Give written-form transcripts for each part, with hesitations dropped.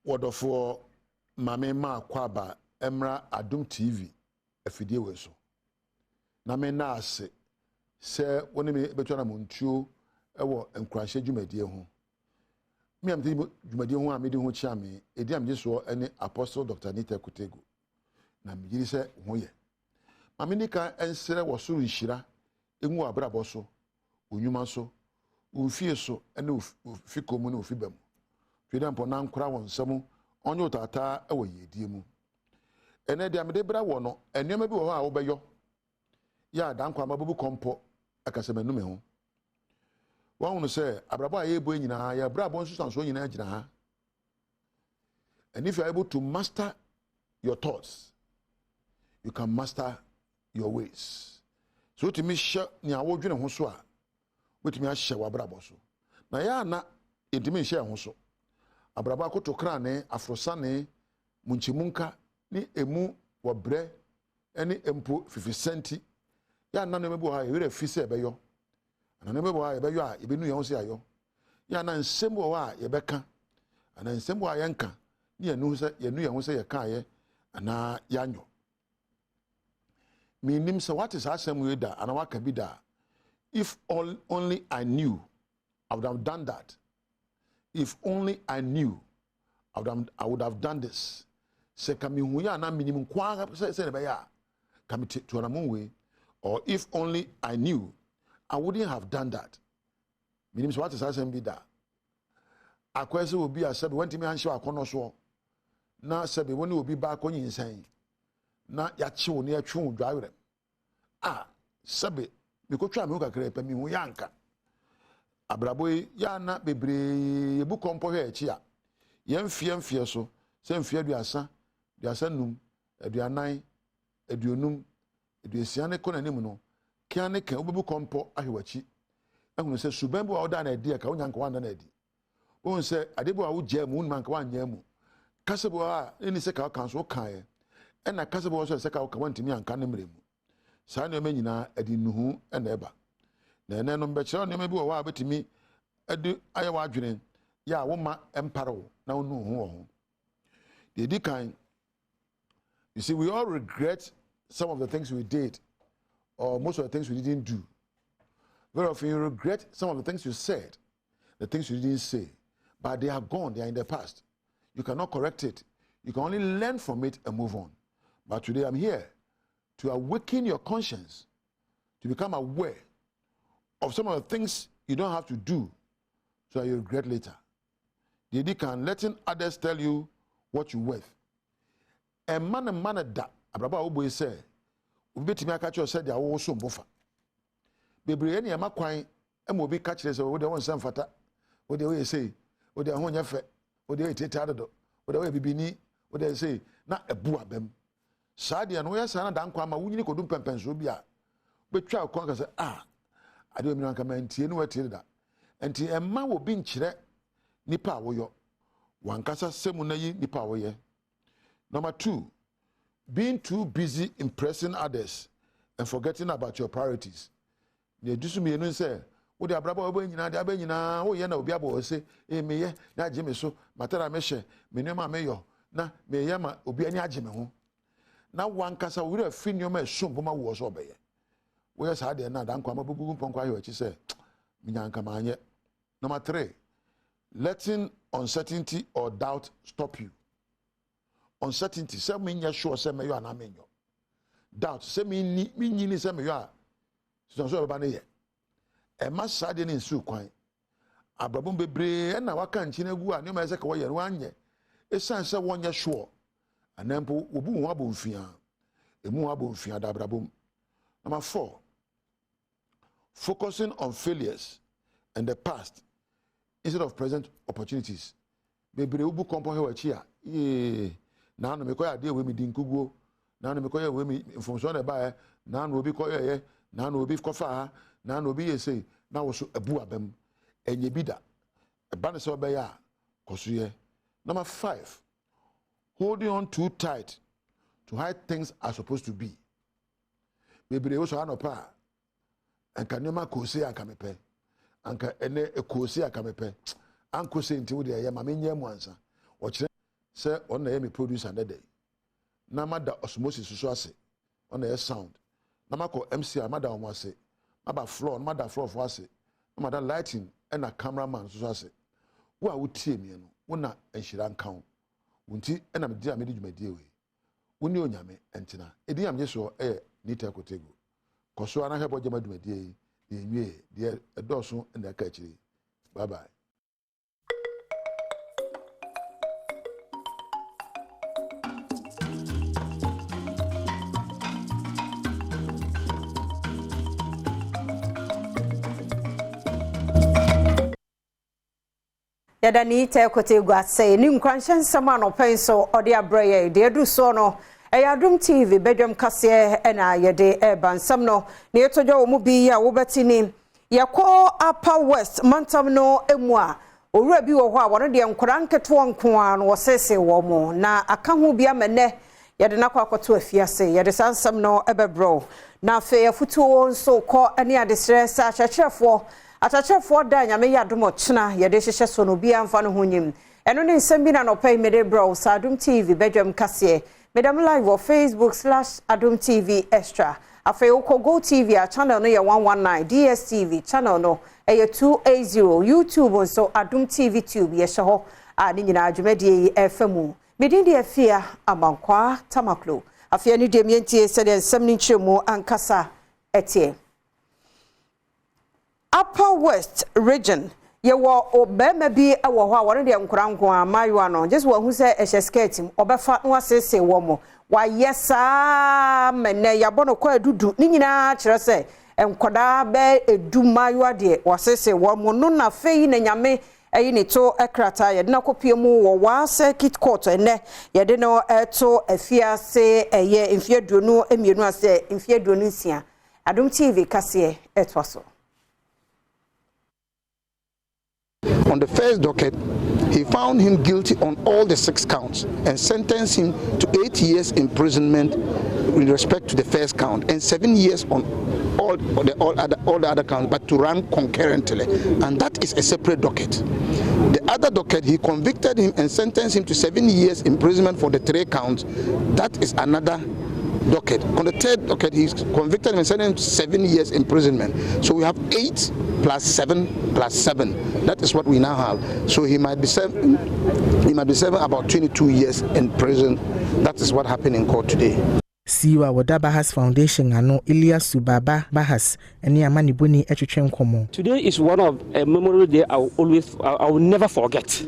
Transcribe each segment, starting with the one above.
Wodofo mame ma kwaba emra Adom TV afidie we so na me na ase se woni me beto na montuo ewo enkurahye dwumadie ho me am dwumadie ho a me di ho chia me edi am jeso ene Apostle Dr. Nita Kutego na me yiri se ho ye mame nika ensere wo soro nhira enwu abrabo so onwuma so ufie so ene ufikomu na ufibam twede mpo na nkura won nsam onye utata ewo yedie mu ene dia mede bra wo no enema bi wo ha wo beyo ya dankwa mabubu kompo akasemanum ho wonu se abrabo aye bo nyina ya brabo nsusanso nyina agina ha. And if you are able to master your thoughts, you can master your ways. So to me share ni awodwene ho so a wetimi ahye wabrabo so na ya na edimi share ho so abrabo akotokra ne afrosane munchimunka ni emu wabre eni empo 50 centi ya na no mebu ha yere fise ebeyo ana no mebu ha ebeyo a ebenu ye ho se ayo ya na nsem wo a yebeka ana nsem wo a yenka ni enu se yenu ye ho se ye ka ye ana yanyo minim se what is asem we da ana waka bi da if only I knew I would have done that. If only I knew I would have done this. Se kami huya na minimum kwa se be ya kami to na monwe, or if only I knew I wouldn't have done that. Minimum so what is asem bi da akwese obi asabe wanti me anhye akono so na sabe woni obi ba akonyi nsan na ya chiwo ne atwu dwawerem sabe mikotwa me kakra pa mi hu yanka abraboy ya na bebre ebu kompo hwe echi a yemfie so se mfie aduasa num aduanan aduonum aduasia ne kona nim no kia ne kan obebu kompo ahwewachi ehunu se subambu a oda na edi ka onyanka wanda na edi won se adebo a wo gya mu nman ka wanya mu kasebo a eni se ka kan so kan ye ena kasebo so se ka ka wantimi anka ne mremu saa ne nyina edi nuhu ena eba na ene no mbekere ne bi wo wa betimi edi aye wa adwene ya wo ma emparo na onu hu ho the dikan. You see, we all regret some of the things we did or most of the things we didn't do. Very often you regret some of the things you said, the things you didn't say, but they are gone, they are in the past. You cannot correct it. You can only learn from it and move on. But today I'm here to awaken your conscience, to become aware of some of the things you don't have to do so that you regret later. The dikan, letting others tell you what you're worth. A man da abraba wo boy say obetimi aka cho say dia wo so mbofa bebre ne ma kwan em obi ka kire say wo de won san fata wo de we say wo de ho nya fe wo de tete adodo wo de we bibini wo de say na ebu abem saa de no ya saa na dan kwa ma wunyini kodum pempenso bi a betwa akon ka say ade o mi nka ma ntie no watie da enti emma wo bi nkire nipa wo yo wankasa semu na yi nipa wo ye. Number 2, being too busy impressing others and forgetting about your priorities. Ne dusu me no say, wo de abraba obo nyina de abanyina wo ye na obi abo say, me ye na agye me so, matara me hye, me nema me yo, na me ye ma obi ani agye me ho. Na wankasa wo re afi nyoma esompo ma wo so obeye. Wo ye sa de na dan kwa mabubu mponko ayo achi say, minyanka manye. Number 3, letting uncertainty or doubt stop you. Uncertainty, say me nya sure say me yo na me nyo. Doubt, say me nyini say me yo a so ba na ye. E ma sade ni nsu kwan. Abrabom bebre na waka nchi na gu a ne ma say ka wo ye no anye. Esan say wonya sure. Anempo obu ho abomfia. Emu abomfia da abrabom. Number 4, focusing on failures and the past instead of present opportunities. Bebre ubu kompo he wachi a na no me koya de we mi dinkuguo na no me koya we mi information na ba na no obi koya ye na no obi kofa na no obi ye say na wo so abu abam enye bida e ba ne so be ya koso ye. Number 5, holding on too tight to how things are supposed to be. Bebre wo so anopa anka nyoma kosi aka mepe anka ene ekosi aka mepe anko se nti wo de ye ma menye mu ansa o kire say on the me producer that day na mada osmosis so ase on the sound na mako MC mada o ase maba floor mada floor for ase mada lighting and a cameraman so ase wo a wotie me no wo na enhira nkan wonti na me dia me di dwumadie we woni onyame entina edi am yeso nita kotego koso ana hebo jama dwumadie ye nwie de edoso na ka chiri bye bye. Yadani te kote gwase ni nkwanshen sama no penso ode abreye de edu so no Adom TV Badwam kase na yede bansam no ne yetojo wo mu bi ya wo betini yako Upper West mantam no emu a owura bi wo ho a wono de nkora nketo nko a no wosese wo mo na aka ho bi amene yede nakwa akoto afiase yede sansam no ebebro na fe yafutu nso ko ani adesre sa chachefo atachefo da nyame yadom ochina yede hyehye so no bia mfa no honyim eno ne nsem bi na no pay mede bro Adom TV Badwam kase medam live on Facebook/Adom TV extra afa yoko Go TV a channel no ye 119 DSTV channel no ye 280 YouTube so Adom TV tube ye hye ho a ni nyina adwumadie efamu medindi afia amankwa tamaklo afia ni dem yentie se de nsem ni nchemu ankasa etie Upper West region ye wo obema bi e wo ho a won de nkoranko a mayo no just wo hu se ehye skirtim obefa no asese wo mo wa yesa menne ya bono kwa dudu ni nyina kire se enkoda be edu mayo de wasese wo mo no na fei na nyame eyi ni to ekrata ye na kopie mu wo wa circuit court ene ye de no eto afiase eye mfieduonu emienu ase mfieduonu nsia Adom TV kase etwaso. On the first docket, he found him guilty on all the 6 counts and sentenced him to 8 years imprisonment with respect to the first count and 7 years on all the other counts, but to run concurrently. And that is a separate docket. The other docket, he convicted him and sentenced him to 7 years imprisonment for the 3 counts. That is another docket. On the third docket, he's convicted and sentenced to 7 years imprisonment. So we have 8 plus 7 plus 7. That is what we now have. So he might be serving about 22 years in prison. That is what happened in court today. Siwa Wada Bahas Foundation ano Elias Subaba Bahas eni amani boni etwetwe nkomo. Today is one of a memorable day I will never forget.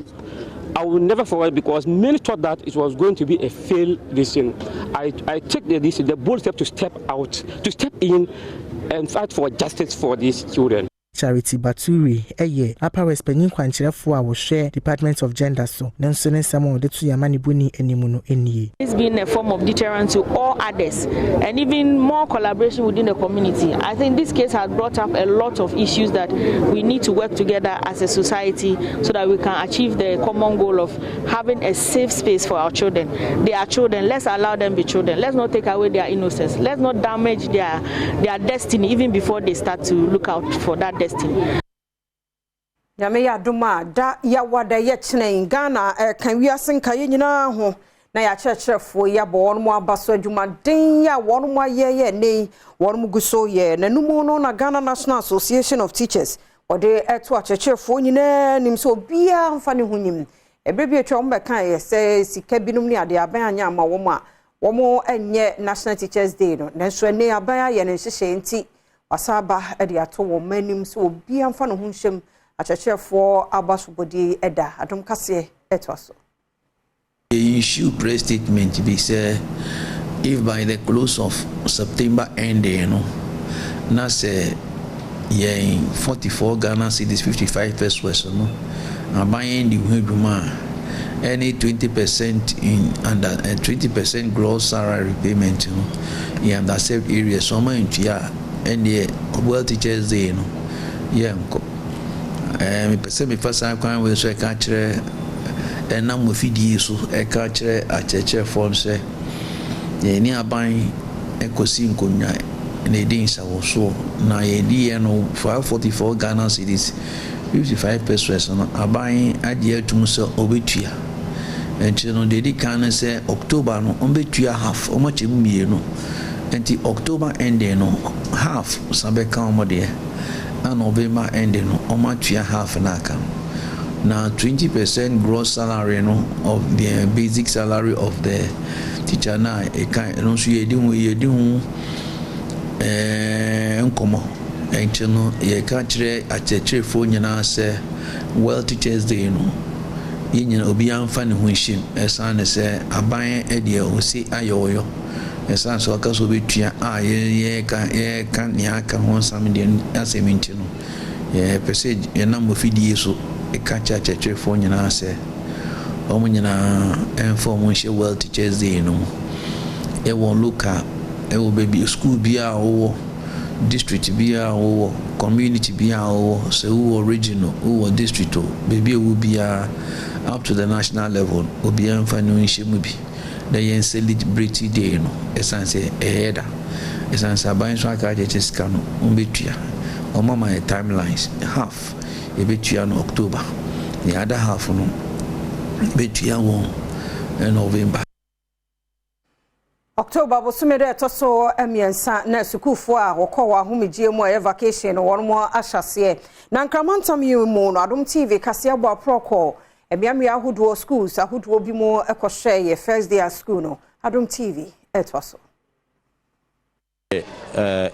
I will never forget because many thought that it was going to be a failed decision. I took the bold step to step in and fight for justice for these children. Charity Baturi Upper West Penin Kwanchirefo a wo share Department of Gender so nanso ne samo de to yamani buni enimu no enie. It's been a form of deterrent to all others and even more collaboration within the community. I think this case has brought up a lot of issues that we need to work together as a society so that we can achieve the common goal of having a safe space for our children. They are children, let's allow them be children. Let's not take away their innocence. Let's not damage their destiny even before they start to look out for that destiny. Yame ya duma da ya wada ye chene Ghana kan wiase nka ye nyina ho na ya kyerɛkyerɛfo ya bo won mo abaso adwuma den ya won mo ye nei won mo guso ye na numu no na Ghana National Association of Teachers ode eto akyerɛkyerɛfo nyina nim so bia mfa ne hunyim ebrebi etwa mo beka ye se sika binum ni ade aban anya ma wo mo a wo mo enye National Teachers Day no nanso ne aban ye ne hyehye nti wasaba ede ato wo manim so bia mfa ne hunhyem achachefo abasubodi eda Adom kase etwaso. The issue press statement be say if by the close of September end na say 44 Ghana cedis 55 pesos no abayen di hweduma any 20% in under 20% gross salary payment in the said area so man and the World Teachers Day me pese me fasa kwan we so e ka kire na mo fidie so e ka kire acheche form se ye ni aban ekosi nkonya na edin sa wo so na ye di no 544 Ghana cedis 55 pesos no aban ade atum so obetua nti no de di kan say October no on betua half o ma chemu mienu nti October ending no half sabe kan mo de and November ending no o ma tua half na kan na 20% gross salary no of the basic salary of the teacher na e kan no so ye di hu nkomo nti no ye ka kire achechefo nyina say well teachers day no yenyina obi amfa ne ho him esan se aban ede o si ayoyo esan so aka so betua a ye kan ne aka ho sam de aseminti no ye pese ye na mofidie so e ka chechefo nyina se o mo nyina inform she well teachers day no e won local e wo baby school bia wo district bia wo community bia wo so wo regional wo district baby wo bia up to the national level obi amfa no nhemu bi da yen celebrity day no esanse eheda esanse aban so aka je sika no ombetua o mama timelines half e betua no October the other half no betua won November. October bosumede toso emiensa na sukufo a wokọ ahomegye mu a vacation no wonmo ahyase na nkramantam yimu no Adom TV kase abo aproko emiamia ahodo schools ahodo bi mu ekohwe ye first day at school no Adom TV etoso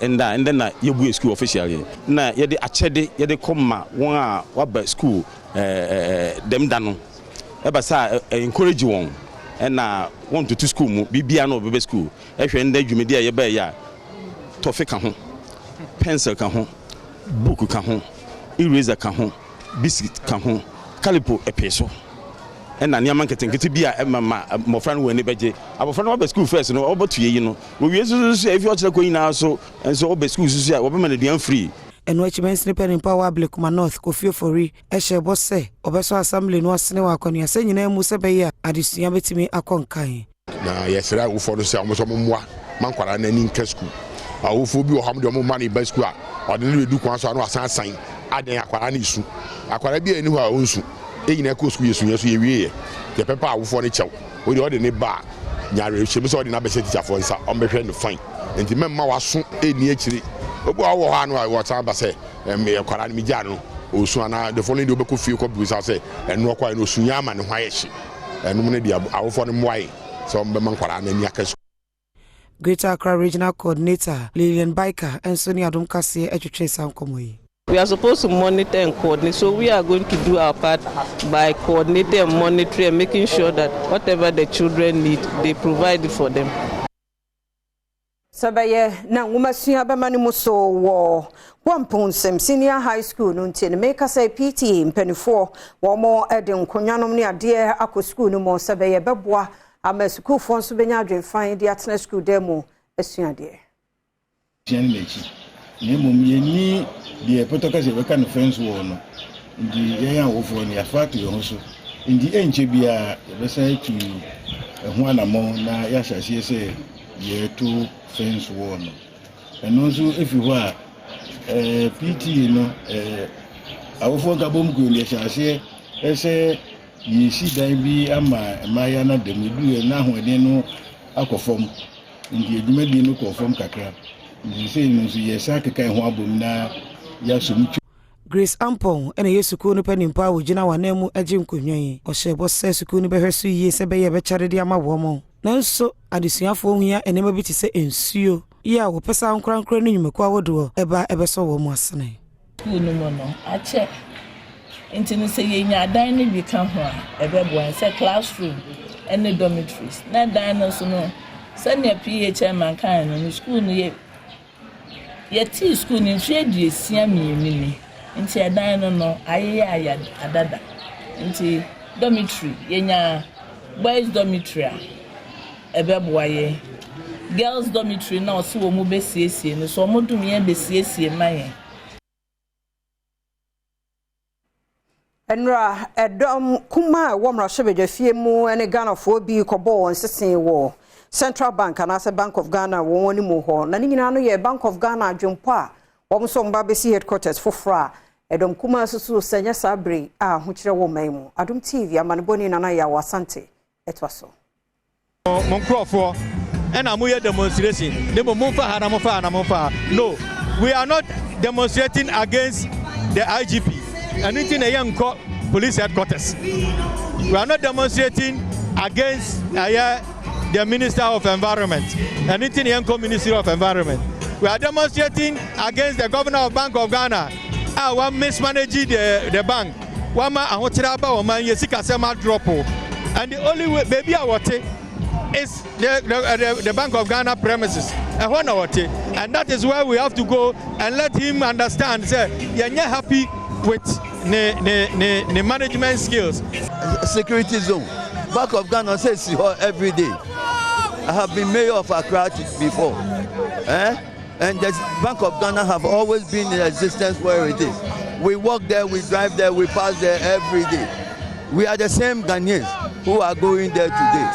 and then yebu school officially na yede achede yede komma won a waba school dem da no eba sa encourage won and want to school mu bibia no bebe school ehwe nda dwumedi a yeba ya tofe ka ho pencil ka ho book ka ho eraser ka ho biscuit ka ho calipo epeso and niam nketenkete bia emama mofra no wani beje abofra no ba school first no obotue yi no wo wie so if you chira ko yina so enso oba school so wo be man duan free eno achievements ni pen power Blakuma North Kofi Fori ehye bose obeso assembly no asene wa akonu ase nyina mu se be ya adesua betimi akonkan na yesera wo for so amoso momwa mankwara na ni nka school awofo bi wo ham de mo mani ba school a ode le du kwan so no asan aden akwara na isu akwara bi ani ho a onsu eyina ko school yesu yesu ye wie ye pepa awofo ne chew wo de ode ne ba nyaare hye so ode na be se teacher for nsa o mehwe no fine enti memma waso eni akiri obo awo ha no wa tamba say me kwara ni mija no osu ana the following day obeko fie ko bisa say eno kwa no sunya ama ne hwaye hye eno ne dia awofo ne moaye so mbe man kwara na ni akasu Greater Accra Regional Coordinator Lillian Biker and Sonia Adom Kase etwetwe sankomoyi. We are supposed to monitor and coordinate, so we are going to do our part by coordinating and monitoring and making sure that whatever the children need, they provide it for them. Sabaye na ngumasua bamani muso wo Wamponsem Senior High School no nti ne make say PT mpanifo wo mo ede nkonwanom ne ade akọ school no mo sabaye beboa ama school fo nso benya adwenfan de atena school demo asuade Jenlechi ne mom yeni de potoka se beka no friends wo no ndi yan awofo ne afatu yo so ndi enche bia be say to ho anamo na ya hyase se ye to friends wo no eno so efi ho a PT no awofo gabom ko le hyase ese yisi dan bi ama maya na demudu na hoden no akofom ndi edwumadi no kofom kakra ndi sei no so yesa keka ho abom na ya som Grace Ampon ene yesuku no panimpa wo gina wanemu agi nkonwan o shebo se suku no behweso yie se be ye be kyare de ama wo mo nanso adesuafo ohia enema bi ti se ensuo ya wo pesa nkrankra no nyumekwa wodo eba ebeso wo mo asene no mo no ache nti no se yenya dan ne bi ka ho a ebeboa se classroom ene dormitories na dan no so no se ne PHM man kan no school no ye ti school ni hwe die sia miemini nti dan no no ayaya adada nti dormitory yenya boys dormitory ebeboa ye girls dormitory na so wo mu besiesie no so mo dum ye besiesie maye Enra Adom kuma womra shebedwa fie mu ene Ghana fo bi kobo won sesen wo Central Bank and as a Bank of Ghana won ni mu ho na ni nyina no ye Bank of Ghana adwempo a wom so mba besi headquarters fofra Adom kuma susu senya sabre a ho kire wo man mu Adom TV amaneboni nana ya wasante etwaso Monkrofo and amuye demonstration no, we are not demonstrating against the IGP anything a young police headquarters. We are not demonstrating against the Minister of Environment anything young Ministry of Environment. We are demonstrating against the Governor of Bank of Ghana one mismanaging the bank one man and drop and the only way baby is the Bank of Ghana premises and that is where we have to go and let him understand say you're not happy with the management skills. Security zone Bank of Ghana says every day. I have been mayor of Accra before and the Bank of Ghana have always been in existence where it is. We walk there, we drive there, we pass there every day. We are the same Ghanaians who are going there today.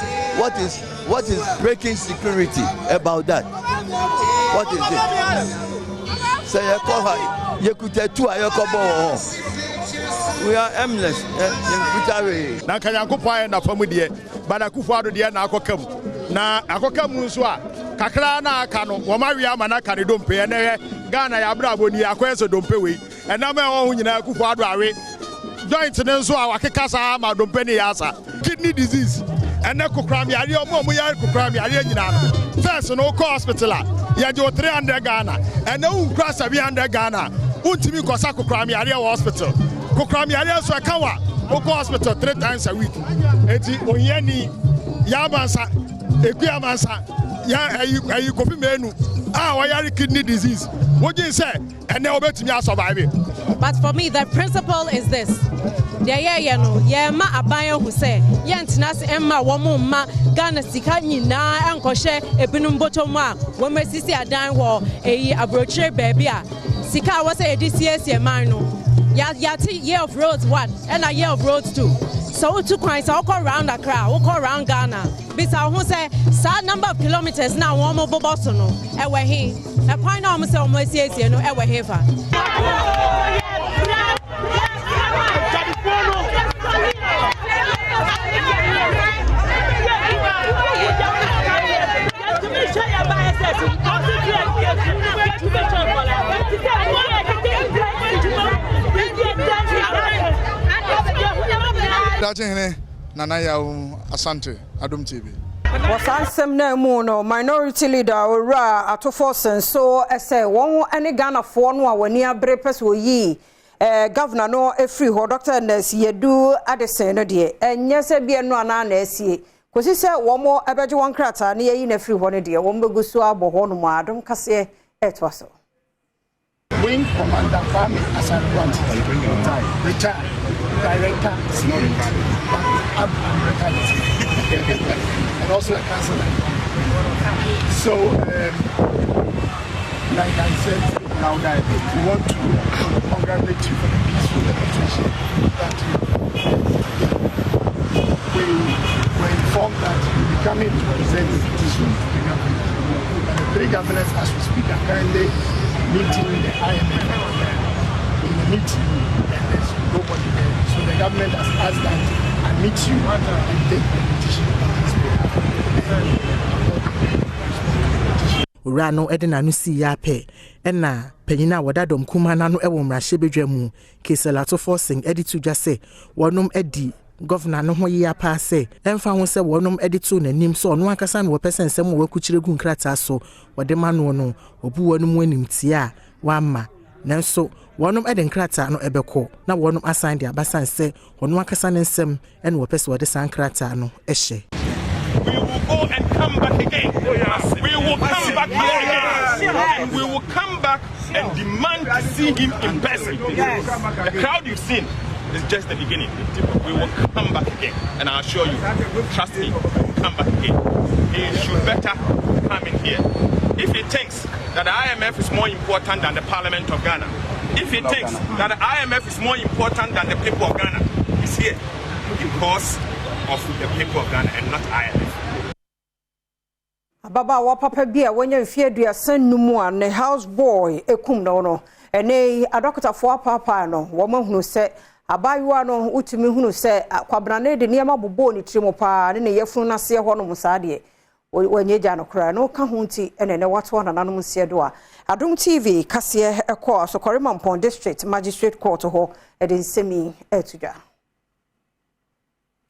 What is breaking security about that? What is it? Say we are aimless. Na kanyankopɔn na famu die bana kufuado die na akokam na akokamu nso a kakra na aka no wo ma wi ama na ka ne dompe na Ghana ya bra boni akweso dompe we enam e ho nyina kufuado awe joint ne nso a wakeka sa ma dompe ne yasa kidney disease ene kokram yare omo ya kokram yare nyina no first no ko hospital a ya jo 300 Ghana ene unkra 700 Ghana untimi kosa kokram yare hospital kokram yare so kawa oko hospital 3 times a week eti oyeni ya mansa ekuya mansa ya ayi kofi menu why kidney disease what do you say and now betimi survive. But for me the principle is this ma aban who say yentinase emma womo ma Ghana sika nyina enkohye ebinum botom a wo mesisi adan wo abrochire baby a sika wo say edisiese man no ya year of roads 1 and a year of roads 2 so to kwan so go round Accra wo go round Ghana bisa who say sa number of kilometers na wo mo boboso no ewe he e kwan na wo say wo mesiesie no ewe he fa. Nana ya Asante Adom TV. Wasansem na mu no minority leader ora atofo senso ese won ene Ghana fo no a wani abre peso yi governor no efree ho Dr. Nurse Yedu Adesen no de enye se bia no ana na asie kosi se wo mo ebeje won krata na yi na efree ho no de wo mbegusu abo ho no mu Adom kase etwaso. Wing Commander Kwame Asaruwan retired director and also a councillor. So like I said now that we want to congratulate you for the peaceful demonstration that we were informed that you will be coming to present the petition to the government. And the three governors as we speak are currently meeting the IMF in the meeting and there's nobody there. So the government has asked that I meet you and take the petition on this behalf. Urano edena no si yape ena penyina wadadom kuma na no ewo mrahye bedwa mu keselato forcing editu dwa se wonom edi governor no ho ya pa se emfa ho se wonom editu nanim so no akasa no person sem wo kuchire gu nkrata so wode mano no obu wonom animtie a wamma nanso wonom eden nkrata no ebeko na wonom assign dia basan se wonom akasa ne nsem ene wo person wode san nkrata no ehye. We will go and come back again. Oh, yes. We will come back here again. And we will come back and demand to see him in person. The crowd you've seen is just the beginning. We will come back again. And I assure you, trust me, we'll come back again. He should better come in here. If he thinks that the IMF is more important than the Parliament of Ghana, if he thinks that the IMF is more important than the people of Ghana, he's here because of the people of Ghana and not IMF. Baba wa papa bia wonya mfie aduasa numu a ne house boy ekum no no ene adokota fo papa no wo mahunu se abayiwa no utumi hunu se kwabrane de niam abobo ni trimo pa ne yefunu na se ho no musade wanyeja no kra no ka hunti ene wato na nanom se do a Adom TV kase ekọ Asokore Mampon District Magistrate Court ho edin semi etuja.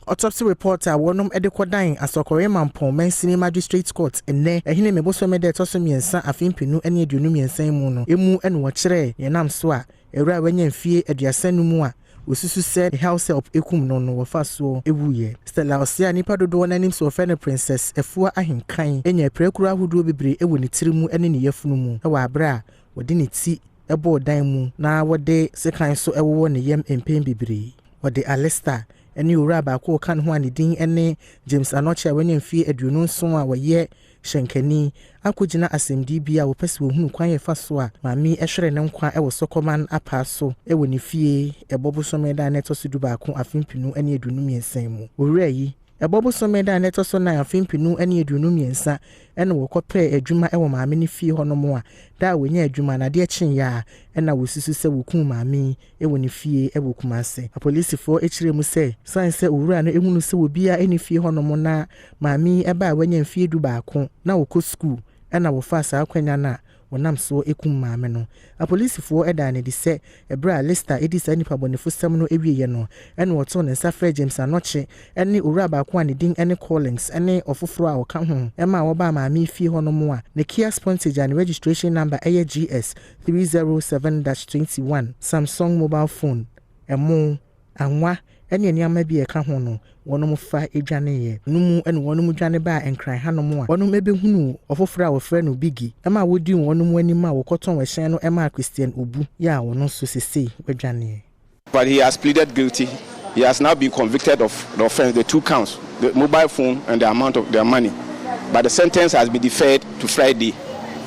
Autopsy reporter wonom edekodan Asokore Mampon Mensini Magistrate Court enne ehine mebosome de toso miensa afimpinu ene aduonu miensa mu no emu ene wo kire yenam so a ewura wanya mfie aduasanu mu a osusu se house help ekum no wofa so ewuye Stella Osia nipa dodo nanim so fe ne Princess Efua ahenkan enya prekura hudu bebre ewo ne tirimu ene ne yafunu mu e wa abra wode ne ti ebo dan mu na wode sekan so ewo ne yam empem bebre wode Alesta ene ura ba ko kan ho anidin ene James Anoche wanya mfie aduonu nso a woye Shenkani akogina asɛmdi bia wo pɛse wo hunu kwan yefa so a mami ehwere ne nkwa e wo sokoman apa so e wo ne fie ebobo someda na etoso du ba ko afimpinu ane adunu miensan mu owura yi ebobo someda na etoso na afimpinu ane adunu miensa ene wo kopɛ adwuma e wo maami ne fie ho no mo a da wonya adwuma na de kyen ya ena wo susu se wo kun maami e wo ne fie e wo kumase apolisifo ekire mu se sanse owura no ehunu se wo bia ene fie ho no mo na maami e ba wanya mfie du ba ko na wo ko school ena wo fa sa akwanya na wonam so ekum maame no apolisifo eda ne di se ebra lista edi sa nipa bonefo sam no ewiye no ene woto ne nsa James Anoche ene owura ba ko anedin ene Collins ene ofoforo a woka ho ema wo ba maame fie ho no mo a ne Kia Spontage and registration number GS 307-21 Samsung mobile phone emo anwa ene niam bi e ka ho no wonom fa edwane ye numu ene wonom dwane ba enkran hanom a wonom ebehunu ofoforo a wofra no bigi ema wodi wonom anim a wokoton wehyen no ema Christian Obu ya wono so sesei wedwane. But he has pleaded guilty. He has now been convicted of the offense, the 2 counts, the mobile phone and the amount of their money. But the sentence has been deferred to Friday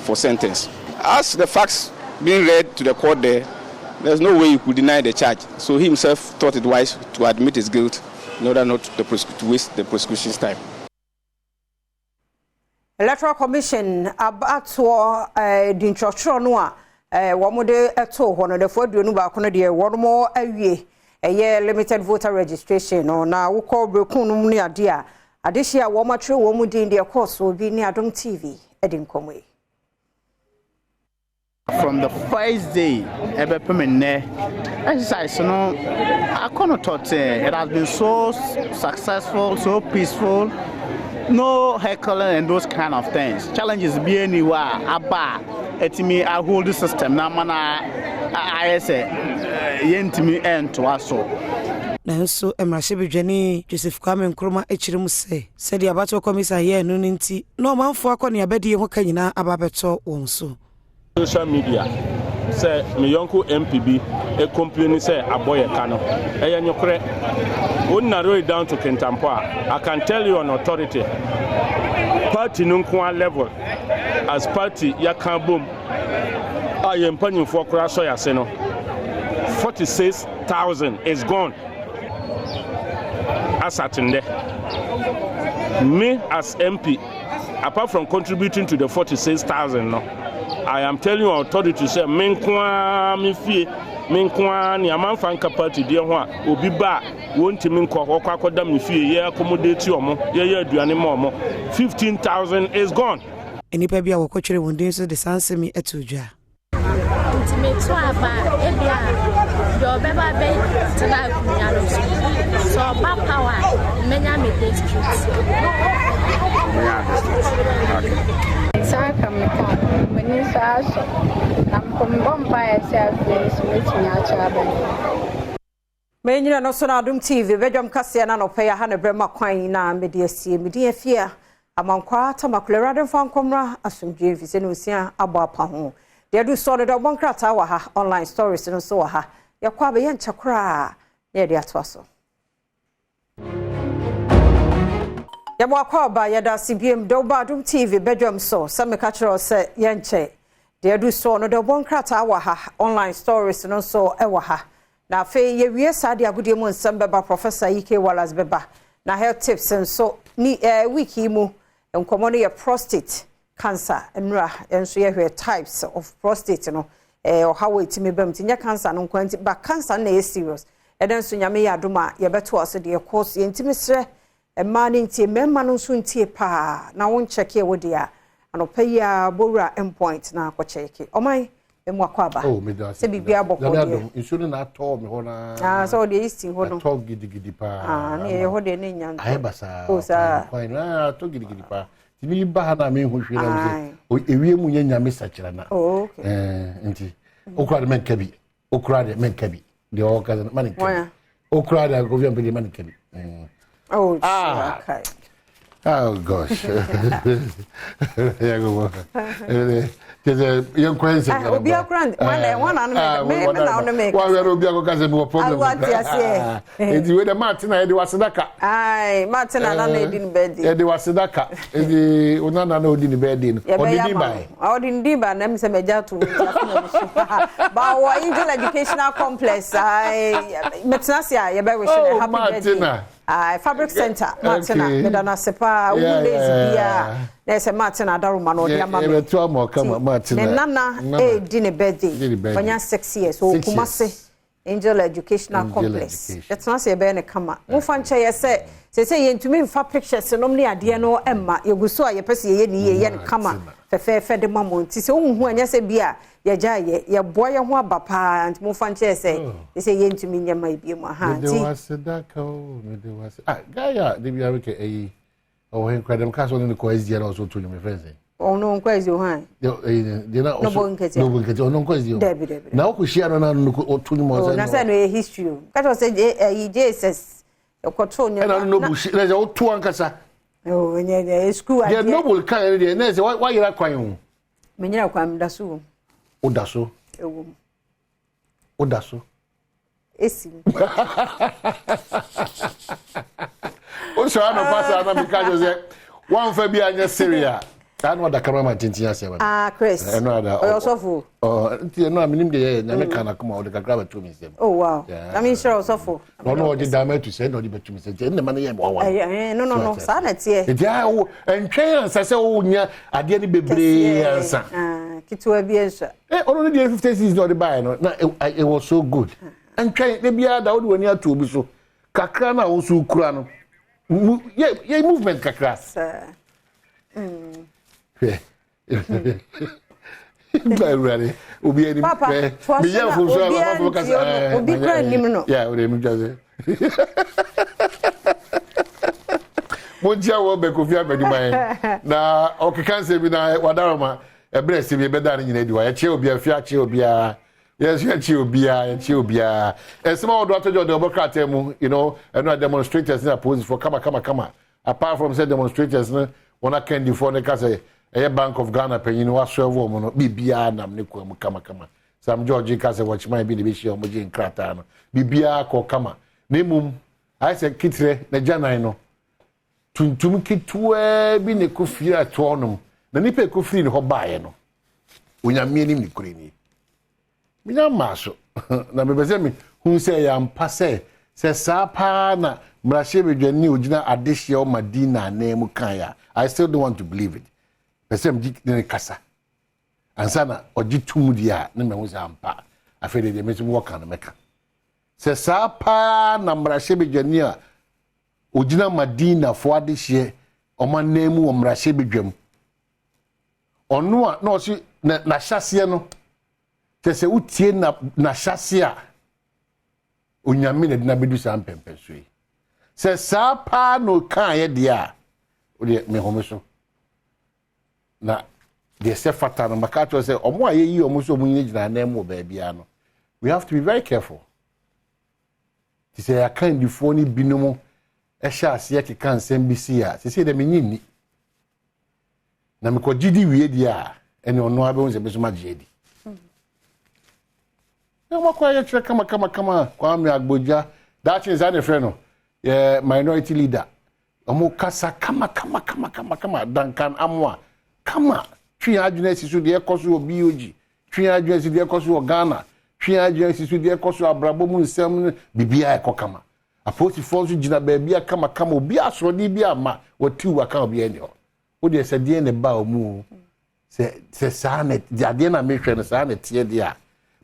for sentence. As the facts being read to the court there's no way he could deny the charge. So he himself thought it wise to admit his guilt in order not to waste the prosecution's time. Electoral Commission abato dinchocho no a womode eto ho no defo aduonu ba kono de wono awie eye limited voter registration no na wokọ brekun no mu ade a adehia wo matwe wo mu din de course obi ni Adom TV edin komwe. From the first day, exercise, I cannot thought it has been so successful, so peaceful, no heckling and those kind of things. Challenges be anywhere, etimi I hold the system. Now, I say, yentimi end to us so. Nanso emrahye Joseph Kwame Nkrumah echirem se said abato komisa here no nti no manfo akọ abedi ho kanyina ababeto wonso. Social media say me yonko MPB e complain say aboye kano eye nyokre on narrow it down to Kentampo. I can tell you on authority party nunkwa level as party yakabum I paying for kra so ya se no 46,000 is gone as at there. Me as MP, apart from contributing to the 46,000 no, I am telling you authority say menkwa me fie menkwa ni amanfa nka party de ho a obi ba wonti menkwa akoda me fie ye accommodate omo ye aduane ma omo 15,000 is gone. Enipa bia wokotwere wondin so de sansemi etudwa intimeto aba ebia yo beba be tena kunya no so ba power menya me district Saka meka meni saso na mkombomba ya service metinya chaba Menyina no so na Adom TV bedwam kase na no pe ya ha ne brema kwan na mediasie medie fia amankwa tamakulera fankomra asomdwe vise no sia abo apa ho de do so de bonkrata wa ha online stories no so wa ha yakwa be yanchakura ne de atwaso Yabo akwaba yada CBM doba Adom TV bedwam so sameka kiro se yenche de do so no de bonkrata wa ha online stories no so e wa ha na fe ye wie sade agudie mu nsem beba Professor Ike Wallace beba na health tips so ni wiki mu nkomo no ye prostate cancer enra enso ye hwe types of prostate no o how it me bam tinya cancer no kwanti ba cancer na ye serious eden so nyame ya adoma ye beto ase de course ye ntimi sre emma ne ntie memma no so ntie pa na won check ye wode a anopa ya bowura endpoint na akọ check oman emu akwaba se bibia bokọ de insure na atọ me ho na so de isti ho no atọ gidigidi pa na ye ho de ne nyanto ai basa kwa na atọ gidigidi pa timi ba na me ho hwira me se ewie mu nya nyame sakira na nti okura de men kabi okura de men kabi de o kaza man kabi okura de go via be man kabi okay. Oh gosh. Yeah, go. There's a young question. Obi akrand, one on me. Why we obi akoka no problem. I want to say. Edi we the Martin e dey wasedaka. Ai, Martin na na edi ni birthday. E dey wasedaka. Edi onana na odi ni birthday no. Odi bai. Odi ndi ba na me se meja to. Ba wo Angel Educational Complex. Ai, metnasia ye be wish happy birthday. Fabric Center, Martina, Medana Sepa, Udays Bia, there's a Martina Daruma, or Yamma, Martina, Nana, dinner birthday, when you're 6 years, so Kumase, Angel Educational Complex. That's not say Bene Kama. Mufancha say to me for pictures, and only a dear no Emma, you go so I perceive yen Kama, the fair fed mamma, tis when you say Bia. Ya jaye ya boy ya ho bapa and mo fanche say say yen to me nyama bi mo ha ti me de was guy de bia we ke o hen kwadem ka so ne ko azia na so to me friends no nko azio han de na no bo nkete no nko azio na o ko shia no na no ko to ni mo say na say no history ka to say Jesus e ko to nya na no bushi na o to ankasa nye school ya noble kan de na say why yira kwan ho me nyira kwan da so Odaso. Odaso. Esi. O so ano pasa na mika Jose. Wan fa bi anya Syria. Anu da cameraman tintin ase ba. Chris. Eno da. Osofo. Nti eno aminim de na me kana kuma o de kakra ba to mi sem. Oh wow. I mean sure Osofo. No o de dama to say no de betu mi sem. Enne ma na ye wa. No. Sa na tie. Enti a wo entwen ansa se wo nya ade ni bebre ansa. Kitwa bi ensa. Ono de 56 no de buy no. Na it was so good. Entwen de bia da wo de wani ato obi so. Kakra na wo so kura no. Ye movement kakra. Sir. Yeah. Ready. Obi any me ya fun so am focus obi kra nim no. Yeah, we dem just. Mo dia wo be ko fi abedi man. Na o ke kan se bi na wadaroma e bre se bi be da nyina di wa ya che obi afia che obi a. Yes, you che obi a, che obi a. E some of the to the obokata mu, you know, and no demonstrators na pose for kama. Apart from say demonstrators na wona can di for na ka say a Bank of Ghana penyin wa serve wo no bibia nam ne ko mu kama Sam George ka say watch my bi de be share mo je nkrata no bibia ko kama na mum I say kitre na janan no tuntum kitwe bi ne ko fie ato no na nipa ko fie ne ho baaye no onyame nim ni kure ni minya maso na me beze mi hu say ya mpase se sapa na mrashe bedwani ogina adehye o madina na emu kan ya I still don't want to believe it. Pesem di kasa. Ansana ojitum dia na me hu say ampa afede de metum work na meka. Se sapa na mrashe bedwani a ogina madina fo adehye o manemu o mrashe bedwam. Ono a na o si na hyase no se utie na hyase a onyame na dina bedu sa mpempe so yi se sapa no kan ye dia o de me homo so na de se fata no makato se omo aye yi omo so munyi gina na emo ba bia no we have to be very careful to say akan di foni binumu e sha ase ke kan sem bisi a se de menyi ni na me ko gidi wie dia ene ono abe won se beso ma gidi na mo kwa ye tire kama kwa me agboja that is an friend no minority leader omo kasa kama dankan amwa kama twi adwene sisu de ekoso obi oji twi adwene sisu de ekoso Ghana twi adwene sisu de ekoso abrabo mu nsem bibia ekokama apoti fonso gina baabia kama obi asodi bia ma wati waka obi eni ho wo de se de ne ba omu se sanet de ade na mehwe ne sanet ye de a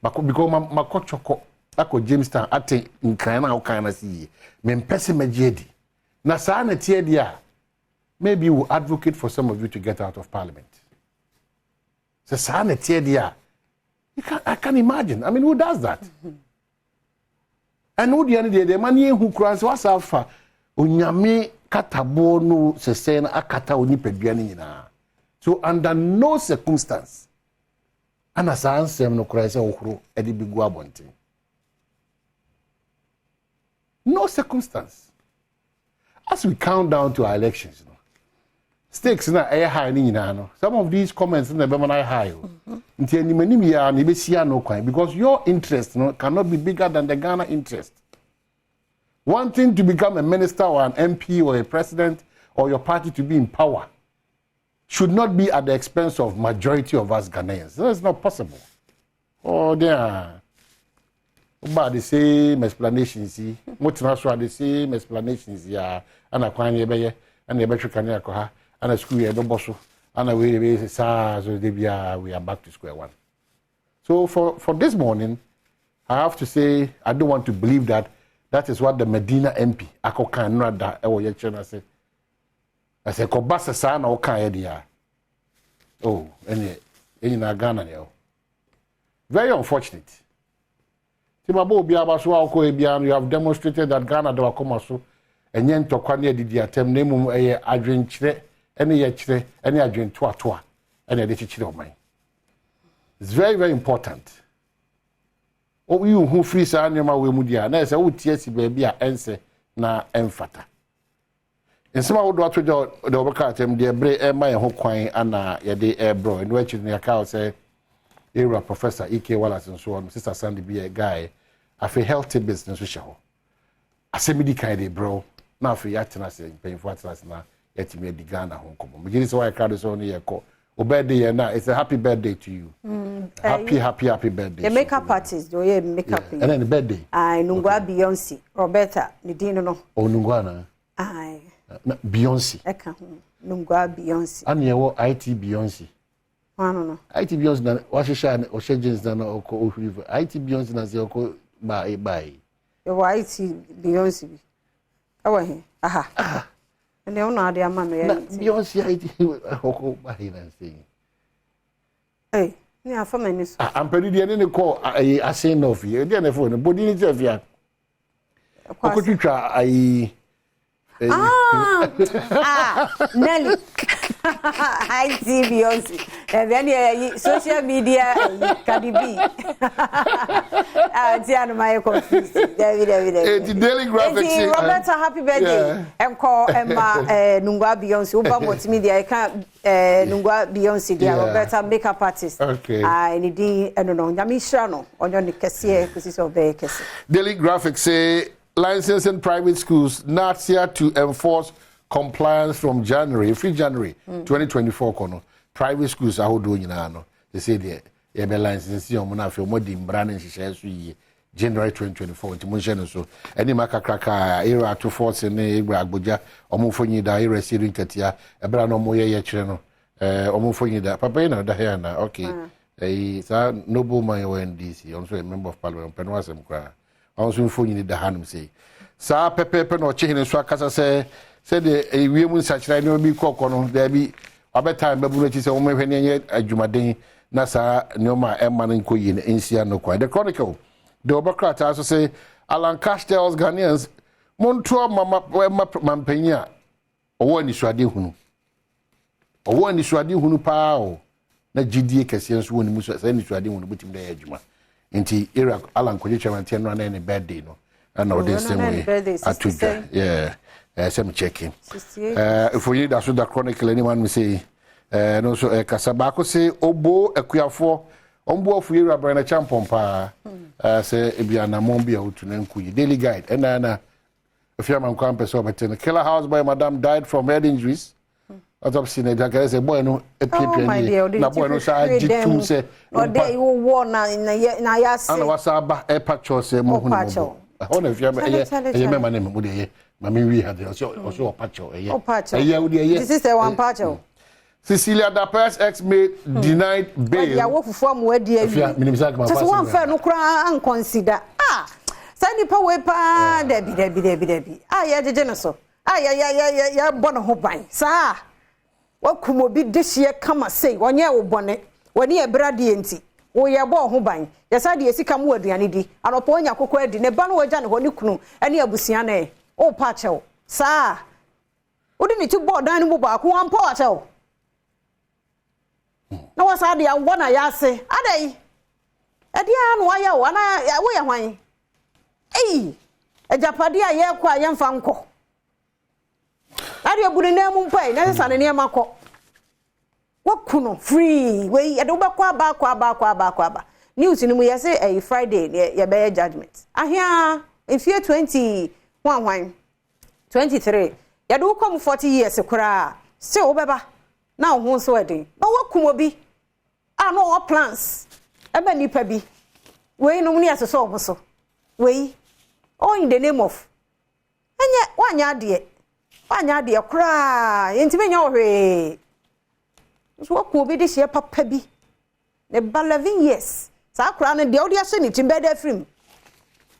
because makochoko ako Jamestown ate nkran na okan na si me mpese magedi na saa na tie dia maybe we advocate for some of you to get out of parliament. So saa na tie dia I can imagine. I mean, who does that? And who the end of the money who cross was alpha unyame katabo no se na akata oni peduane nyina. So under no circumstance ana saa nsem no cross ohuro e de bigu abonten. No circumstance. As we count down to our elections, stakes na high ni nyina no. Some of these comments na be man high. Because your interest cannot be bigger than the Ghana interest. Wanting to become a minister or an MP or a president or your party to be in power should not be at the expense of majority of us Ghanaians. That's not possible. Oh, there. About the same explanations, multinational the same explanations, yeah. And a quine yebe, and the better can and a screw a bosso. And we are back to square one. So for this morning, I have to say I don't want to believe that is what the Medina MP Akokan Rada Ewoyechena said. I said Kobasa Sana Okaedia. Oh, any in Ghana. Very unfortunate. Timabo Biabaswa Okoebian, you have demonstrated that Ghana do Akomaso and Yen Tokwane did the attempt name Adrian Chile. Any adjoint toa any edition of mine. It's very, very important. Oh, you who free Sanema we mudia, na say wo tiesi baby a ense na emfata. In some of what the overcatem, the bre my ho kwan ana ye de bro, and which in the account say era Professor E.K. Wallace and so on, Sister Sandy be a guy, I feel healthy business with show. I say me kind of bro, now for yatina say paying for atlas na. Me di Ghana home come. Begin so I carry so near call. O birthday now. It's a happy birthday to you. Happy birthday. The makeup parties, do you makeup? And then the birthday. I Nungwa Beyonce, Roberta, Nidino no. Oh Nungwana. Aye. Beyonce. Eka Nungwa Beyonce. And you IT Beyonce. I don't know. IT Beyonce na washisha o shejins na oko ohrivo. IT Beyonce na ze oko bye. Yo IT Beyonce. Awa he. Aha. And they don't know mamma. Beyonce ID oko bye na say. Hey, yeah, for minutes. I'm pretty the any call I say no for you. The phone body ni tefia. Okotwa ai Nelly. Hi, Beyonce. Then social media, Cardi B. Tiana, my confused. The Daily Graphics. Roberta, happy birthday. And call Emma Nungwa Beyonce. Uba multimedia. I can't Nungwa Beyonce. Roberta makeup artist. Okay. I need I don't know. Yamishano on your Cassia, because it's over. Daily Graphics say licensing private schools not here to enforce compliance from January 2024 kono private schools are doing now. They say they be licensing on na fe mo di mbra na nhihye so yi January 2024 ntimunhye so any maka kraka era to force ne egba agboja omofonyi da era sirin katia ebra no mo ye kire no omofonyi da papa na da here na okay sa noble man NDC also a member of parliament penwasem kra also phone ni da hanum say sa pepe no chehine so akasa say the wiem nsachira no bi kokono da bi abetime babu no chi say wo mehwe ne nye adwumaden na sa nyoma emma no koyi ne ensia no kwa the chronicle the obokrata also say Alan Cash tells Ghanaians monto mama mampanya owo ni suade hunu pa o na gidie kese nso woni muso say ni suade hunu butim da adwuma nti era Alan Kwaji chairman no na any birthday no and all this same way atuja some checking if we need that so the chronicle anyone me say no so kasabako say obo akuafo ombo of era brand champion pa say ebia na mombia otunanku daily guide and na if you man kwam person betin killer house boy madam died from head injuries autopsy na da say boy no epie na boy no sa jitu say no dey wo na ya say ana wasaba e patcho say mo hunu ona if you me man me dey mami wi ha dey so patcho eye wo dey this is one patcho Cecilia Daper's ex-mate denied bail. Ya wo fufu am wadi awi. Just one fair no kra an consider. Say nipa we pa debi. Ya jeje no so. Ya bono ho ban. Sa. Wakum obi dehye kama sei. Wonye wo bone. Wani ebrade enti. Wo ye bo ho ban. Ya sa de esika mu aduane di. Anopo onya kokko adi. Ne ba no waja ne ho ni kunu. Ene abusua na e. O pa chew. Sa. Odi ni ti bo dan mu ba ko an pa chew. Na wasa de an bona ya se. Adai. Edi anu aya wo na wo ye hwan. Ejapade a ye kwa ye mfa nko. Ade abuni na mu mpai na sesa ne makọ. Wakuno free we ade ubakwa ba. News ni mu ye say Friday ye be judgment. Ahia ifie 20 hwan 23. Ye do come 40 years kura. Se obeba na ho so eden. Ba wakumo bi. No all plans. Ebe nipa bi. We no ni aseso oboso. We in the name of enye wanya de kra enti nya ohwe so waku obi de hye papa bi ne ba 11 years sa kra ne de odi ahye ni timbeda film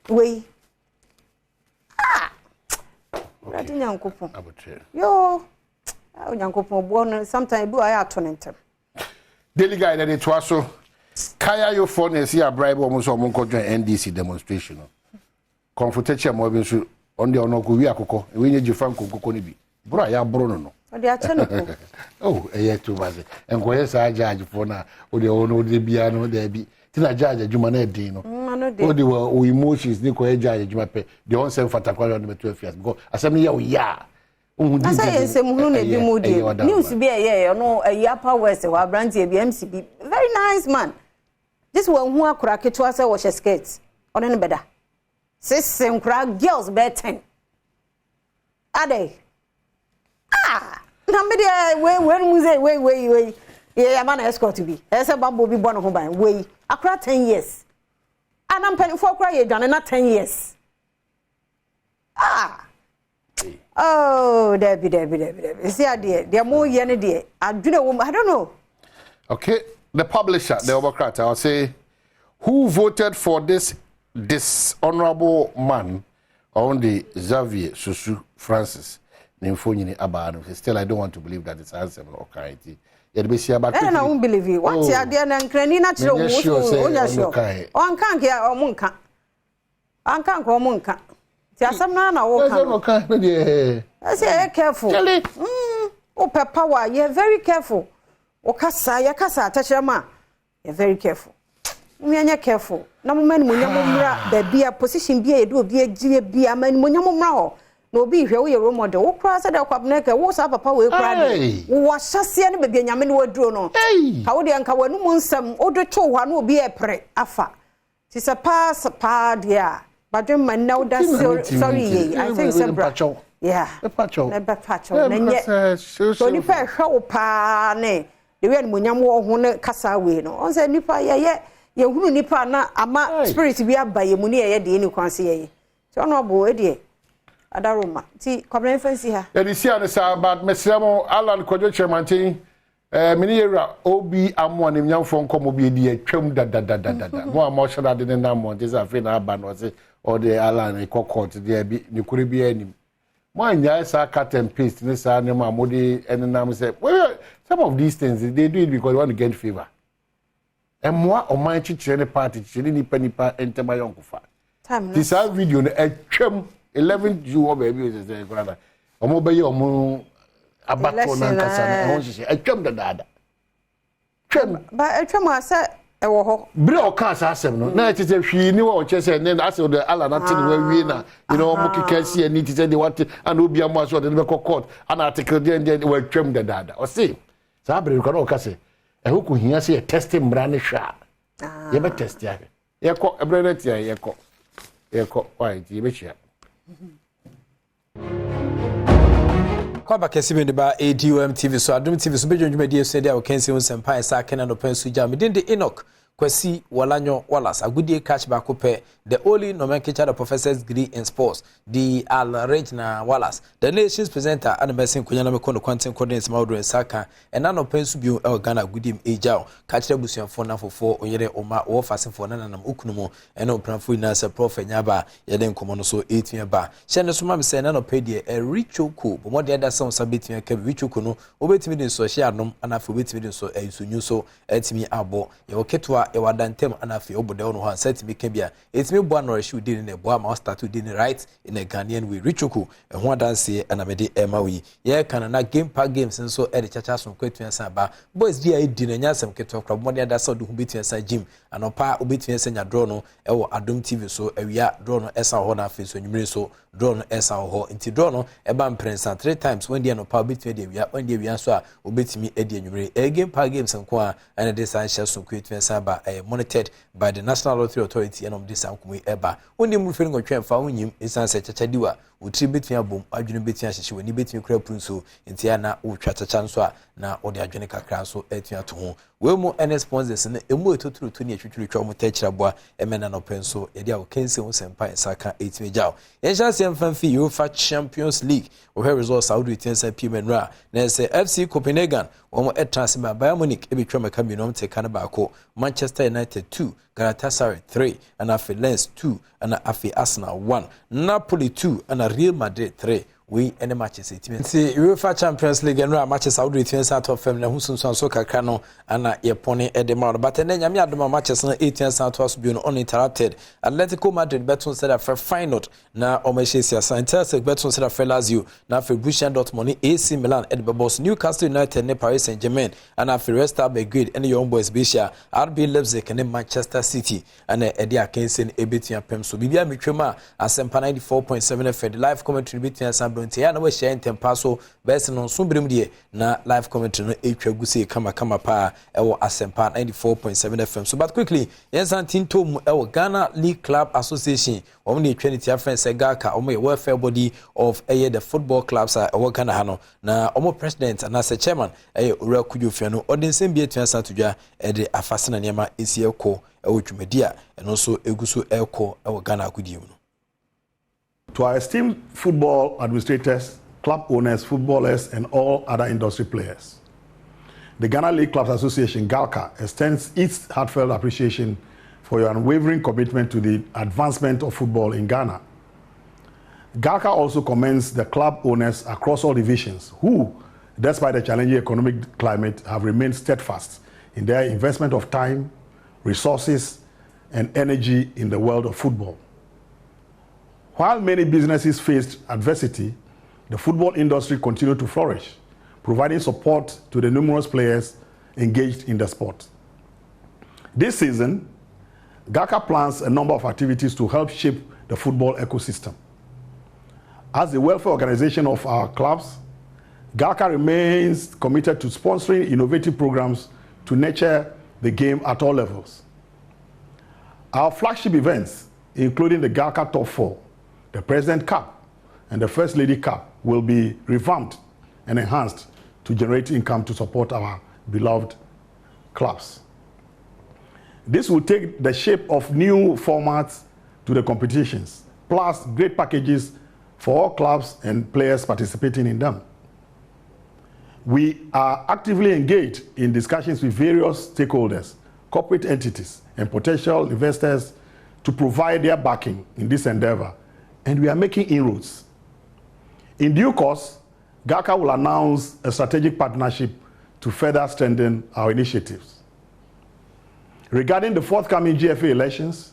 we radi nyankopon yo nyankopon bo no sometimes bi wa ya to nentem daily guide de to aso kaya yo for na see a bribe omo so omo ko join NDC demonstration confrontation mo bi so on the onoko wi akoko we nye jifa nkoko ni bi bro ya bro no odi ache no ko too baze enko yesa judge for na odi ono de bia no de bi ti na judge adwuma na edin no odi wo emotions ni ko judge adwuma pe de on sem fatakwa no beto afias because asem ya o ya ohun di ase mu na bi mu di news bi ye no apa west wa brand e bi MCB very nice man this one hu akura keto ase wo skirt one ne beda Sissem crowd girls bed 10. Ade. Na me dey when muze we. Yeah, man escort to be. Ese bambo bi born ho ban we. Akra 10 years. Anam pen for cry dwane na 10 years. Oh, Debbie. See ade. There more ye ne dey. Adwene wo I don't know. Okay, the publisher, the Overcrat, I'll say who voted for this honorable man on the Xavier Susu Francis Nimfonyini Abano. Still I don't want to believe that it's answer or clarity. Yet be see about I don't believe you. What ya dear and cranny natural on can't get or munka. I can't go munka. There some nana or I say careful. Oh papa, you're very careful. O kasa ya touch your ma. You're very careful. We are careful. Na moment munyamumra da bia position bia edu obi agire bia man munyamumra ho na obi hwe wo ye role model wo kra se da kwabneka wo sa papa we kra de wo hyase ne bebia nyame ne waduro no ka wo de anka wanu mu nsam odo to ho na obi epre afa ti se pa dia badwe man na woda sorry I think sebra yeah pacho na nye so ni pa hwe wo pa ne de we munyam wo ho ne kasa we no on se nipa ye hunu nipa na ama spirit bi abaye mu ne ye de ni kwanse ye so no bo e de adaroma ti kwabren fancy ha ya di sia ne sa but mesremo Alan Kwadwo Chairman mini yera obi amo ne nyamfo nkomo bi di atwam da mo amo shada de na mo de za fe na aba no se o de Alan e court de bi ni kure bi anim mo anya sa cut and paste ne sa ne ma mo de enenam se some of these things they do it because they want to get favor. And moi, on my chichene party, chini nipa enter my uncle fa. This video, a chum 11 Jew baby is a grandma. A mobile omo abaton and Cassan, a chum the dada. Chum, but a chum, I said, a war. Bro, cast us, no, it is if she knew what she said, and then I saw the Alan where we now, you know, Moki can see and need to say they want to, and will be a much or the local court, an article, then they were chum the dada, or see. Sabri, can all say. Who could hear say a testing brand sha? You better test ya. You call a brand ya, you call why, you bet ya. Kwaba kesi de ba Adom TV so Adom TV so bejo dwuma die so dia o kensi on sempa esa kena no pensu jam din de Enoch Kwesi Walanyo Wallace, a good catch back up, the only nomenclature the professor's degree in sports, the Al Regina Wallace, the nation's presenter, and the Messin Kunyaname Kono Quantum Coordinates Maudro and Saka, and none of Pensubu El Ghana Goodim Ejao, catch the Busian for now for 4 or Yere Oma or Fasten for Nanam Ukunumo, and no Pranfu Nasa Prof. Nyaba, Yaden Komonoso 18 bar. Shannon Sumam said none of Pedia, a richoku, but what the other sounds a bit in a cab richokuno, obey me in so Shianum, and I forbid me so a Sunuso, et me abo, your Ketua, a Wadantem, and I feel Obodeon who has said to me Kebia. It's me one or a shoe did in a Boam statue did right in a Ghanaian with Richoku, and one dance and I made it Emawi. Yeah, can I game park games and so edit chachas from Quetu and Saba. Boys, dear, didn't answer Ketua Club, one that saw the Hubiti and Side Jim, and Opa Ubiti and Senya Drono, or Adom TV, so a we are Drono Esa Hona face when you so Drono Esa Ho into Drono, a bam prince 3 times when the Anopa Bitty, we are when the answer Ubiti me Eddie, a game park games and Qua, and a design shall so Quetu and Saba, monitored by the National Lottery Authority and of this Ankumi Eba. When the moving on train found him, is answered Chadiwa, would tribute me a boom, I didn't bet you when you bet you crab punso, in Tiana, or Chachanswa, now or the Ajonica Crasso, Etia to home. Well, more any sponsors and a more to 20 trauma techabwa, a man and open so, a deal Kensi was Empire Saka 8 Major. Ejasian Fanfi UEFA Champions League, or her results out with Tensa Pimen Ra, there's a FC Copenhagen, one more at Transima Bayern Munich, every trauma coming take Canabako, Manchester United 2, Galatasaray 3, and Afi Lens 2, and Afi Arsenal 1, Napoli 2, and a Real Madrid 3. We any matches it means see UEFA Champions League and matches out with out of family who soon so kakano and Yaponi Edemar but then Yamia matches 18 South was being uninterrupted. Atletico Madrid Beton said for final now Omesia Saint-Etienne Beton said for Lazio now for Borussia Dortmund AC Milan Edinburgh Newcastle United and Paris Saint-Germain and after Rest Up Belgrade and young boys Bisha RB Leipzig and Manchester City and Eddie Akinson Ebitia Pem so Bibia Mitrema Asempa 94.7 for the live commentary between Tiana we share Tempaso best non sumbrim die na live commentary no etwa gusi kama pa ewo Asempa 94.7 FM so but quickly yensantin tom ewo Ghana League Club Association omni Trinity friends Segaka omo welfare body of the football clubs ewo Ghana hano na omo president and as chairman Ura Kujofia no odensem bi etuansa todwa de afasena niam esi ekọ ewo dwumedia and also eguso ekọ ewo Ghana akudiem no. To our esteemed football administrators, club owners, footballers, and all other industry players, the Ghana League Clubs Association, GALCA, extends its heartfelt appreciation for your unwavering commitment to the advancement of football in Ghana. GALCA also commends the club owners across all divisions who, despite the challenging economic climate, have remained steadfast in their investment of time, resources, and energy in the world of football. While many businesses faced adversity, the football industry continued to flourish, providing support to the numerous players engaged in the sport. This season, GALCA plans a number of activities to help shape the football ecosystem. As the welfare organization of our clubs, GALCA remains committed to sponsoring innovative programs to nurture the game at all levels. Our flagship events, including the GALCA Top 4, the President Cup and the First Lady Cup, will be revamped and enhanced to generate income to support our beloved clubs. This will take the shape of new formats to the competitions, plus great packages for all clubs and players participating in them. We are actively engaged in discussions with various stakeholders, corporate entities, and potential investors to provide their backing in this endeavor, and we are making inroads. In due course, GALCA will announce a strategic partnership to further strengthen our initiatives. Regarding the forthcoming GFA elections,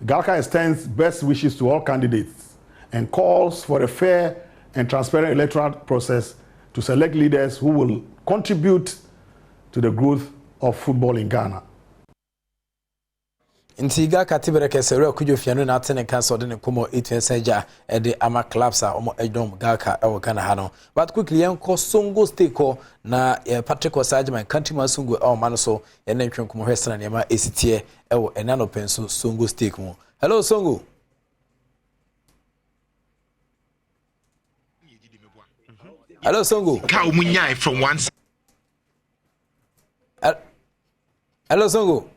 GALCA extends best wishes to all candidates and calls for a fair and transparent electoral process to select leaders who will contribute to the growth of football in Ghana. Intiga katibere kesere Kujofia no na atene kanso de ne komo etuensaja e de ama clubs a omo edom GALCA e wo Ghana hano but quickly yenko Songo stake na Patrick Osajman countryman Songo e o ma no so ye na ntwen komo hwesana ne ma esitie e wo enano penso Songo stake mu. Hello Songo. Hello Songo. Cow munyai from one. Hello Songo.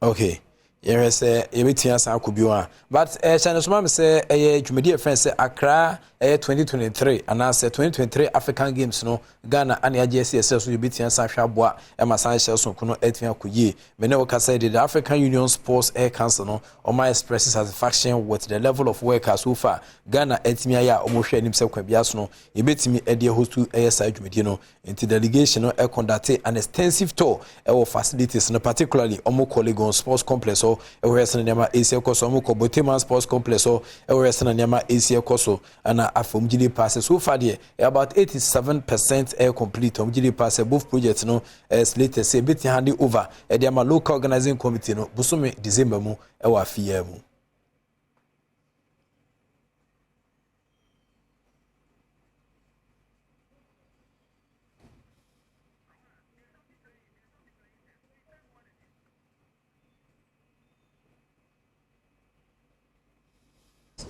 Okay. Yes, everything else I could be one. But China's mom say a Jumedia friend say Accra 2023 and I said 2023 African Games no Ghana and JCSS will be Tian Sasha Bois and Masai Shelson Kuno Etian Kuyi. Menoka said the African Union Sports Air Council no on my expresses satisfaction with the level of work as so far. Ghana Etimia almost shared himself Quebiasno, he bet me a dear host to ASI Jumedino into delegation no conducted an extensive tour of facilities, no particularly Omo Collegon Sports Complex or Ewerson Nema ACL Coso, Omo Boteman Sports Complex or Ewerson Nema ACL Coso and from GD passes so far there about 87% air complete on GD pass both projects no as latest say bit handy over at the local organizing committee no Busume December mu ewa fie mu.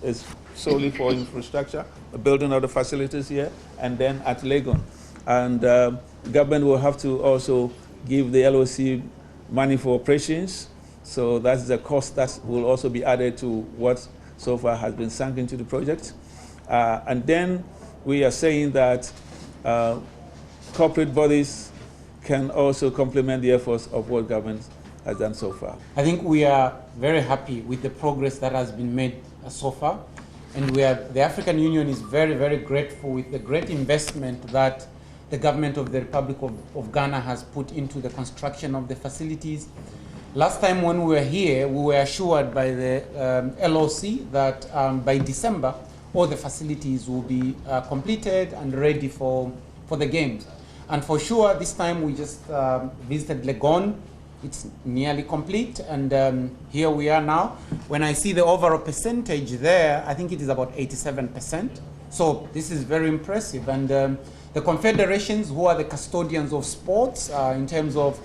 Is solely for infrastructure, building of the facilities here, and then at Legon. And government will have to also give the LOC money for operations. So that's the cost that will also be added to what so far has been sunk into the project. And then we are saying that corporate bodies can also complement the efforts of what government has done so far. I think we are very happy with the progress that has been made so far, and the African Union is very, very grateful with the great investment that the government of the Republic of Ghana has put into the construction of the facilities. Last time when we were here, we were assured by the LOC that by December, all the facilities will be completed and ready for the games. And for sure, this time we just visited Legon. It's nearly complete, and here we are now. When I see the overall percentage there, I think it is about 87%. So this is very impressive. And the confederations, who are the custodians of sports, in terms of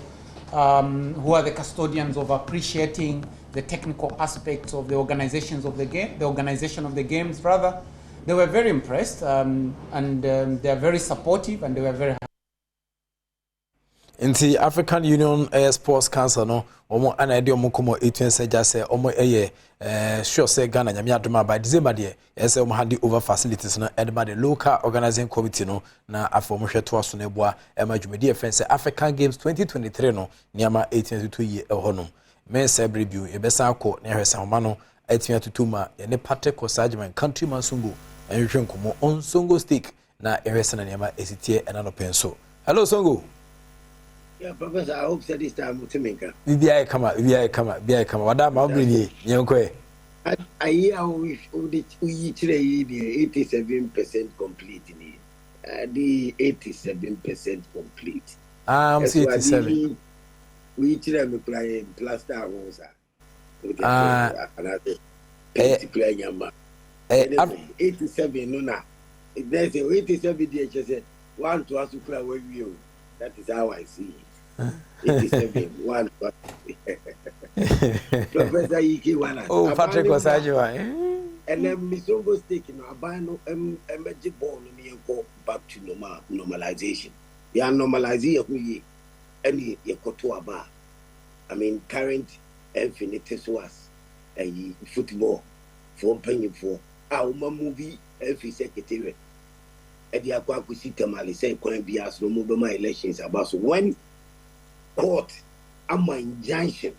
who are the custodians of appreciating the technical aspects of the organizations of the game, the organization of the games, rather, they were very impressed, and they are very supportive, and they were very happy. In the African Union Sports Council, no, omo anadi omo komo 18 seja say omo sure say Ghana nyame adoma by December there yes omo handi over facilities no edema the local organizing committee no na afomo hweto aso na eboa ema dwumedi efen say African Games 2023 no niama 18 ye ehonom men celebrate biu ebesa akọ na hwesa homa no atimia tutuma ne Patrick Osajman countryman Songo enhwe nkomo on Songo stick na ehwesa na niama esitie enano penso. Hello Songo. Yeah, Professor, I hope this time to make up. BBI come. What am bringing you? I hear we today 87% complete. The 87% complete. 87. We today me play plaster house. Another 87 no na. There's a 87 DHS. One to us to play with you. That is how I see it. 87 one. Professor Ike Wallace. Oh, Patrick Osajwa. And then Miss Songo taking a ban emerging ball and go back to normalization. You are normalizing any Yakotua bar. I mean, current infinite was a football for paying for our movie every secretary. And the Aquacusi Tamale say, "Coin be as no mobile elections about so when court ama injunction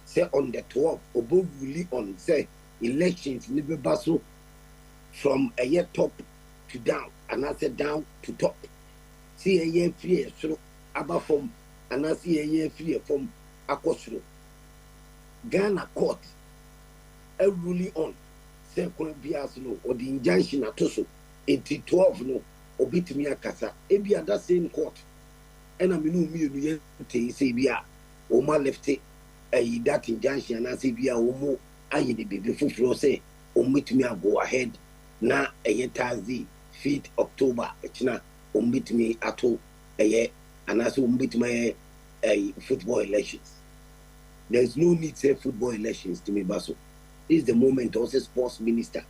say on the 12th obo really on say elections never baso from a year top to down and I said down to top. See a year free so about from and I see a year free from Akosro. Ghana court a really on say coin be as no or the injunction at also 12 no. Obitimi akasa ebi at that same court and I mean me say bia o ma left that injunction and say bia o mo ayi the baby fufuo say o mitimi go ahead na Thursday 5th October echina o mitimi ato and as o mitimi football elections. There's no need say football elections to me baso. This is the moment also sports minister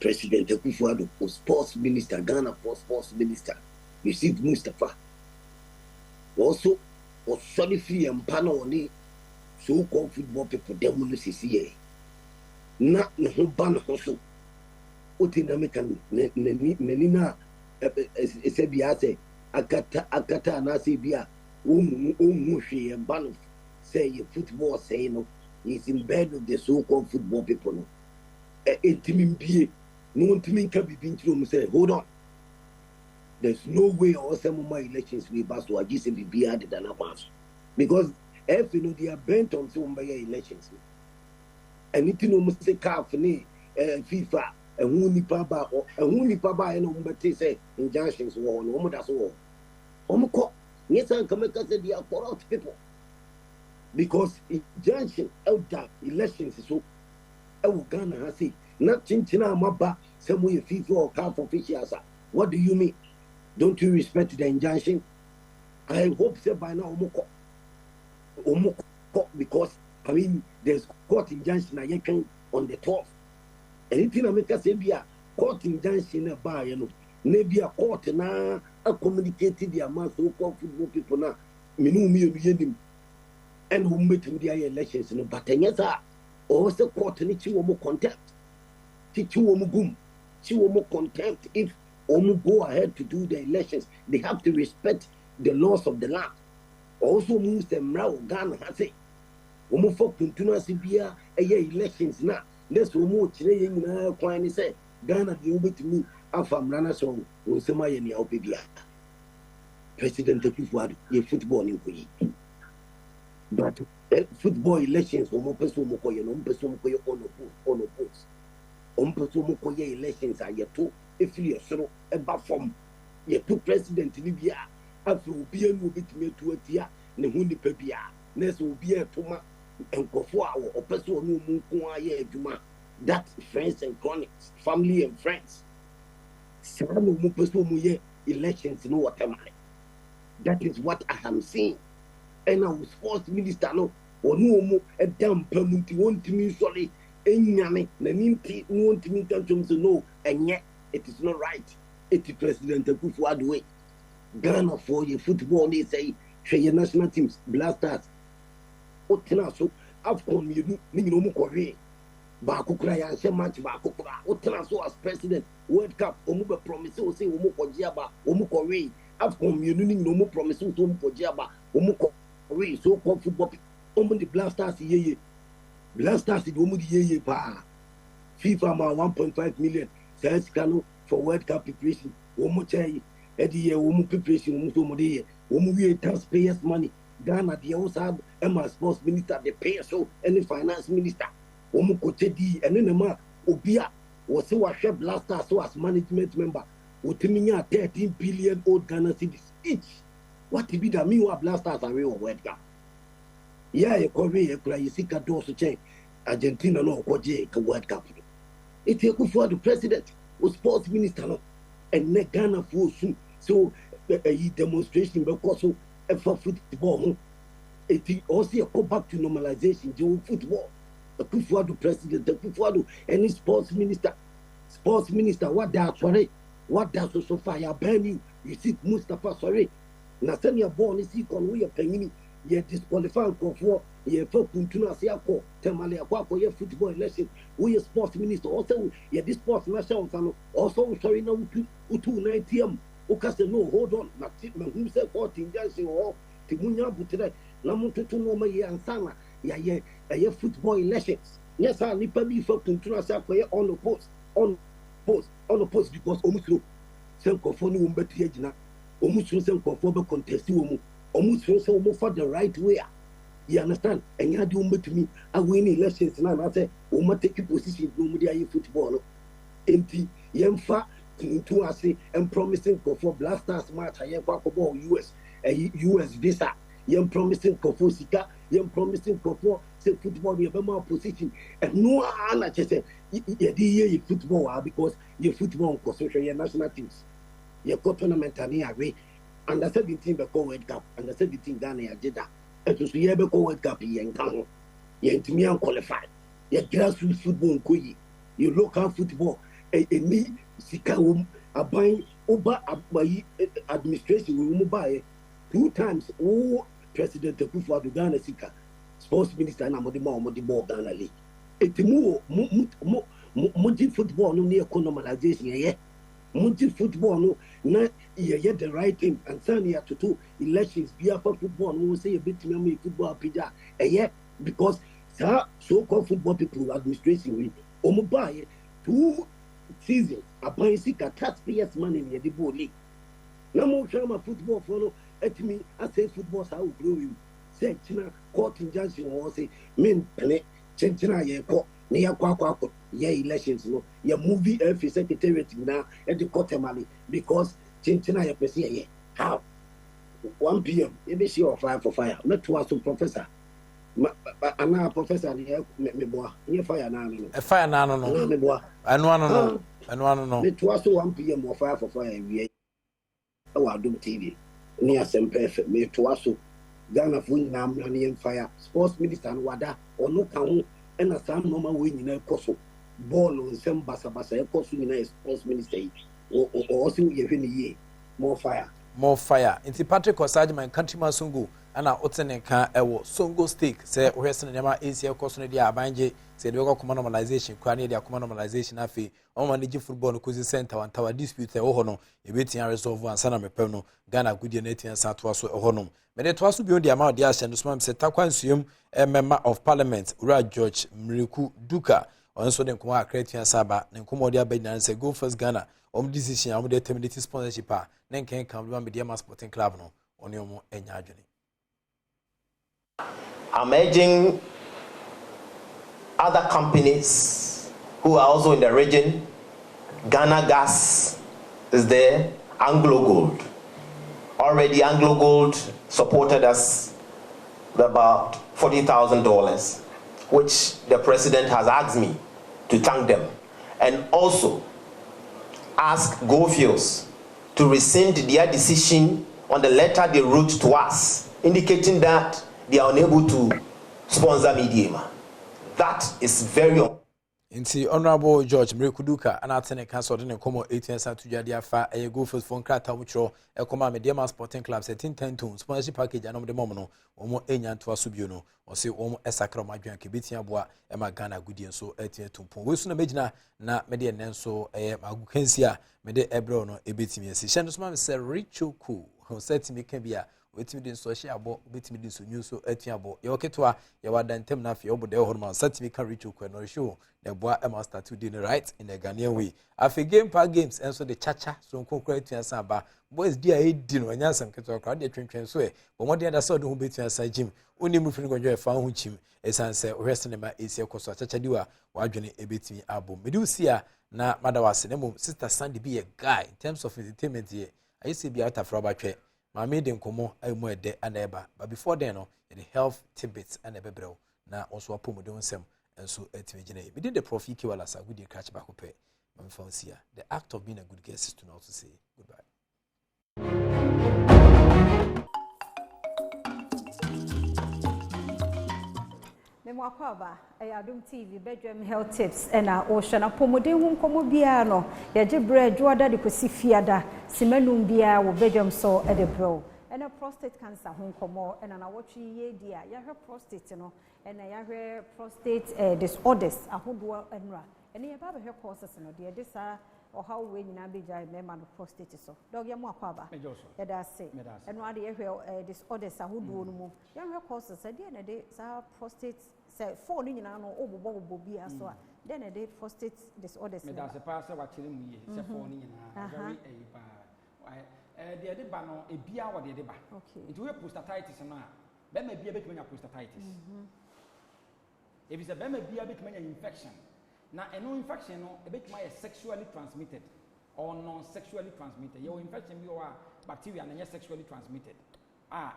President Akufo-Addo, sports minister, Ghana sports minister, received Mustafa. Also, was solid free and panel so-called football people dem no sisi na ne ho ba no so oti na meka nani na ese bia se akata na se bia omu hwe ba no say football say no is in bed with the so-called football people no entimin bie no entimin ka bibi ntiro mu say hold on, there's no way or some more elections we pass to agis and be added than a pass because if you know they are bent on some by elections and it no must say calf ni FIFA and who nipa ba and umbe say injunctions war no more that's all omko yes and come say they are corrupt people because injunction elder elections so Ghana has say not chinchina maba some way FIFA or calf officials. What do you mean? Don't you respect the injunction? I hope so by now omoko because I mean there's court injunction on the 12th. Anything I make us say be a court injunction by you know maybe a court na a communicated the amount so called football people na me and who met with the elections no but yes also court ni chi womo contempt chi womo gum chi womo contempt if go ahead to do the elections. They have to respect the laws of the land. Also means the Mrao Ghana has it. For continuous elections now. Let's remove Chile Quine say Ghana the Uber to me Alpha Rana song will say my any Opibia. President of your football in Kui. But football elections for person Mokoya, no person on opposed. Person Mokoya elections are yet two. If you are so a buffer, you two president Libya, after will be a new bit me to a tia, Nehundi Pepia, Ness will be a Toma and Kofua or person who Mukuaya Juma. That friends and chronics, family and friends. Some Mupesu elections no what am I? That is what I am saying. And I was sports minister no or no a damn permanent want to me sorry. Enyame na ninti want me to no and yet it is not right. It is President Akufo-Addo way. Ghana for your football, they say, share your national teams, blasters. Otena so, AFCON, you know, Mukore. Bakukra, and share match Bakukra. Otena so as president, World Cup, Omuba promise, say, Omukojiaba, Omukore. AFCON, you know, no promise to Omukojiaba, Omukore, so called football. Omu the blasters, ye. Blasters, the Omu ye pa. FIFA, 1.5 million. Says Kano for World Cup preparation. Omo chai, Eddie, Omo preparation, Omo taxpayers' money. Ghana, they also have Emma sports minister, the pay so any finance minister. Omo Kochedi, and then the man, Obia, was so a chef blaster, so as management member, Utiminia 13 billion old Ghana cities each. What to be the meanwhile blasters are real World Cup? Yeah, you call me a cry, you see, Kadoso chain, Argentina, no, Koje, World Cup. It is for the president or sports minister and ne Ghana for soon. So a demonstration because for football. It is also go back to normalization during football. The Akufo-Addo president, the Akufo-Addo any sports minister, what does sorry? What does so far you ban you see Mustafa sorry. Na send your born is on we are paying you disqualify for ye folk kuntuna siako temale akwa ye football election we sports minister also ye this sports national also sorry na utu 9 ukase no hold on na who say 14 days or timunya butere na mututu no ma ye ansana ye football elections yes I nipa bi folk kuntuna siako ye on the post because omusro senkofo ni wombeti agina omusro senkofo be contest wo omusro se wo for the right way. You understand? And you do to me. I win elections now. I say, we must take a position to media football. Empty, Yemfa, to us and promising for blasters match. I am for US, US visa. Yem promising for Sika. Yem promising for say football. You have more position. And no one just say, you football because your football consortium, your national teams, your tournament and away. Under 17 before World Cup, under 17 Ghana did that. And to see every World Cup, you can you qualified. You grassroots football, you local football, me, Sika, a buying over administration, we will buy 2 times. Oh, President Akufo-Addo Ghana Sika, sports minister na mo di ball Ghana league eti mo di football no near normalization ye mo di football no na ye the right thing and sanya to two elections be for football no say a bit me football pija because so-called football people administration we omo buy 2 seasons upon sika taxpayers money in the ball league na mo shama football follow etimi I say football sa wo grow you say china court injunction wo say men pene china ye ko ne ya kwa ye elections no ye movie every secretariat na e the court mali because china ye pese ye how 1 p.m. you be sure fire for fire not to us professor ana professor me boa ye fire na no fire na no no me boa anu no me to us 1 p.m. or fire for fire we Adom TV ni asempe FM me to us Ghana fu nyina amrane fire sports minister no wada ono ka ho na sam no ma we nyina ekoso ball nsem basa ekoso nyina sports minister o si ye hwe ni ye more fire inti Patrick Osaje man countryman Songo ana otene ka ewo Songo stake say ohwese ne ma AC ekoso ne dia abanje say de go come normalization kwa ne dia come normalization afi o ma ne football no kozi center wan tower dispute e ho no e betia resolve ansa na mepem no Ghana gudie na etia sa to aso e ho no me de to aso bi on dia ma de ahye no so say takwansuem member of parliament Ura George Mriku Duka onso de nkomo akra etia saba ne nkomo de abanya say go first Ghana decision am de terminate sponsorship a ne nken kan do media sporting club no oni omo enya adwene. I'm urging other companies who are also in the region. Ghana Gas is there, Anglo Gold. Already Anglo Gold supported us with about $40,000, which the president has asked me to thank them. And also ask Goldfields to rescind their decision on the letter they wrote to us, indicating that they are unable to sponsor Mediama. That is very Inti Honorable George Mrekuduka anatene kanso de komo 18 sa tujade afa e go first phone krata muchro e koma Mediama Sporting Club 1710 sponsorship package anom de mom no omo enya nto asubio no o se omo esakra madwan ke betia boa e ma Ghana gudie nso etie tumpon we su na megina na mede nenso e magukansi a mede ebro no ebetimi esi hye no so ma se richoku ho setimi ka bia wetimi din so hye abo betimi din so nyu so atia abo ye oketwa ye wada ntem na afie obodo e horma setimi ka richoku no show the boy must start to do right in the Ghanaian way. After game park games and so the chacha so concrete to answer boys dear no anyasam keto crowd dey twentwen so e but what the other side who bet to answer gym oni mu fini go fa ho chim esan say wrestling ma esi ekoso chacha diwa wadwene ebetimi abo medusia na madawase na mum sister Sandy be a guy in terms of entertainment here I used to be out of robatwe ma made nkomo amu ede aneba but before then no the health tidbits and ebebrew na also apomudo nsem and so etmejine we did the prof Ikiwala sa good catch back up mamfansia the act of being a good guest is to not to say goodbye. Memwakwaba Adom TV Badwam health tips ena ocean apomode hu nkomo bia no yaje bread joda de kosi fiada simanum bia wo Badwam so e de bro ena prostate cancer hu nkomo ena na wotwe ye dia ya hwe prostate no ena ya hwe prostate disorders ahodo enra ena ya ba hwe causes no de disa or how we nyina beja mema no prostate so dog ya mwakwaba ya da say eno ade ya hwe disorders ahodo no mu ya hwe causes de na de sa prostate say for ni nyina no obobo bia so a de na de prostate disorders me da se pa se wa kire mu ye se for ni nyina very ba the edeba no ebia wo de edeba it we prostatitis no a be ma bia betuma nya prostatitis if is a be ma bia betuma nya infection na eno infection no e betuma ye sexually transmitted or non sexually transmitted your infection bi o a bacteria na sexually transmitted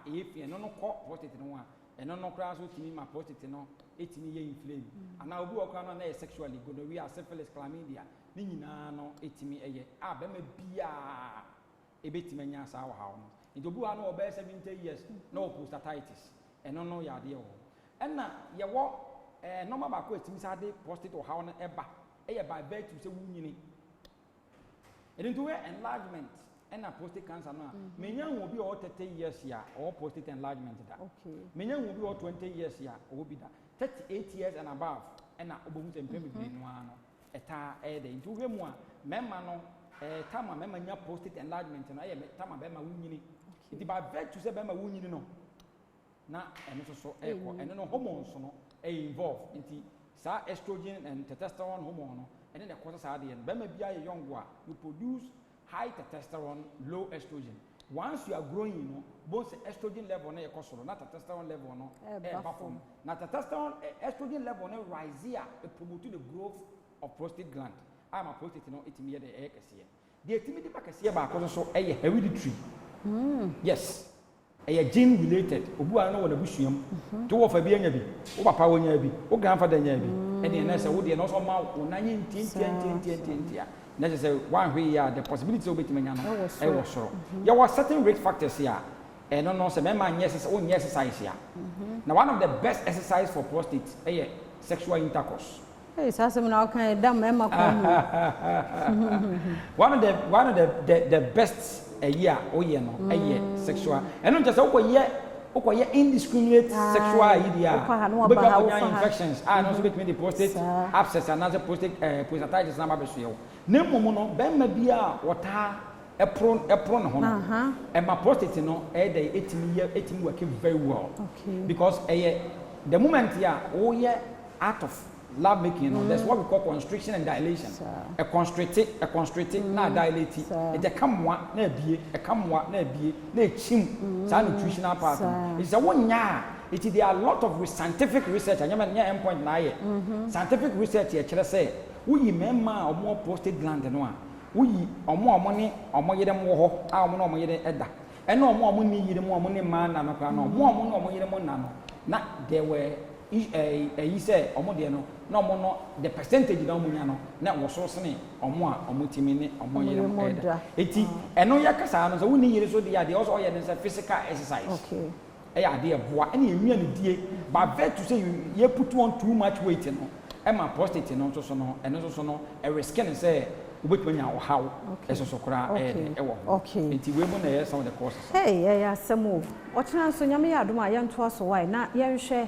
if eno no ko prostate no a eno no kra so timi ma prostate no etimi ye inflame ana obi wo kra no na sexually gonorrhea syphilis chlamydia ni nyina no etimi eye be ma bia ebetime nya sa wa hawo no ndobu ha no obe 70 years no prostatitis eno no ya de wo enna ye wo normal ba ko etimi sa de prostate hawo no eba eye by virtue se wunyini edinto we enlargement and prostate cancer no menya will be all 30 years here or prostate enlargement da okay menya will be all 20 years here or be that 38 years and above and na obomu tempe bebre no ano eta the into hwemu a memma no tama memma nya prostate enlargement na ye tama bema wunyini it ba vet to say bema wunyini no na eno so eko eno no hormones no involved into sa estrogen and testosterone hormone no and then the causes are the bema bia ye young wa you produce high testosterone, low estrogen. Once you are growing, you know, both estrogen level na ekosoro, not testosterone level no, perform. Now testosterone, estrogen level no rise here, it promote the growth of prostate gland. I'm a prostate, no, it me the egg here. The timid back here by so a hereditary. Yes, a gene related. Obu I know what a bushum. Two of a bianabi, over power nyabi, or grandfather nyabi, and the answer would be also mouth 19 necessary one way the possibility of being I was sure. There were certain risk factors here, and no say member yes own exercise here. Now one of the best exercise for prostate is sexual intercourse. Hey, so now can damn member one of the best a year no sexual and not just okay indiscriminate sexual idea but infections and also between the prostate abscess and other prostate prostatitis na mabeso na momo no be ma bia water epron ho no and my prostate no dey etimi work very well because the moment here out of lab making that's what we call constriction and dilation a constricting na dilate it come one na bie na bie na chim sa nutritional part it's a one ya it there are a lot of scientific research and nya endpoint na ye scientific research here kire say we memma omo prostate gland no a we omo ne omo yede mo ho a omo no omo yede eda e na omo ni yede mo omo ne ma na no kra no omo no omo yede mo na no na there were you say omo de no na omo no the percentage na omo nya no na wo so sene omo a omo timi ne omo yere mo eda eti eno yakasa no so woni yere so de ya de also ye ne physical exercise okay ya de boa ene enua ne die but vet to say you put on too much weight no e ma prostate no so no eno so no e risk ne say ubetwanya o how eso so kra e wo enti we mo na ye some of the courses hey ya samu otena so nyame ya adom a ye nto so why na ye nhwe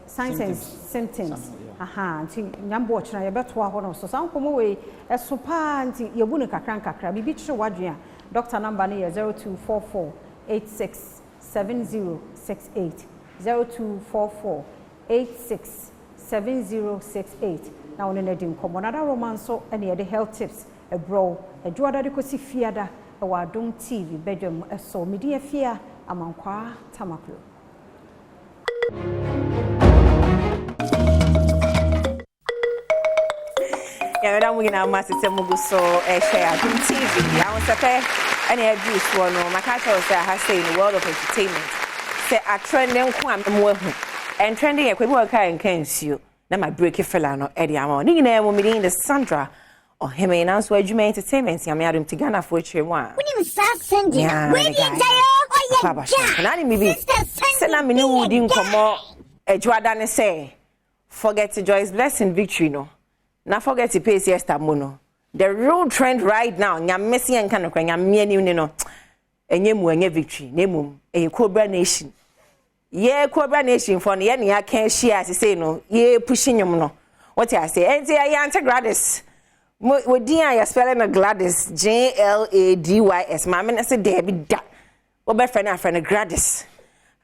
signs and symptoms aha nti nyambo ochina ye beto aho no so sankomo we eso pa nti ye bu ne kakra bibi kire wadwe a doctor number ne ye 0244867068 0244867068 na one na din komo na da romanso ene ye de health tips e bro e juada de kosi fiada e wa Adom TV Badwam eso medi afia amankwa tamaklo ya da mu gina ma sese mugu so share Adom TV ya wonsepe ani adu so no makacha say ha say in the world of entertainment say a trending kwa mo ehu and trending e kwabi waka nkansuo na ma break fella no e dia ma ni gina mo meeting the Sandra or him and so adwuma entertainment ya me Adom Tigana for chemu a woni sa sending we ni jayo Baba na ni bibi se na me ni wudi nkomo ejuada ne say forget Joy's blessing victory no na forget to pay siesta mono the real trend right now nya messi en kan kwa nya me ani no enye mu enye victory na mum e Cobra Nation Cobra Nation for ye ne aka share say no ye pushing nyum no what I say enti ya ante Gladys wodi ya spelling na Gladys GLADYS ma me na say there be da obe friend Gladys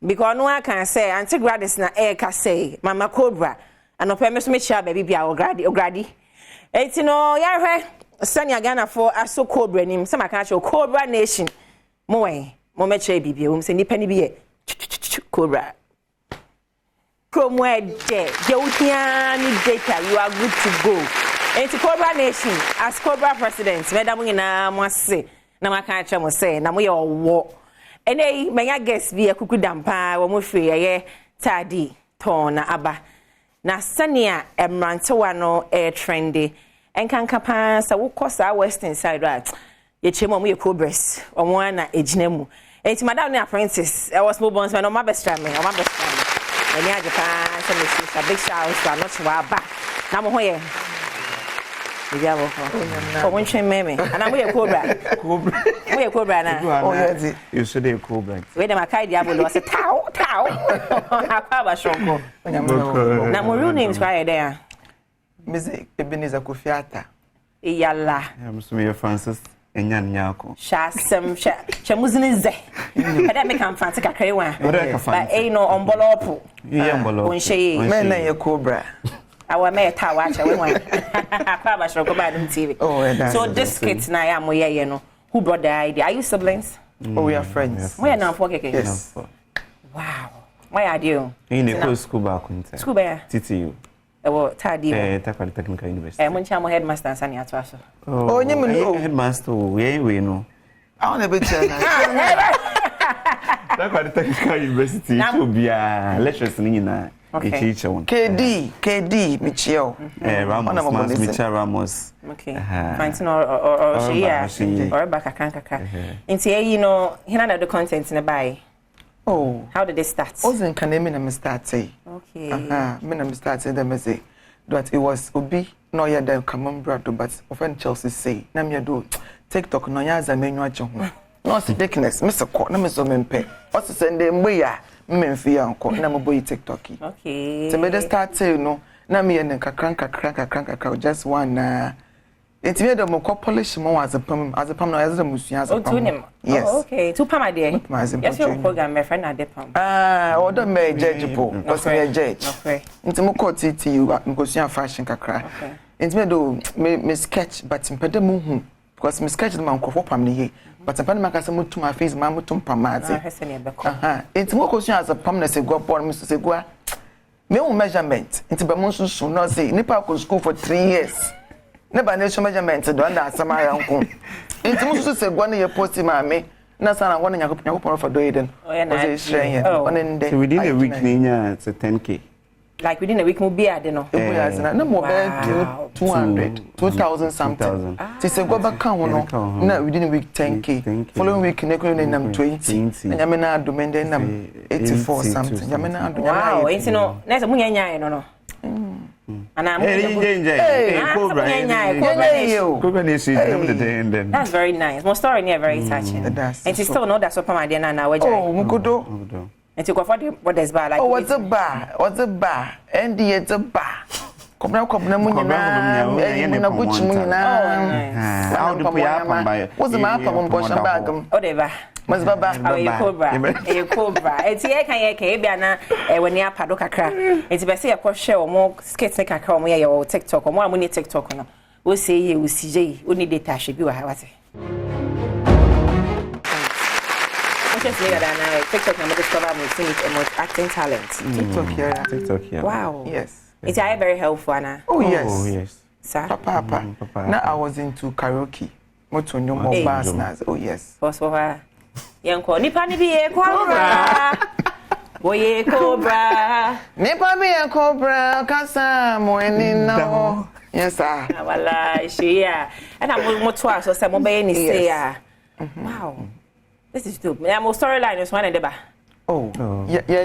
because no one can say ante Gladys na ka say mama Cobra and no permit me share baby bia ogradi enti no ya hwe sani Ghana for aso Cobra nim se maka cho Cobra Nation mo me che bibia wo se nipa ni bi ye Cobra cromwed je utia ni data you are good to go enti Cobra Nation as Cobra president madam nyina mo ase na maka cha mo se na mo ye owo ene menya guest bi akukudampa wo mo free ye tadi ton na aba na sania emrantewa no trendy enkanka pa sa wo kosa western side right ye chemo mo ye progress omo na ejina mu enti madam ne apprentice I was mobile so no ma best me o ma best me eni ajepa se me big shout to not wa ba na mo ho ye Yeah, well, when she made me, and I'm with a cobra. We're cobra now. Oh, yeah, you should have cobra. Wait a minute, Diablo was a towel. I have a shock. Now, my real name's right there. Music, Ebenezer Kofiata. Yalla. I'm so Francis and Yan Yako. Shasem, Chamuzinize. I don't make him fancy a crayon. But ain't no envelope. When she men a cobra. Our mayor tower, I went. I probably should go Badwam TV. Oh, so this kid now, I'm where you know. Who brought the idea? Are you siblings? Oh, we are friends. We are now for Yes. Wow. Why are you? In a school back. School bear. TTU. Takwali Technical University. Munchamo headmaster and Sanya Twaso. Oh, you headmaster, we know. I want to be Takwali Technical University to be a lecturer in teacher. KD, Michio. Ramos, Michel Ramos. Okay. Fancy or she or back a canker. And say, you know, he had the contents in the buy. Oh, how did they start? Wasn't can name start say. Okay. Me start say them say that it was Obi no ya dem come brado but often Chelsea say na me do TikTok no ya za menyu ache ho. No sickness me se ko na me so mempe. O se send dem ya memfi anko na me boy TikTok. Okay. So me start say no na me yen kakran just one it's me the mo polish mo as a pam no as a musua as a pam. Yes. Oh, okay. Two pam ade. Yes, your program my friend ade pam. Order me judge po. Because me judge. Okay. Into mo ko TTU musua fashion kakra. Okay. Into me do me sketch but impede mo hu because me sketch man ko pam ne ye. But impede man ka se mo tuma face man mo tum pam ate. Into mo ko sua as a pam na se go born me se go. Me o measurement. Into be mo susu no say nipa ko school for 3 years. Never nation measurement do under Samara uncle. Into musu se gwa na ye post maame na sana wona nyakopon for do eden. So within a week ninya it's 10k. Like within a week mo be ade no. Na mo be 200 2000 something. Ti se gwa baka ho no na within a week 10k. Following week ne ko ne nam 20. Na nyame na adom nam 84 something. Nyame na adom. Wow, enti no na se munya nyaa no. That's very nice. My story near very touching. And it's still not that so my dear now. Oh, Mukudo. And to go for what is bar like. Oh, what's a bar? What's a bar? And it's a bar. Come now, Munina, Butch Munina. How do we have what's the map of Bosham Bagum? Whatever. Mas baba ayo cobra eti e kan ye ke bia na wani apado kakra eti be se ye ko share omo skate ne kakra omo ye o TikTok omo amuni TikTok no wo se ye wo si je oni data hwe bi wa ha wate just later than TikTok na discover me sing acting talent TikTok here wow yes it's very helpful Anna oh yes sir papa now I was into karaoke moto nyomo bars na oh yes for Yanko nipa ni bi e cobra. Boye cobra. Nipa bi e cobra kasa mo eni na. Yes sir. Wala shia. And I'm mo to so say mo be ni say ah. Wow. This is dope. My storyline is one and deba. Oh. Yeah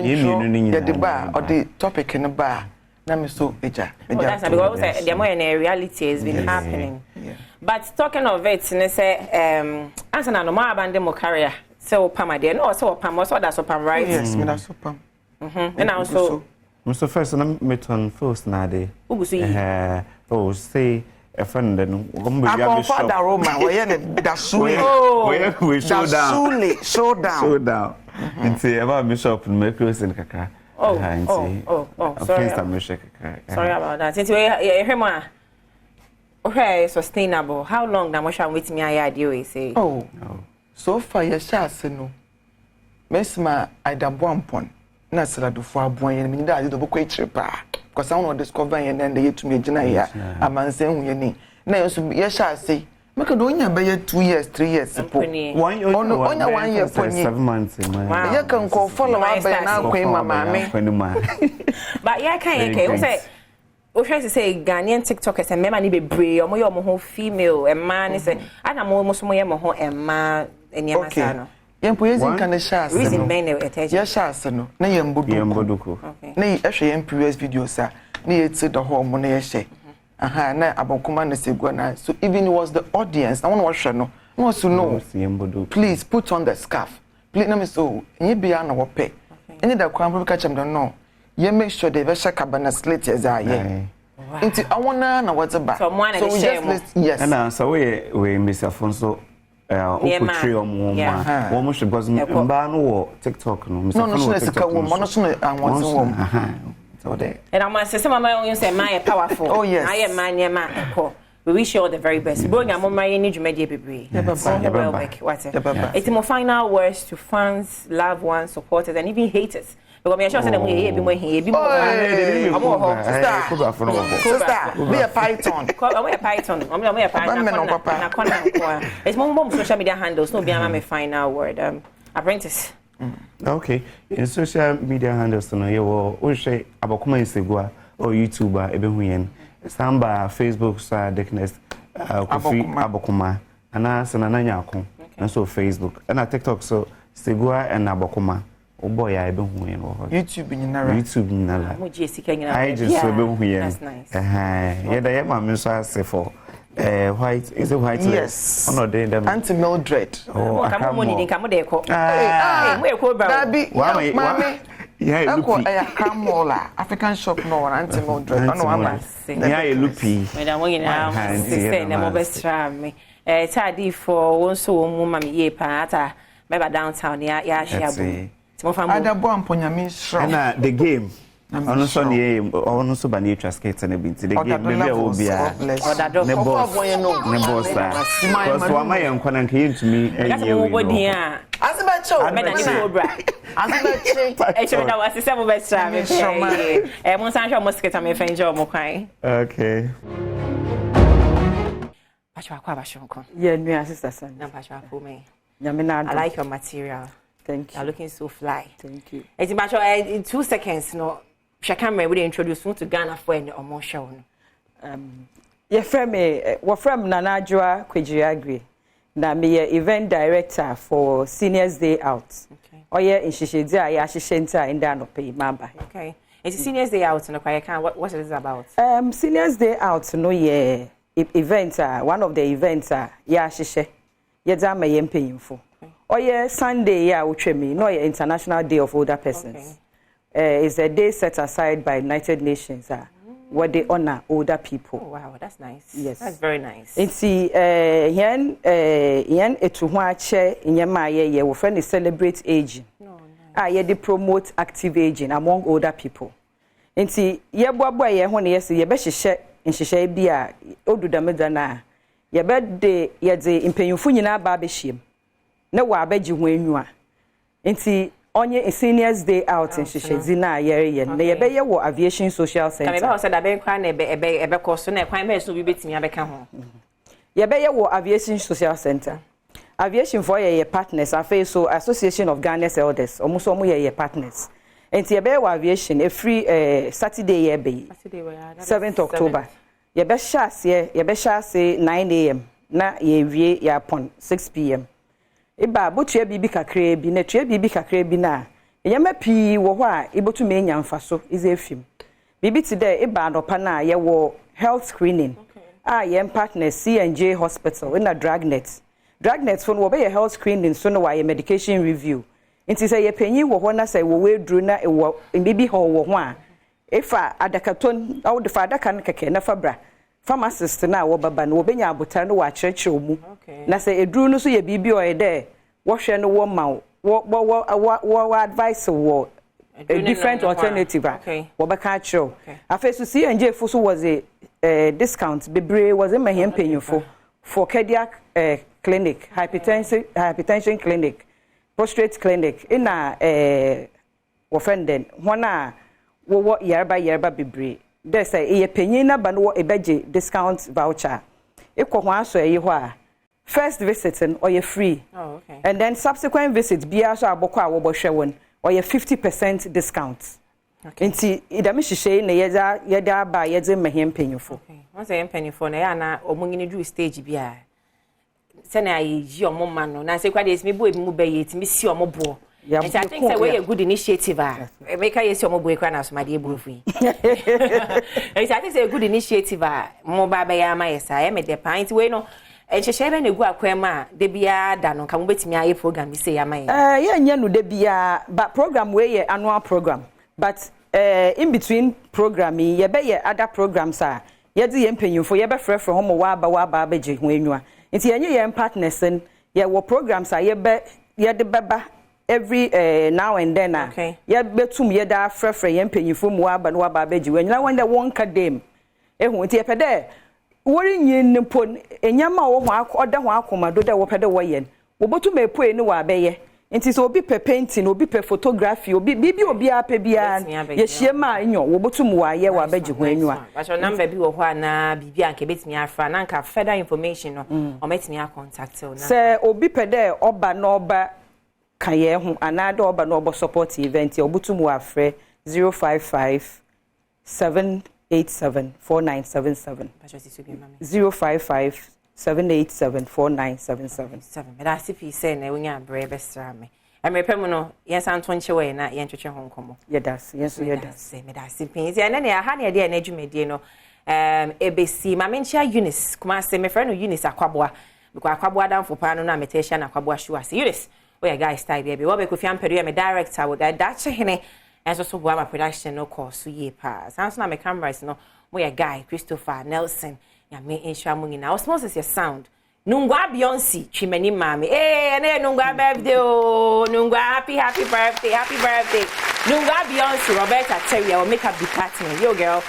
the bar or the topic in the bar. Na me so eja. That's because the more in reality has been happening. Yeah. But talking of it, ne say answer na no more abandon mo career. So pam ade no so pam so that so pam right yes me that so pam and also Mr. First na meton first na dey ugusu oh say a friend no go be a shop father Roma we da sule we show down nti eba me shop no make close in kakra sorry about that since we hear more okay sustainable how long na mo sha with me idea we say so far yes no mesma Badwam pon na seladofo abon ye me da do bokọ echipa because I want to discover and then they to me gina here amanse hu ye ni na yeso yes make do nya be 2 years 3 years po 1 year 7 months ye kan ko follow up be na kwen mama me but yeah kan ye we say we try to say Ghanaian TikTokers and mema ni bebre omo ye omo ho female e man ni say ana mo so mo ye mo ho e man eniema sa no yempo yezin kan sha reason men e attach ye sha no na yemboduko na ye ehwe yem previous videos a na ye ti do ho mo na ye hye na abokuma na segua na. So even it was the audience. I want to watch no. No so no. Please put on the scarf. Please na me so. Nye bia na wo pe. Any da kwan people catch them don't know. You make sure they vesh cabana slate as I yeah. Into I wanna na what's about. So we just yes. And so we Mr. Afonso opportunity almost because mba no TikTok no Mr. Afonso so there. And I'm say mama you say my powerful. Oh yes. I am man yeah man. We wish you all the very best. Bro, I'm on my need you media baby. It's my final words to fans, loved ones, supporters, and even haters. Because me sure say them here be more here be more. Sister, be a python. I'm a python. I'm a python. It's more social media handles. No, be my final word. Apprentice. Okay. In social media handles, no, you will say abokuma insegua or YouTuber ebe huyen. Samba Facebook sa Dickness abokuma ana sanana nyako and so Facebook and TikTok so segua and abokuma oboy ya ebe huyen wo YouTube nyinara mo je sika nyinara I just ebe huyen that's nice yeah da yema me so say for white is it white yes ono dey them Auntie Mildred kamo mo ni kamo dey ko we ko bra mami yeah look Kamola African shop no Auntie Mildred no ama yeah lupi madam we na say na mo best try me tadi for won so wo mu mami ye pa ata meba downtown ya share bu timo fambo Adom ponyami shro na the game ono so ne ono so ba ne twa skate na binti the game be obia ne boss because wa my nkwana nka yentumi enye Azibacho meda ni cobra e show da wasi se mo be try me mo san show mo skate me fenjo mo kwan okay Pachwa kwa bashonko yeah new sister son na pachwa for me I like your material. Thank you. You're looking so fly. Thank you. It's about in 2 seconds, no. Camera will introduce you to Ghana for any more show. Your friend me, what from Nanajua Kwejiagri. Na me event director for Seniors Day Out. Okay. Oh yeah, in Shishidia, ya Shishenta in Dano pay mamba. Okay. It's Seniors Day Out, no can what is it about? Seniors Day Out, no yeah. Event one of the events ya Shishe. Yedama yempe info. Oh yeah, Sunday yeah uchemi. No yeah, International Day of Older Persons. Okay. It's a day set aside by United Nations. Where they honor older people. Oh, wow, that's nice. Yes, that's very nice. It's yen etuhuache nyema ye we friend celebrate aging. No, nice. Ye they promote active aging among older people. Inti ye boabo ye ho ne yes ye be hihye nhihye bia odudameda na ye be de ye de impanyufo nyina ba be hiem na wa abaji ho enwa nti onye Seniors Day Out nhihye di na ye na ye be ye wo Aviation Social Center ka me ba say da be kwa na ebe koso na kwan me so bi betimi abeka ho ye be ye wo Aviation Social Center aviation for ye partners afa so Association of Ghana's Elders omuso omo ye partners nti ye be wo aviation free Saturday ye be Saturday 7th October ye be shase 9 am na ye wie ya pon 6 pm iba botua bibi kakra bi na tua bibi kakra bi na enyama pii wo ho a ibotu me nya mfaso ize efim bibi ti there iba no pa na ye wo health screening ye partner C&J Hospital in a Dragnet for wo be health screening so no wa medication review nti say ye panyi wo ho na say wo wedru na wo bibi ho wo ho a efa adakaton awu de fa adaka na keke na fabra pharmacist na wo baba no obenya abotar no wa kyerɛkyerɛ mu na sɛ eduru no so ye bibi o ye de wo hwɛ no wo ma wo advice wo a different alternative wo bɛka kyerɛ afɛ so C&J fo so was a discount bebre was in my hempanyufo for cardiac clinic hypertension clinic prostate clinic in a offended one wo yerba bebre there say e panyin na ba no e beje discount voucher e ko ho aso e ho a first visit or you free and then subsequent visits bia so abokọ a wo bo hwe won or you 50% discount nti idame hihye na yeda ba yede mahim panyufo once yem panyufo na ya na omungini du stage bia se na ayi omoma no na se kwa de me bo ebi mu be ye ti me si omobo And I think it's a way a good initiative. Make a yes, your mobile cran as my dear Brufi. I think it's a good initiative. Mobile by Amaya, I made the pint way no. And she share any good aquema, de bia dano come with me a program, say Amaya. Yeah, no, de bia, but program way annual program. But in between programming, ye be other programs are. Yedi yempenyu for yebe frɛ from home waba beje hwenua nti yenye yem partners and ye wo programs are yebe yede beba every now and then ye betum yeda frɛ yempenyu for mu waba beje hwenua when the one kadem ehu nti yepede wori nyin nipo enyama wo ho oda ho akoma do de wo pede wo yen wo botum epo eni wa beye nti so obi pe painting obi pe photography obi obi ape bia ye hiema nyo wo botum wa ye wa beji hwanua but your number bi wo ho ana bibia nke betimi afra na nka further information no o metimi a contact o na se obi pe de oba na oba kan ye ho ana de oba na obo support event ye obutum wa afre 055 787 4977 055 7874977 but I see pe say na wonya bre bestra me emrepem no yes anto nchewe na ye ntwetwe ho nkomo ye das yes ye das me da see pe ya na ha na de na adwumedie no ebesi ma menchia Eunice kuma se me friend no Eunice akwaboa because akwaboa danfo pa no na metesha na akwaboa sure see Eunice we guys style be we be kofi ampedu me director wo da chehene enso so boa ma production no course ye pa sans na me cameras no we guy Christopher Nelson ya me insha mungi na osmosis your sound nungwa Beyonce chimeni mami na nungwa birthday oh nungwa happy birthday nungwa Beyonce Roberta Terry our makeup department yo girl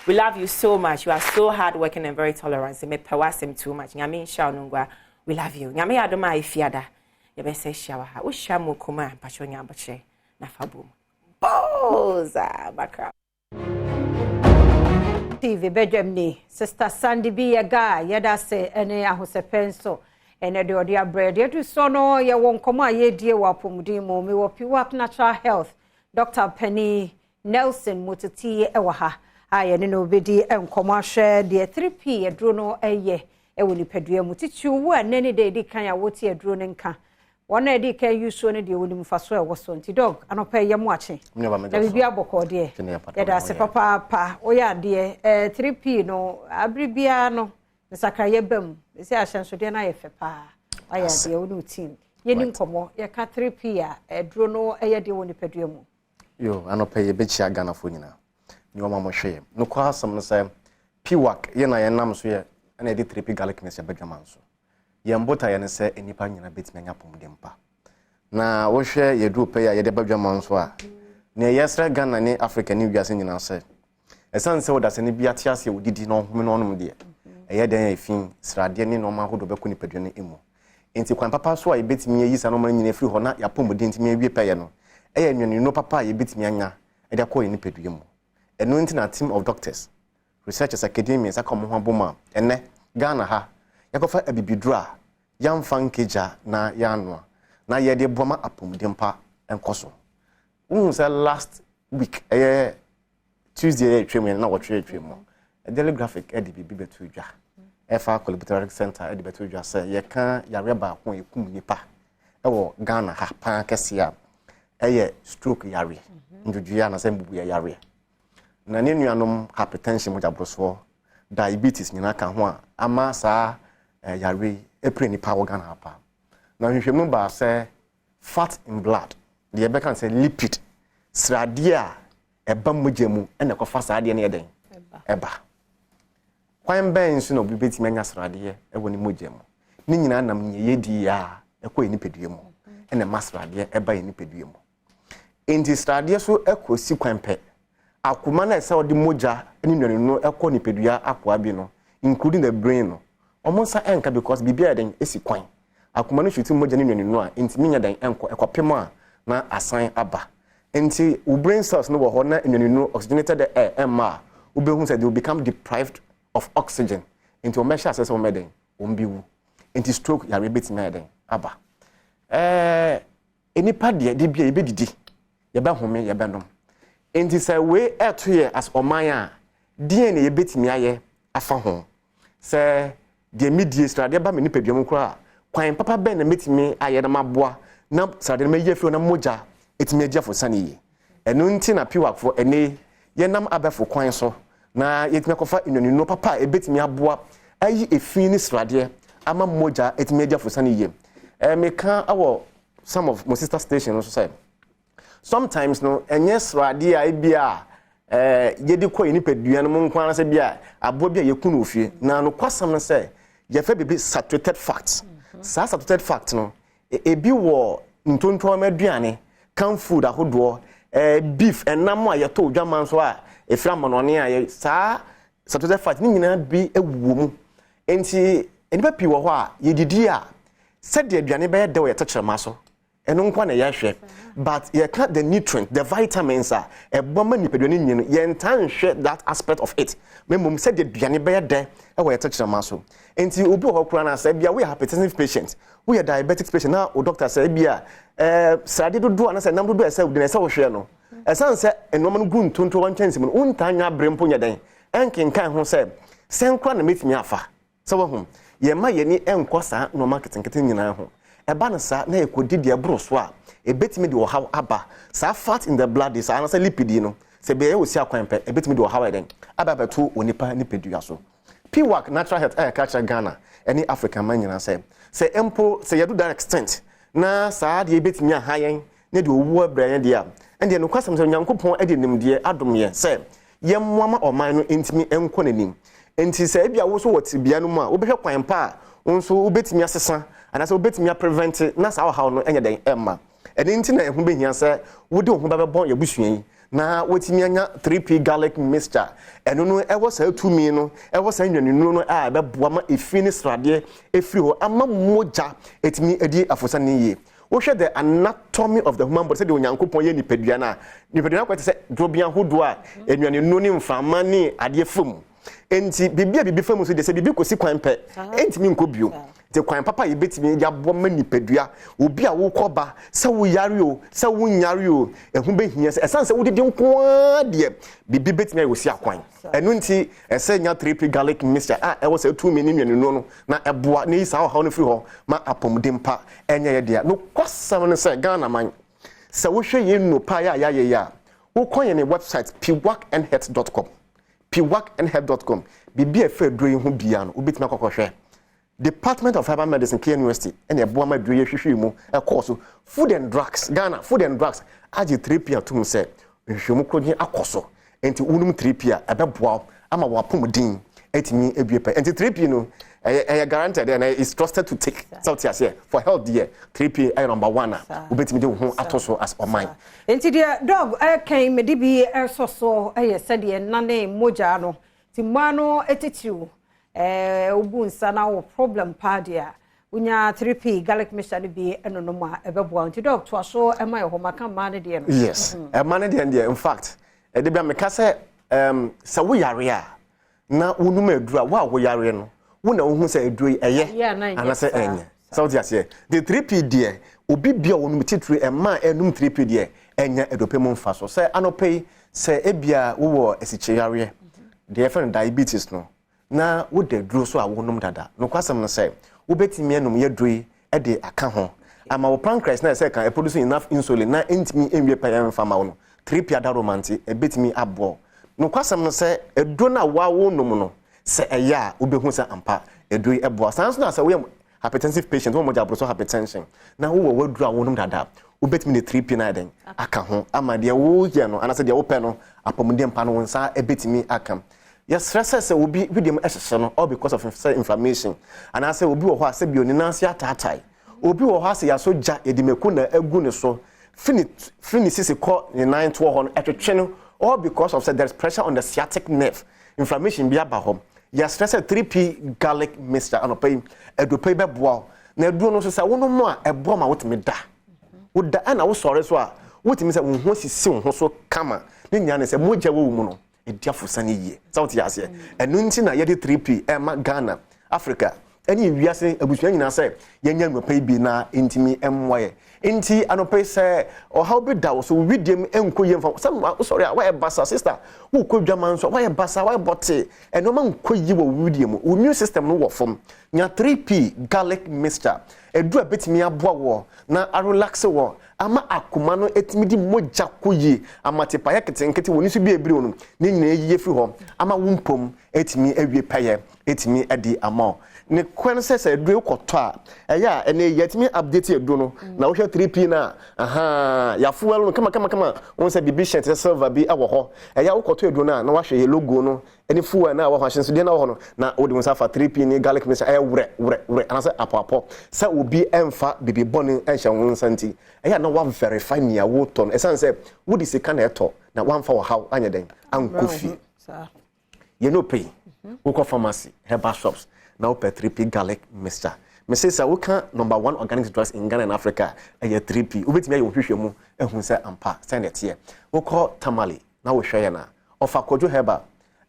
we love you so much you are so hardworking and very tolerant me pewasem too much nyame insha nungwa we love you nyame adoma ifiada ya be se shawa ha wo shamu kuma pacho nyambache na fabum boza bakra TV Badwam ni Sister Sandy B yaga yada se ene ahosepenso ene de odi abred yedu so no ye won komo ayedie wa pomudi mo me wo Piwap Natural Health Dr. Penny Nelson Mutiti ewa ha aye ne no bedi enkomo ahwe de 3p edro no eye ewo ni padua mutiti wo anene de di kan ya woti edro ne nka wona edi kan yuso ne de woni mfaso ewo so nti dog anopa ye mu ache na bibi aboko de yada se papa oya de 3p no abribia no nsakra ye bam ese ahyanso de na ye fe pa aya de woni team ye ni nkomo ye ka 3p a edro no eye de woni padua mu yo anopa ye be chia Ghana fo nyina ni o ma mo hwe no kwa asam no say Piwak ye na ye nam so ye na edi 3p garlic mess ye Badwam so yembota ye ne se enipa nyina betime nya pomdempa na wo hwe ye du pe ya ye de Badwam so a ne yesra Ghana ne Africa ni wiase nyina se esan se woda se ne bia tia se wodidi no home no nom de eye den afin srade ne no ma hodo be ko ni padua ne emu enti kwan papa so a ye betime yi sa no ma nyina firi ho na ya pomden ntime awie pe ye no eye nwene no papa ye betime anya e de ko ye ni padua mu eno enti na team of doctors researchers academians akomo ho boma ene Ghana ha yakofa abibidura yamfa nkeja na yanwa na ye de boma apomdempa enkoso say last week Tuesday twem na wotwe twem a daily graphic e de bibi betu dwa efa collaborative center e de betu dwa say ye kan yare ba ko ekum nipa e wo Ghana ha pa kese a eye stroke yare ndudua na say mbubu yare na ne nuanom hypertension mo jabroso diabetes nyina ka ho a ama saa yare epre nipa wo Ghana apa na hwehwemu ba say fat in blood the be can say lipid srade a eba mogemu ene kofa srade ne yeden eba kwan ben so no bi betime nya srade e woni mogemu ni nyina nam nye yedi a ekọ ni peduemu ene masrade eba ni peduemu enti srade so ekosi kwan pe akuma na ese odi moja ni nwanu no ekọ ni pedua akwa bi no including the brain no omonsa enka because bibia den esi kwan akuma no hwiti moja ni nwanu no a enti minya den enko ekopem a na asan aba enti u brain cells no wo ho na nwanu no oxygenated air ma u be hu say they will become deprived of oxygen enti o measure say o meden o mbiwu enti stroke ya rebetime den aba enipa de bia ebedidi ye ba home ye be nom enti say we eto ye as oman a DNA ye betime aye afa ho say de medie strade ba me nipadua mu kra kwan papa ben na metime aye na maboa na sade me ye fi na moja etimi agya fo sane yi eno nti na piwak fo ene ye nam abefo kwan so na yetimi kofa inoni no papa ebetimi aboa ayi efi ni srade ama moja etimi agya fo sane yi me kan awo some of my sister stations so say sometimes no enye srade a bia yedi ko ni pedua no mo nkwan se bia abo bia yekunu ofie na no kwasam no say ye fa bibi saturated facts sa saturated fact no ebi wo ntonto maduane can food ahodo beef enam a yeto dwaman so a efra monone a sa saturated fact ni nyina bi ewuo mu enti enipa pi wo ho a yedidi a said the aduane be de wo yetechema so eno nkwa na yahwe but ye cut the nutrient the vitamins a eboma nipaduane nyino ye ntan hwe that aspect of it memom said the aduane be de e wo yetechema so enti obi ho kura na say bia we hypertensive patient we are diabetic patient now o doctor say bia sade dodo na say nam dodo say de na say wo hwe no esan say enom no gu ntonto wan chance mu untanya brempo nya den enkenkan ho say senkwa na metimi afa so wo ho ye ma ye ni enkosa no marketing keten nyina ho eba na sa na ekodi de bro so a ebetimi de wo haw aba sa fat in the blood is ana say lipid no se be ye wo si akwan pe ebetimi de wo haw eden aba beto onipa nipedua so piwak natural health culture Ghana any African man nyina say empo say you do that extent na sa de ebetimi ahayen na de owu abrayan de a ende no kwasam say nyankopon ade nimde adom ye say ye moama oman no entimi enko nanim enti say bia wo so woti bia no mu a wo behwe kwan pa nso wo betimi asesa ana say wo betimi prevent na sa how no enye den emma ene nti na ehu behia say wo de ho ba be bon ye busuan na wotimi anya 3p garlic mixture eno no ewo sa atumi no ewo sa nwaninu no a be boa ma efini srade efiri ho ama moja etimi edi afosa ne ye wo hwe the anatomy of the human body say de onyankopon ye nipadua na nipadua kwete say drobia hodo a enwaninu ne mfama ne ade fam enti bibia bibi fam so de say bibi kosi kwan pe enti mi nko bio te kwan papa ye betimi ya bo ma nipadua obi a wo koba se wo yare o se wo nyare o ehu behia se esan se wo dede nko de bibi betimi wo si akwan enu nti ese nya 3p garlic mixture a e wo se 2 mini no na eboa na isa ho no firi ho ma apomdempa enye ye de no kwasam no se Ghana man se wo hwe ye no pa ya ya wo konye ne website pwakandhealth.com pwakandhealth.com bibi e fa duro yi ho bia no obetima kokohwe Department of Herbal Medicine K University and a boama due hwehwemu e course food and drugs Ghana food and drugs agi 3p atum say hwehwemu krodin akoso enti unum 3p abeboa ama wapomdin etimi ebuepa enti 3p no guaranteed and is trusted to take south here for health there 3p number 1 ubetimi de ho atoso as oman enti dia dog kan medibi soso said ye nane moja no ti mano etitiru obu nsa na wo problem padia unya 3p garlic mixture bi enono mu a ebeboa nti doctor so ema ye ho maka mane de no yes mane de in fact de bia meka se se wo yare a na wonum adura wo yare no wona wo hu se aduru eye ana se enye so dia se the 3p de obi bia wonum titire ema enum 3p de enye edopem mfa so se anopei se ebia wo esiche yare de friend diabetes no na wo de duro so a wonum dada no kwasam no say wo betimi enum ye doi e de aka ho ama wo pancreas na say kan produce enough insulin na entimi enwie pa yan fama wo 3p adaromanti e betimi abo no kwasam no say edo na wa wonum no say eya wo behu say ampa edoi ebo sans na say we hypertensive patient wo mo jabro so hypertension na wo wadura wonum dada wo betimi ne 3p na den aka ho ama de wo ye no ana say de wo pe no apomudem pa no nsa e betimi akam yes stress will be them no all because of inflammation and I say obi wo ho ase bi oninansi atatai obi wo ho ase ya so ja edimeku na egu ne so fini sisi ko ne 9 to ho etwetwe no all because of there's pressure on the sciatic nerve inflammation bi aba ho yes stress 3p garlic mixture anopay edopay be boa na edu no so say wono mo a ebo ma wotime da wo da na wo sore so a wotime say wo ho sisi wo ho so kama ne nya ne say moja wo mu no ediafo sane yie south yase enu nti na ye de 3p ema Ghana Africa eni wiase abusuan nyina say yenya nwopa bi na entimi emwaye Inti anope say or how be da so we dem enko yem fa some sorry why basa sister who ko dwaman so why basa why botte e no man ko yi wo widiem immune system no wo fom nya 3p garlic mixture edu abetimi aboa wo na relax wo ama akoma no etimi di moja koyi amatepa ya ketenkete woni so bi ebiri wonu ne nyina yiye fi ho ama wumpom etimi awie peye etimi adi ama ne kwen se edu ekoto a eya ene yetimi update edu no na wo hwe 3p na ya fuel no kama won se bibi shent silver bi awo ho eya wo koto edu na wo hwe logo no eni fuel na wo hwe so de na wo no na wo de won sa fa 3p ni garlic mixture wure ana se apoapo se obi emfa bibi boni enhye won santi eya na wa verify me a wo ton esan se wo di sika na eto na wan fa wo how anya den ankofi ye no pay wo ko pharmacy herbal shops now per 3p garlic mixture. Me say sa we can number 1 organic drugs in Ghana and Africa. 3p. Ubetimi ayo hwehwe mu ehun say ampa send it here. We call tamale. Now we share na. Offer kojo herba.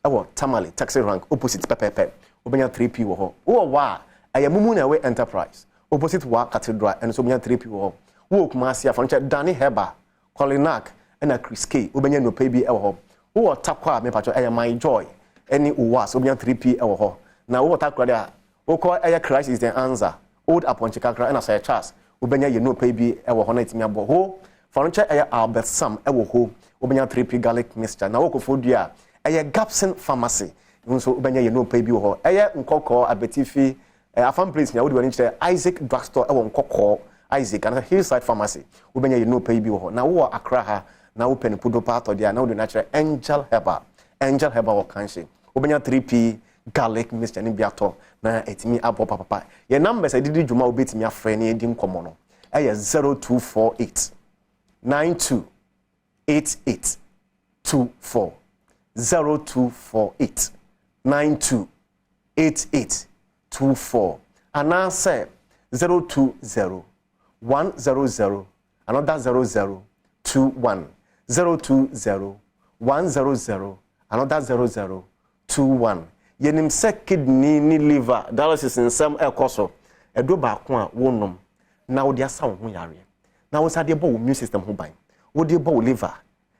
Ewo tamale taxi rank opposite pepepe. Obenya 3p wo ho. Wo wa ayamumu na we enterprise. Opposite wa cathedral and so obenya 3p wo ho. Wo kuma asia furniture Danny herba. Colinac and a Chris K. Obenya no pay bi ewo ho. Wo takwa me pacho my joy. Any uwas obenya 3p ewo ho. Na wo takwa dia wo call air Christ is the answer old upon chikakra na say Charles obenya ye no pay bi e wo ho na itimi abo ho furniture air Albert Sam e wo ho obenya 3p garlic mixture na wo ko fodua air Gapson pharmacy nso obenya ye no pay bi wo ho air nkoko abetifi afam place nya wo de wani kire Isaac drugstore e wo nkoko Isaac and Hillside pharmacy obenya ye no pay bi wo ho na wo Accra ha na wo penipudo part of dia na wo de natural angel herbal wo kanshi obenya 3p garlic mixture ni biato na etimi abo papa your numbers I did juma obetimi afre na edim komo no 0248 92 88 24 0248 92 88 24 and now say 020 100 another 00 21 020 100 another 00 21 yenim se kidney ni liver dialysis nsem ekoso edo ba ko a wonom na wo dia sa ho yare na wo sa de bo immune system ho ban wo de bo liver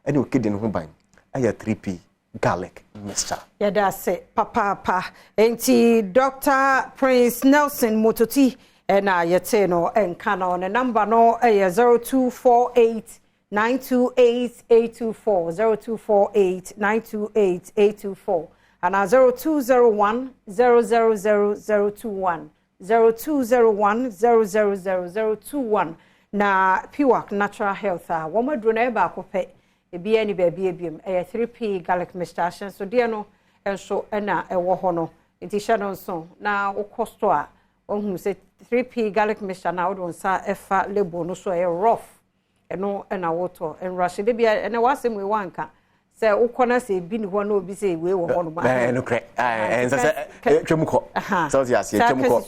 ene o kidney ho ban aya 3p garlic mixture yada se papa enti Dr. Prince Nelson Mototi na yete no enka na on number no 0248 928 824 0248 928 824 and 0201 0000021 0201 0000021 na Piwak Natural Health a wo madro na eba akope ebi ani ba bi ebiem 3p garlic mixture so de no enso na ewo ho no enti hye no nso na wo costo a ohun se 3p garlic mixture na wo don sa efa label no so rough eno na woto en rush de bia na wasem we wanka se ukona se bi ni ho na obi se we wo ho no ma no kre se twemko so ti ase twemko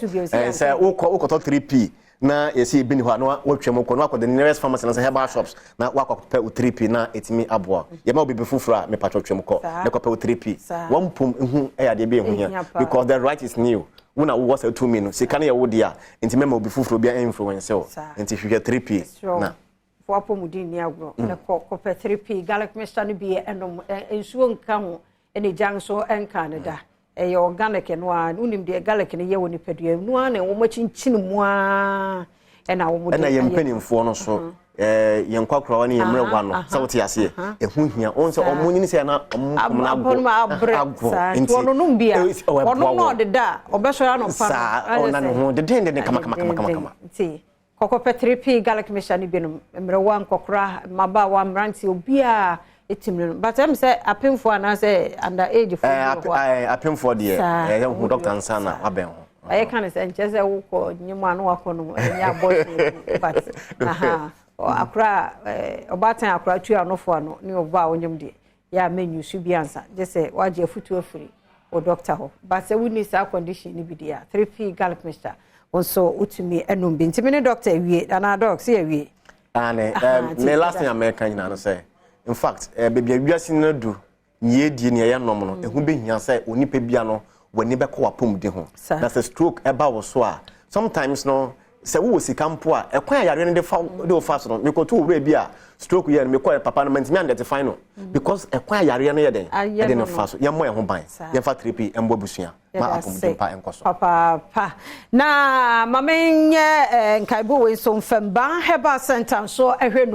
se ukoto 3p na yesi bi ni ho na wo twemko na akọ the nearest pharmacy na herbal shops na wakọpẹ 3p na etimi aboa ye ma obi befufura me patro twemko na kopẹ 3p one pum hu e ya de bi ehu here because the right is new una wo was 2 minutes se kan ye wo dia enti mema obi fufuro bia influence o enti hwehwe 3p na wapo mudini agro na ko 3p garlic mixture ni bi enom ensuo nka ho ene janso en Canada e organic no a unim de garlic ne ye woni pedua no a na wo machinchin mu a ena wo mudini ena ye mpanimfo no so ye nkwakra wani ye mrewa no sa wote ase ehu hia on se omunyi ni se na omna agro enti wono no bia wono no de da obeso ya no pa sa ona no ho de den kama enti kokope 3p garlic mixture ni binum mrewa nkokra maba wa mranti obia etimno but am say apemfo ana say under age for apemfo de hu doctor ansana aben ho I can say nchese wo ko nyimu anu wako no nya boy but akra obatan akra tu anofo ano ni oba onyem de ya menu su bi ansa je say waje futu afiri o doctor ho but say we need sa condition ni bi dia 3p garlic mixture also utumi enum bi ntimi ne doctor wie ana doc say wie ane me last thing American na no say in fact baby awiase na du nye die ne ye nom no ehu be hia say onipa bia no wani be ko wapom de ho that's a stroke eba wo so a sometimes no se wo sika mpo a ekwan yare ne de fa so no me ko to wura bi a stroke ye no me ko papa no mentimi identify no because ekwan yare ne ye den e de ne fa so ye mo ye ho ban ye fa therapy embo busua ma apomudin pa enkoso papa na mamenye nkaibo we so mfemba Herbal Center so ehwe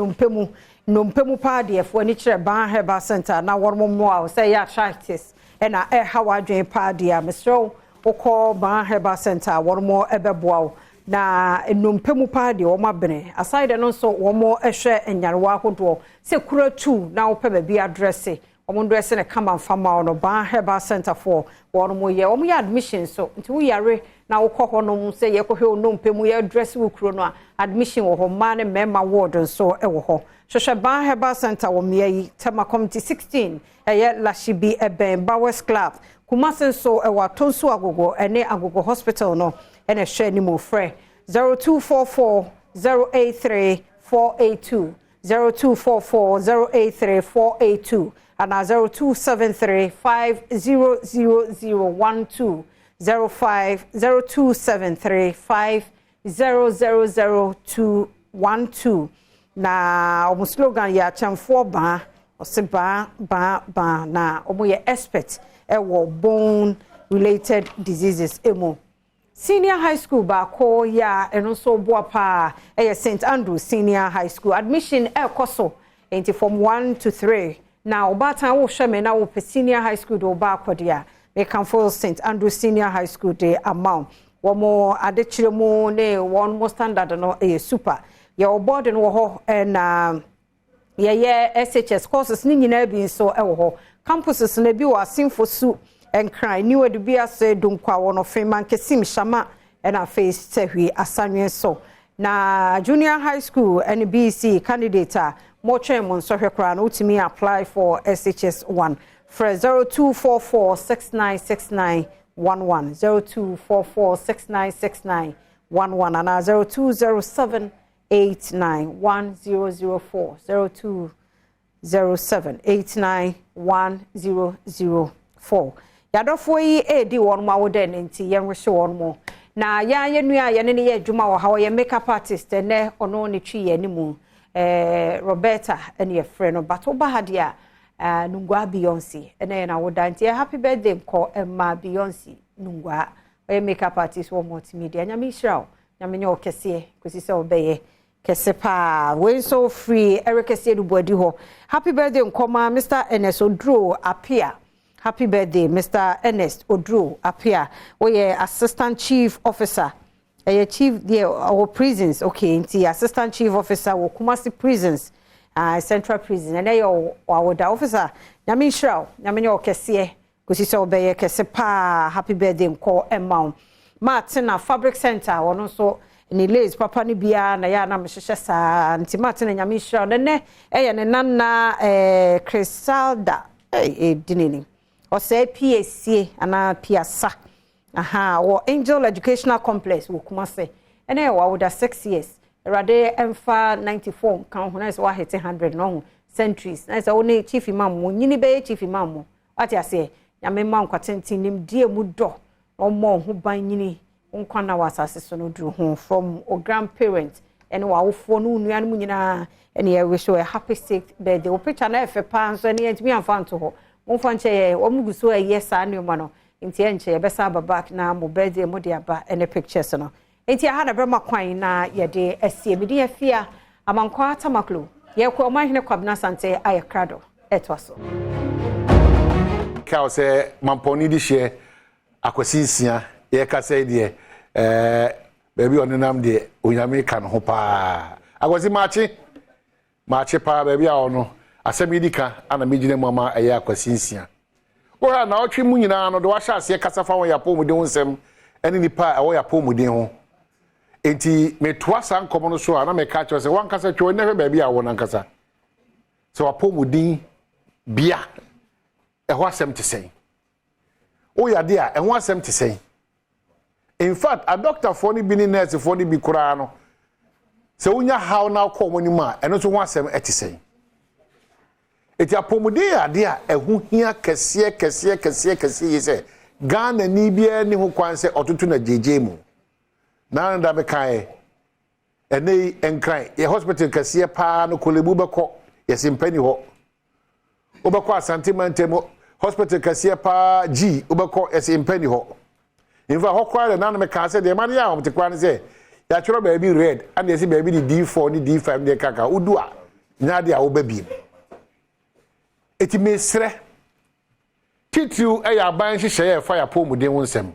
nompemu pa de efo ni kire ban Herbal Center na wormo a say ya arthritis na hawa adwen pa de a mesro wokọ ban Herbal Center wormo ebeboa na nompemu pa de o mabene aside no so wormo ehwe enyarewa hodo se kura tu na wo pe ba bi address omo ndress ne kama fama no ban Herbal Center for wormo ye omo ya admission so nti wo yare na wokọ hono se ye kohwe nompemu ye address wo kuro no admission wo ho ma ne mema ward so e wo ho Shosha ban Herbal Center wo miyi tema committee 16 eye Lashibi eben Bowers Club Kumasen so e wa tonsu agogo ene agogo hospital no ene hwe ni mo frɛ 0244 083 482 0244 083 482 and 0273 500012 0273 500012 na omo slogan ya chamfo ba oseba ba na omo ye expert ewo bone related diseases emo senior high school ba ko ya eno so boa pa St Andrew Senior High School admission koso enti from 1 to 3 na obatan wo hweme na wo senior high school do ba akodia me can for St Andrew Senior High School de amount wo mo adechiremu ne one more standard no super your board no ho na ye SHS courses ni nyina bi so e wo ho campuses na bi wa Simfosu enkran ni wadu bi ase dunkwa wo no feman kesim shama na face tehwi asanwe so na junior high school NBC candidate mo twen mo so hwekra na utimi apply for SHS 1 for 0244 6969 11 0244 6969 11 and 0207 891004 0207891004 yadofo yi edi won ma wode nti yenhwe won mo na ya yenua ye ne ye adwuma wo ha ye makeup artist ne ono ne twi ye nimu Roberta ene ye frɛ no bato ba hade a nungwa Beyonce ene na woda nti happy birthday ko Emma Beyonce nungwa ye makeup artist wo multimedia nyame hirawo nyame ne okese kosi se obeye Kesepa, we so free, Eric said body ho. Happy birthday, Nkoma, Mr. Ernest Odro appear. Happy birthday, Mr. Ernest Odro appear. We assistant chief officer. Chief there our prisons, okay, the assistant chief officer wo Kumasi prisons, central prison. And our officer, Nyami Shrao, Nyami Okese, kusi so obeye Kesepa, happy birthday, Nko Emma. Martina Fabric Center, one also ni lace papa ni bia na ya na mhyehyɛ saa nti Martin nyame hira ne ne nana Crisalda dinini o say PSC ana piasa wo Angel Educational Complex wo kuma se ene wa woda 6 years erade emfa 94 kan ho na se wa hit 100 no centuries na se woni chief imam mo nyini be chief imam mo ati ase nyame ma nkwatenti nim die mu do o mo ho ban nyini unkwana wasase so no dru ho from o grandparents and wa wofo no nuan mu nyina and ye wish you a happy 6th birthday o picture na efe pa so ne ntimi amfa nto ho mo fa nche o mugu so yes anu ma no nti enche ye besa back na mo birthday mo dia ba any pictures no nti ha na brema kwan na ye de asie me de afia amankwa atamaklo ye ko mahene kwabna sante ayakrado etwaso ka o se mamponi di share akwasisia ye ka say de baby onenam de onyame ka no ho pa akwasi machi pa baby a ono asemi dika ana megine mama eye akwasinsia wo ha na otwe mu nyina no de wa sha ase kasa fa won ya po mu de nsem eni nipa wo ya po mu de ho enti metoa san komo no so ana me ka cho se wan kasa twa ne baby a won ankasa so wa po mu din bia ho asem te sei o ya de a ho asem te sei. In fact, a doctor for the bini nurse for the bikurano. So unya how now call when you ma and also want some etisay. It's a pomodea, dear, a who here cassia say Ghana Nibia ni who kwanse or to tuna JJ mo. Nana Dabekai ene enkran ye hospital kase pa no kolebu beko yesimpani ho obeko asantimantemo hospital kase pa G obeko yesimpani ho infa ho kware na me ka se de man ya omte kwa ne se ya choro baby red and yesi baby di D4 ni D5 de kaka udu a nya de a wo baby eti mesre titu eya ban hihye fire pomuden wonsem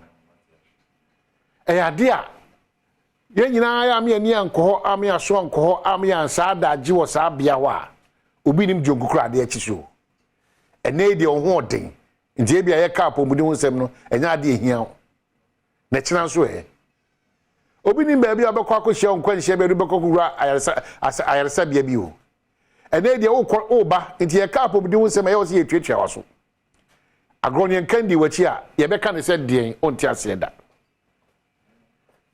eya de a ye nyina ya me ani anko ame aso anko ame ansa adaji wo sa bia ho a obi nim jonkukura de achi so ene de ho odin ntie bia ye ka pomuden wonsem no enya de ehia na china so obi nim ba bia bekọ akohia nkwanhia ba rubekọ kura ayaresa bia bi o ene de wo ba ntie ye ka pomuden wonsem ye wo se ye twetwa waso agronian kandi wachi a ye beka ne se den onti ase da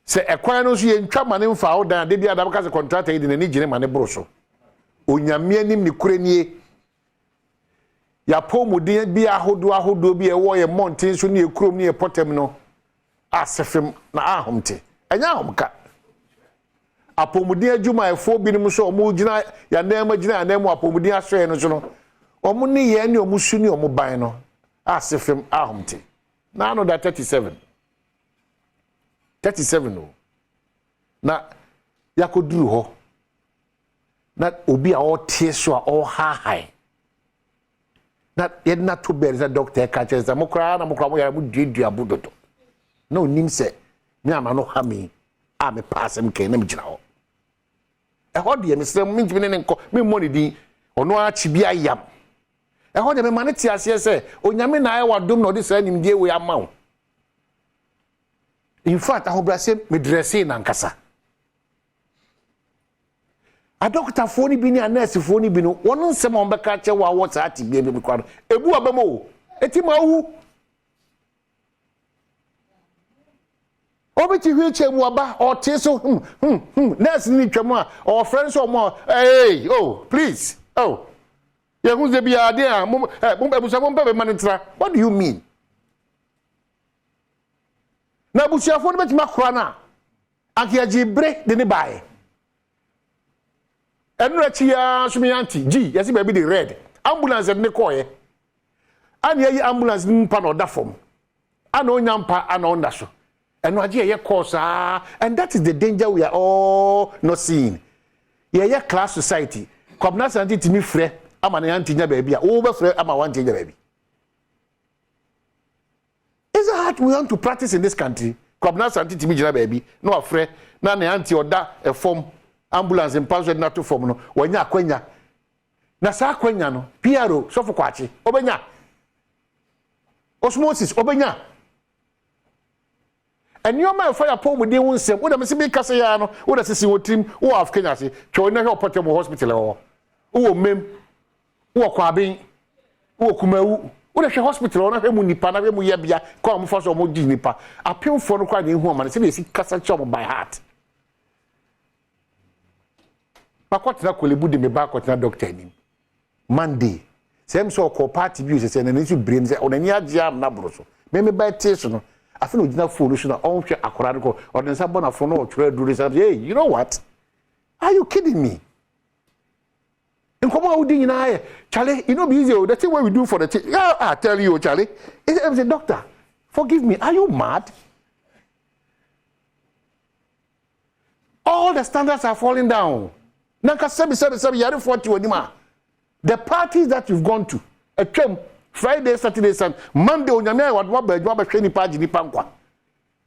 se ekwan no so ye ntwa mane mfa wo dan de bia da beka se contract yi de ne gine mane bro so onyame anim ne kuranie ya pomuden bia ahodo bia wo ye mountain so ne ekrom ne potem no asefem na ahomte enya ahomka apomuden adwuma efo binim so omu gina ya nema gina ya nemu apomuden asoe no so no omu ne ye ne omu su ne omu ban no asefem ahomte na no da 37 no na yakoduru ho na obi a o tie so a o ha na ye na to be za doctor ka cheza mokra mo ya mu dudu abudodo na onim se me ama no ha me a me passem ke na me gina ho e ho de me se me njime ne nko me mo ne din ono a chi bia yam e ho de me mane ti ase se onyame na aye wadom na odi sa nim die we amawo in fact ahobrase me dresse na nkasa a doctor foni bi ni a nurse foni bi no wono nsem on beka che wa wo sa ati bia bi kwa ebu abamo eti ma wu obiti wheelchair mu aba or teso nurse ni twam a or friends or more hey oh please oh ya who's the bia there mum ebusa mum be manitra what do you mean na busia fo no betima kora na akia jibre de ne bae enu achia sumiyanti G yesi baby the red ambulance ne koye ani yi ambulance ni mpa no da fom ana onyampa ana onda so enu age ye course and that is the danger we are all not seeing ye class society kwabna santi timi frɛ ama na yanti nya baby a wo be frɛ ama wanti nya baby. Is that we want to practice in this country? Kwabna santi timi jina baby no afrɛ na na yanti oda a form ambulance in password na to form no wanya akwanya na sa akwanya no PRO so for kwachi obenya osmosis obenya enioma fire pomuden wonsem wo da me se bi kase ya no wo da sisi wotim wo af Kenya se twa na he Potem hospital wo mem wo kwaben wo kumawu wo da hwe hospital na hwe mu nipa na hwe mu ye bia kwa mo fa so mo di nipa apemfo no kwa de hu amane se be si kasa chom by heart pakwatna kolebu de me ba kwatna doctor ni Monday sem so ko party bi se na nsu brain se onani agya am na broso me ba tie so no afi no gina phone so na onhwe akora ko odensa bona phone no twa duru say hey you know what are you kidding me nkomo awudi nyina aye Charlie you know be easy the thing what we do for the thing I tell you Charlie is a doctor forgive me are you mad all the standards are falling down nanka sebi yare 40 onima the parties that you've gone to Friday, Saturday, Sunday, Monday, you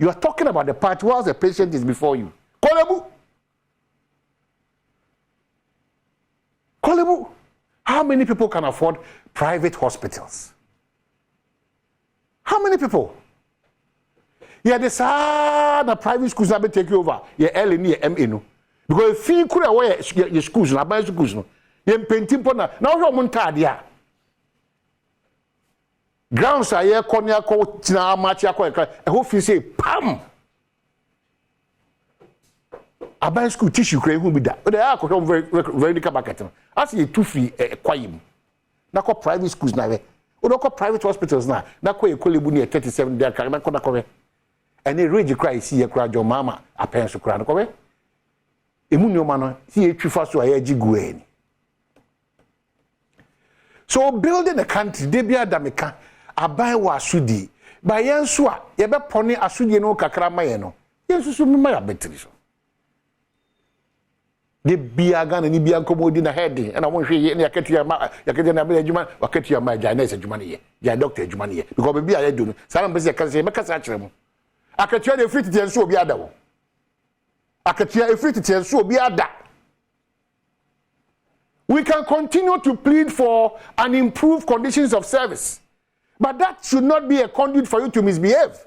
are talking about the party while the patient is before you. Kolebu. How many people can afford private hospitals? How many people? Yeah, the sad private schools have been taken over. Yeah, LNE, MA no. Because if you could away your schools, na buy schools no. You painting pona. Now you want to grounds are here corner call tina match akwa e ho fi say pam aban school tissue kra hu bi da o dey akọ very market no as you too free kwayim na ko private schools na we o do ko private hospitals na ko Kolebu ni 37 there kra na ko and a rage cry see ye kra jo mama apen so kra na ko we emu nyoma no si etwifa so aye gigueni. So building a country de bia da meka abai wa asudi ba yenso a ye be pone asudi no kakra maye no yenso so mema ya betri so de bia gana ni bia komodi na head and I want hwe ya ketua ma ya ketua na be adwuma wa ketua ma ja nurse adwuma ne ye ja doctor adwuma ne ye because be bia ya do no sala mbese ka se be ka sa kire mu akatua de free tete enso obi ada wo akatua e free tete enso obi ada. We can continue to plead for and improve conditions of service, but that should not be a conduit for you to misbehave.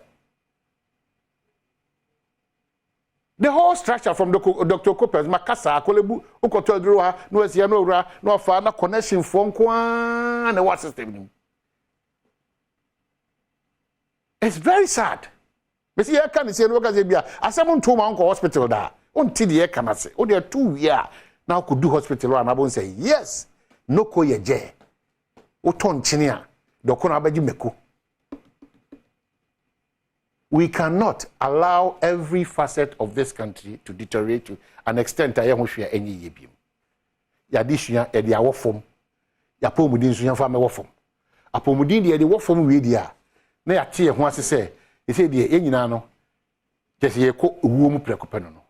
The whole structure from Dr. Cooper's Makasa, Kolebu, Ukotodroha, no Sianora, no father connection from Kwan and what system. It's very sad. But see, I can't say, look at as someone to my uncle hospital there, until the air can say, oh, there are 2 years. Now could do hospital and I won't say yes. No ko ye je. Oton chinia. Dokona abaji meko. We cannot allow every facet of this country to deteriorate to an extent that you share any yebim. Ya disuya e dia wo fom. Ya pomudin suya fa me wo fom. Apomudin dia de wo fom we dia. Na ya tie ho ase se, e se dia enyina no. Kese ye ko owuo mu prekope no no.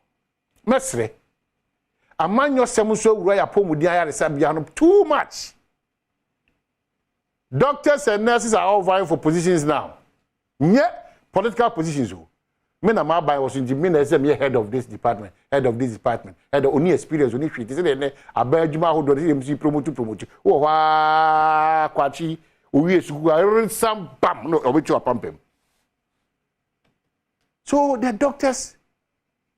Mesre amanyo semuso wura ya pomudi ayaresa bia no too much. Doctors and nurses are all vying for positions now. Nye political positions. Me na my was in me na say me head of this department, head of only experience only fit. Say na abajuma ho do MC promote. Oh wa kwachi owie suku some bam no obetu apampem. So the doctors,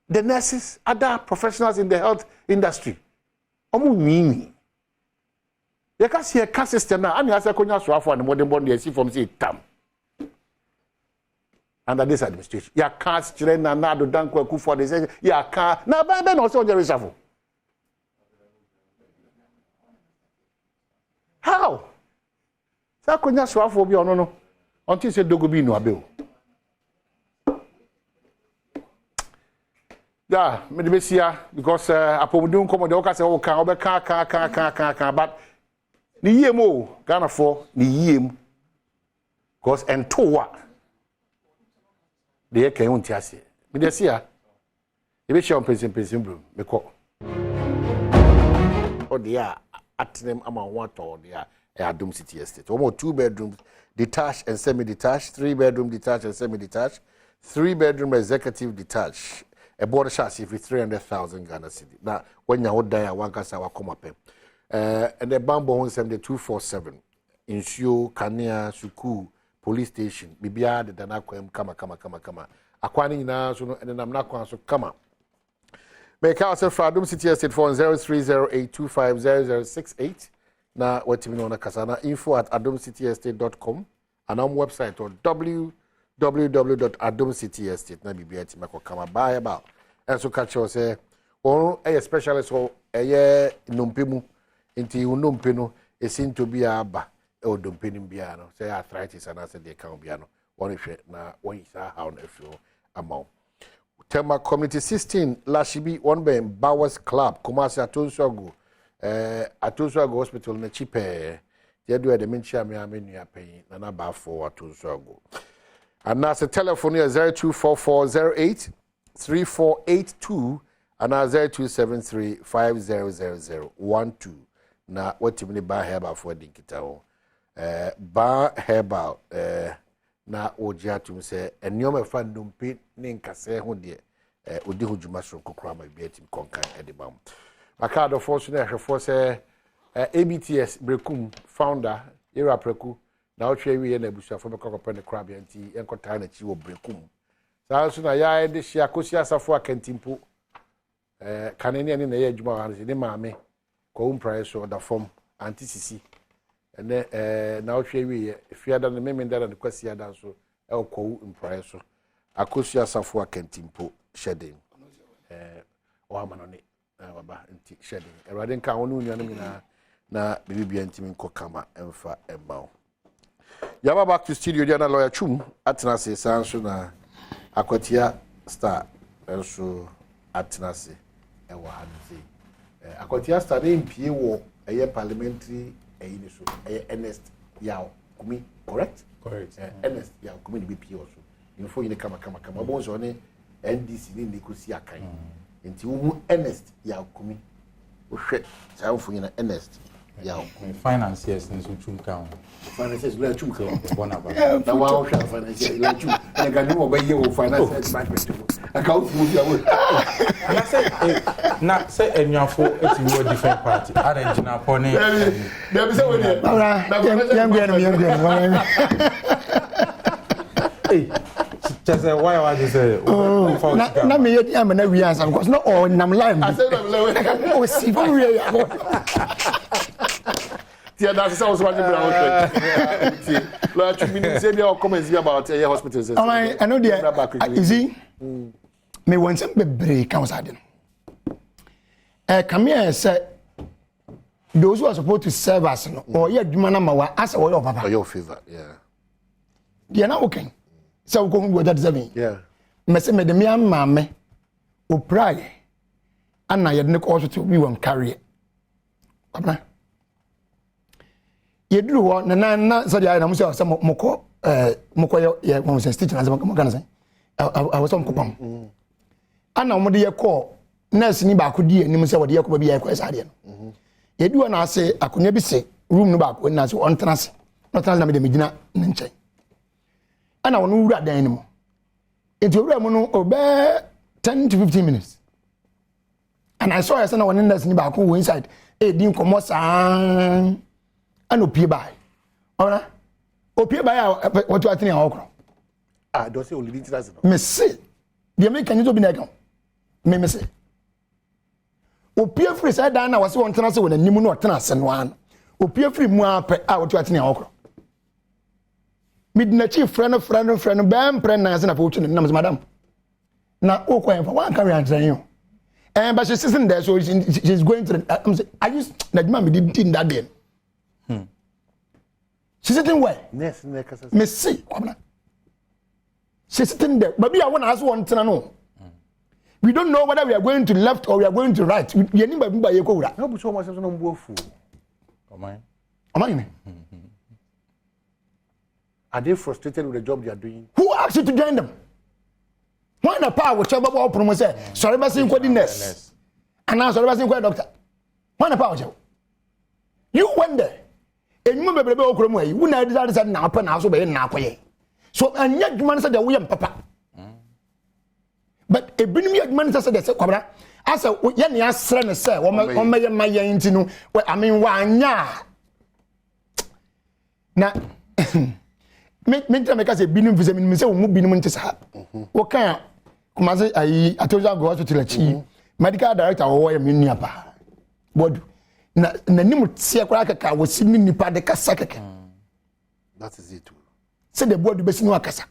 the nurses, other professionals in the health industry, omu nini. You can see a caste system now. And you have to konya swafo and modern bond. You see from say tam. Under this administration, you can't children na na do danko kufu. They say you can't. Na ben also on the reshuffle. How? Sa konya swafo bi ono no. Until say dogo bi no abeo. Yeah, me de besia because apomudun komo de oka say o kan obeka but ni yiem o Ghana for ni yiem because entowa de kan unti ase me de sia e be share person bro me ko o dia atnem ama wato dia Adom City Estate almost 2 bedrooms detached and semi-detached, 3 bedroom detached and semi-detached, 3 bedroom executive detached. A border chassis for 300,000 Ghana cedi. Now, when you die, one can say, "Wa come up." And the bamboo on 247. Insio, Kania, Suku, police station. Bibia the Danakwem, kama. Akwani na so and I'm not going to come. Make ourselves for Adom City Estate phone 0308250068. Na what you know na kasana info@adomcityestate.com and our website or www.adomcityestate na bibia ti mako kama buy about and so catch us say on a specialist so eye nompemu nti unompe no esin to be aba e odompe nim bia no say arthritis and say dey kan bia no one hwe na one is how na feel amount Tema Community 16 Lashibi one ben Bowers Club Kumasi Atonsogo Atonsogo Hospital na chipe they do the mention me amenu pay na na ba for Atonsogo. And that's a telephone here 0244083482 and 0273500012. Na what you mean by herbal for dinkita ba herbal na ojia to say and nyoma fa ndompe ne nkase ho de odi ho dwuma so kokora ma bi atim konkan edebam. Makado fortune hwefo say ABTS Brekum founder Era Preku na otwe wi na busuafo be kokopɛ ne krabia nti enkota na chi wo Brekum saa so na ya de hia kosi asafo akantimpo kanene ne na ya adwuma wa ne maame ko umprae so da form anti sisi ene na otwe wi fiada ne memenda na kwasi ada so e ko umprae so akosi asafo akantimpo shedin o amanone baba nti shedin erade nka wonu nua no nyina na bibia ntimi nko kama emfa embao. Yaba back to studio Diana lawyer Chum atenase sanso na akwatia star enso atenase ɛwɔ ha no sei akɔtia study mpie wɔ ɛyɛ parliamentary ɛyi ne so ɛyɛ Ernest Yaw Kumi correct Ernest Yaw Kumi ne bi pie wɔ so info yine kama ɔbɔ so ne NDC ne nekosi akan nti wo Ernest Yaw Kumi wo hwɛ saa info yine Ernest Yaw financiers ne so twum kan financiers la twum kan bona ba na wa wo hwɛ financiers la twum na ga ni mo ba ye wo financiers department account mo bia wo na say enuafo eti wo different party arrange na pone na be say wo dey na yam just why I just say na me yet am na we answer because no all nam live I say nam live o si for we ya tia da say so what be brown shirt la tu minutes say be comments about hospitals I know there easy me want some bebre kan sa de come here say those who are supposed to serve us no or ye adwuma na ma wa as or your papa or your favor they are not okay so go go that seven me say me de me ama me o pray ana ye de ko so we won carry papa ye duru ho na so dia na mo say moko ye won say stitch na mo kan say I was on kopam ana mo de ye ko nurse ni ba ko di anim say wo de ye ko ba bi ye ko sa de no ye du na say akonya bi se room no ba ko na say on trance na me de me gina nchen ana wono wura dan ni mo enti wura mo no obe 10 to 15 minutes and I saw yes na one nurse ni ba ko inside din komo san ana opie bai ora opie bai what you atini awokro do say only this me say the American you be na kan me say opie free say dan na wase won tena se won anim no tena se no an opie free mu ape what you atini awokro midna chief friend bam friend na se na for na madam na o kwa for one carry answer you but she's sitting there so she's going to I'm say I use na dima me did that day she's sitting where yes me see kwabna she's sitting there but we are one as one tena no we don't know whether we are going to left or we are going to right we ni ba ye ko wura no bu so mo se no mbu afu Omai are they frustrated with the job they are doing? Who asked you to join them? Why not power which about all promo say sorry ba sin kwadi nurse and now sorry ba sin kwadi doctor. Why not power you went there enyuma bebrebe okromu ayi wu na decide say na apa na so be na akoye so anya dwuma say dey wo papa but ebinim ya dwuma say dey say kwabra asa ye ne asre ne say wo me mayen ntinu I mean wa anya na me tell say binim visa me say wo mu binim nti sa wo kan kuma say ayi atoja go hospital achi medical director wo ya me nua pa bodu na nim tie kwara kaka wo sini nipa de kasa kaka that is it say the bodu be sini akasa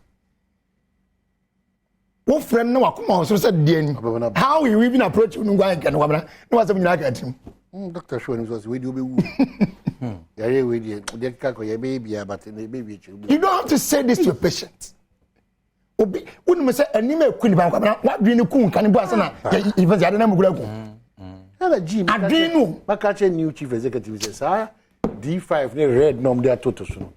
wo friend no akoma so say de ani how you even approach unu gwan kan wabra no was nyina ka atim doctor show him so we do be wu yare we de ka ko ye baby but the baby you don't have to say this to your patient obi unu me say anima ekuni ba kwabra wa dwi ni kun kan bo asa na even ya de na mugura ku na Jim adwinu makache new chief executive say D5 ne red nom there toto so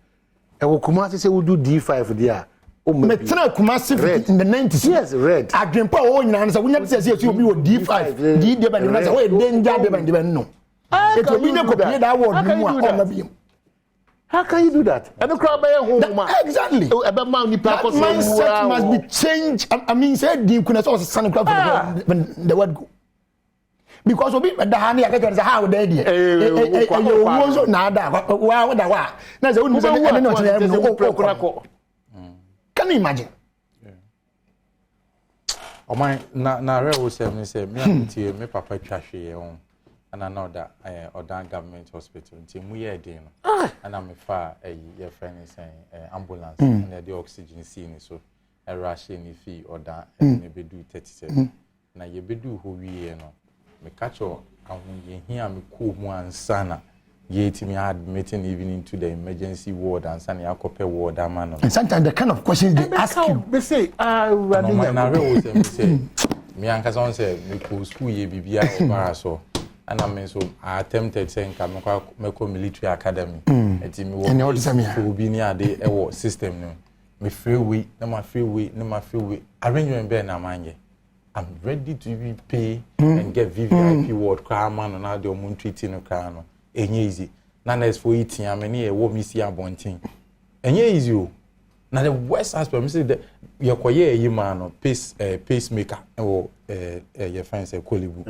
e wo kuma say we do D5 there me tena Kumasi in the 90s yes red adwempa o nyina say wunya say obi wo D5 D de ba ni say we danger de ba de no it will be ne ko be that word mu a on na bi how can you do that and the crowd by home exactly ebe ma ni pa ko so mindset must be changed I mean say di kuna so san crowd the word go because obi da ha na ya ka how dey there you wo so na da wa da wa na say unu say ne no say no can you imagine my na real say me auntie me papa twahwe ye on ana na oda odan government hospital nti mu ye dey no ana me fa ye friend say ambulance na the oxygen see ni so rush ni fi oda ne bedu 37 na ye bedu ho wiye no me catch ahun ye hia me ko mu ansana ye timi admitting even into the emergency ward and sani akope ward amano and sometimes the kind of questions they ask you they say no, my na real say me ankasa on say me ko school ye bibia obara so ana me so I attempted saying ka me ko military academy enti me wo so bi ni ade e wo system no me freeway na ma freeway arrangement be na manje I'm ready to be pay and get VVIP ward car man na de omun treating no car no enye easy na next for eating ameni e wo mi si abontin enye easy o na the worst aspect me say the yekoye yi man no pacemaker or your friend say kolibu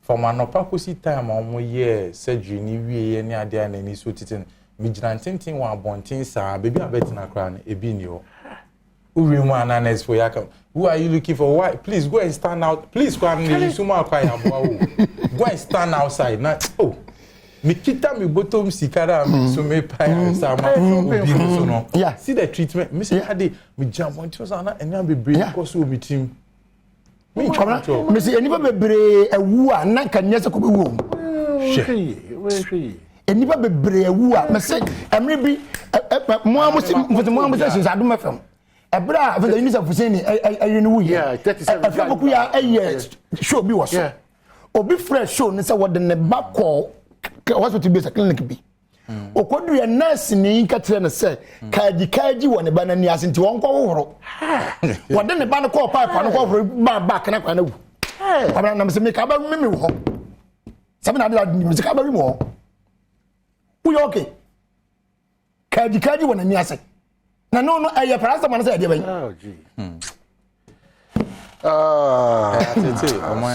from an opakosi time omo ye surgery ni wie ni ade na ni so titin mi girantintin wa abontin sa baby abetina kra na ebi ni o who are you looking for? Why? Please go and stand out. Please go and go and stand outside. Now, oh, me kita me bottom sikara me so me pay sama obi so no. Yeah. See the treatment. Me say ade me jam on to sana enya bebre because we team. Me chama. Me say enipa bebre ewu a na kanya se ko be wo. Enipa bebre ewu a me say emre bi mo amusi since Adom FM. Ebra for the news of Hussein yeah 37 show bi was obi fresh show ne say what the back call hospital based clinic bi okodu ya nurse ni ka tire ne say kaji won ne ba na ni asenti won kwa wohoro wode ne ba ne call pipe no kwa wohoro back na kwa na wu abana na me say me ka ba me wo sabe na de me say ka ba mi wo wo okay kaji won ni asenti no aye parasta man say dey bay oh gee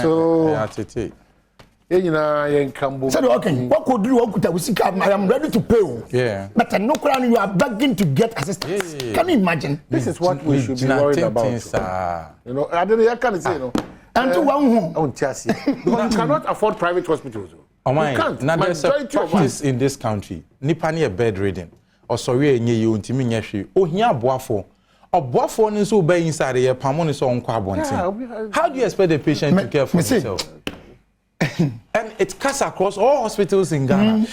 so enyina yen kambo say okay what could do what could we I am ready to pay yeah but no crown you are begging to get assistance can you imagine this is what we should be worried about you know I don't know can say no and to one home on tiasi because you cannot afford private hospitals you can't now there's a practice in this country nipa na bedridden osori enye ye ontimi nya hwe ohia aboafo oboafo ni so be inside ye pamo ni so onko abontin how do you expect the patient to care for himself and it cuts across all hospitals in Ghana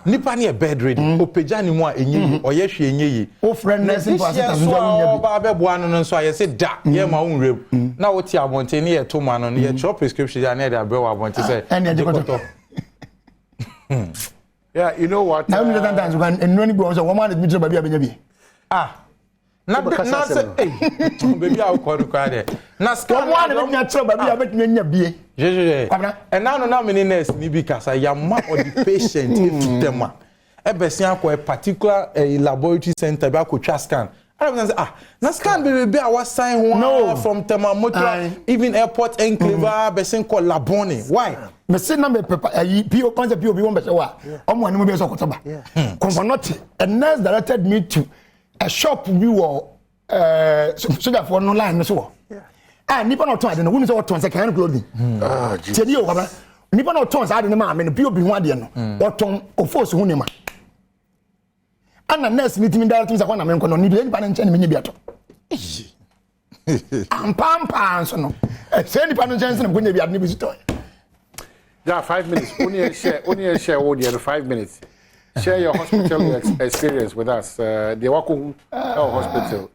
nipa na bedridden opeja ni mu a enye oye hwe enye ye o friend nursing facility so ba be boa no so aye se da ye ma unrem na wo ti abontin ni ye to ma no ye chop prescription ya na dey abrewa abontin say yeah, you know what? Now, sometimes when and when you go, so woman is baby abenyabi. Na say, hey, baby, I will call you there. Na scan one of them baby abenyabi. And now many nurse ni because I am ma or the patient if them ebesia ko a particular laboratory center ba ko twa scan. I was say na scan baby our sign one from Temamoto even airport enclave besin ko Labone. Why? Me say na me paper PO concept PO bi won be say wa omo ani mo be so kotoba confirmati a nurse directed me to a shop we were so for no line so nipa no ton ade no woni say what ton say can clothing tedi o kwabra nipa no ton say ade no ma me no PO bi ho ade no what ton ofos ho ne ma ana nurse ni timi direct me say na me nko no ni nipa na nche ni me nya biato pam so no say nipa no nche na ko nya biato ni bi so. Yeah, 5 minutes. Only share audio 5 minutes. Share your hospital experience with us. The Waku hospital.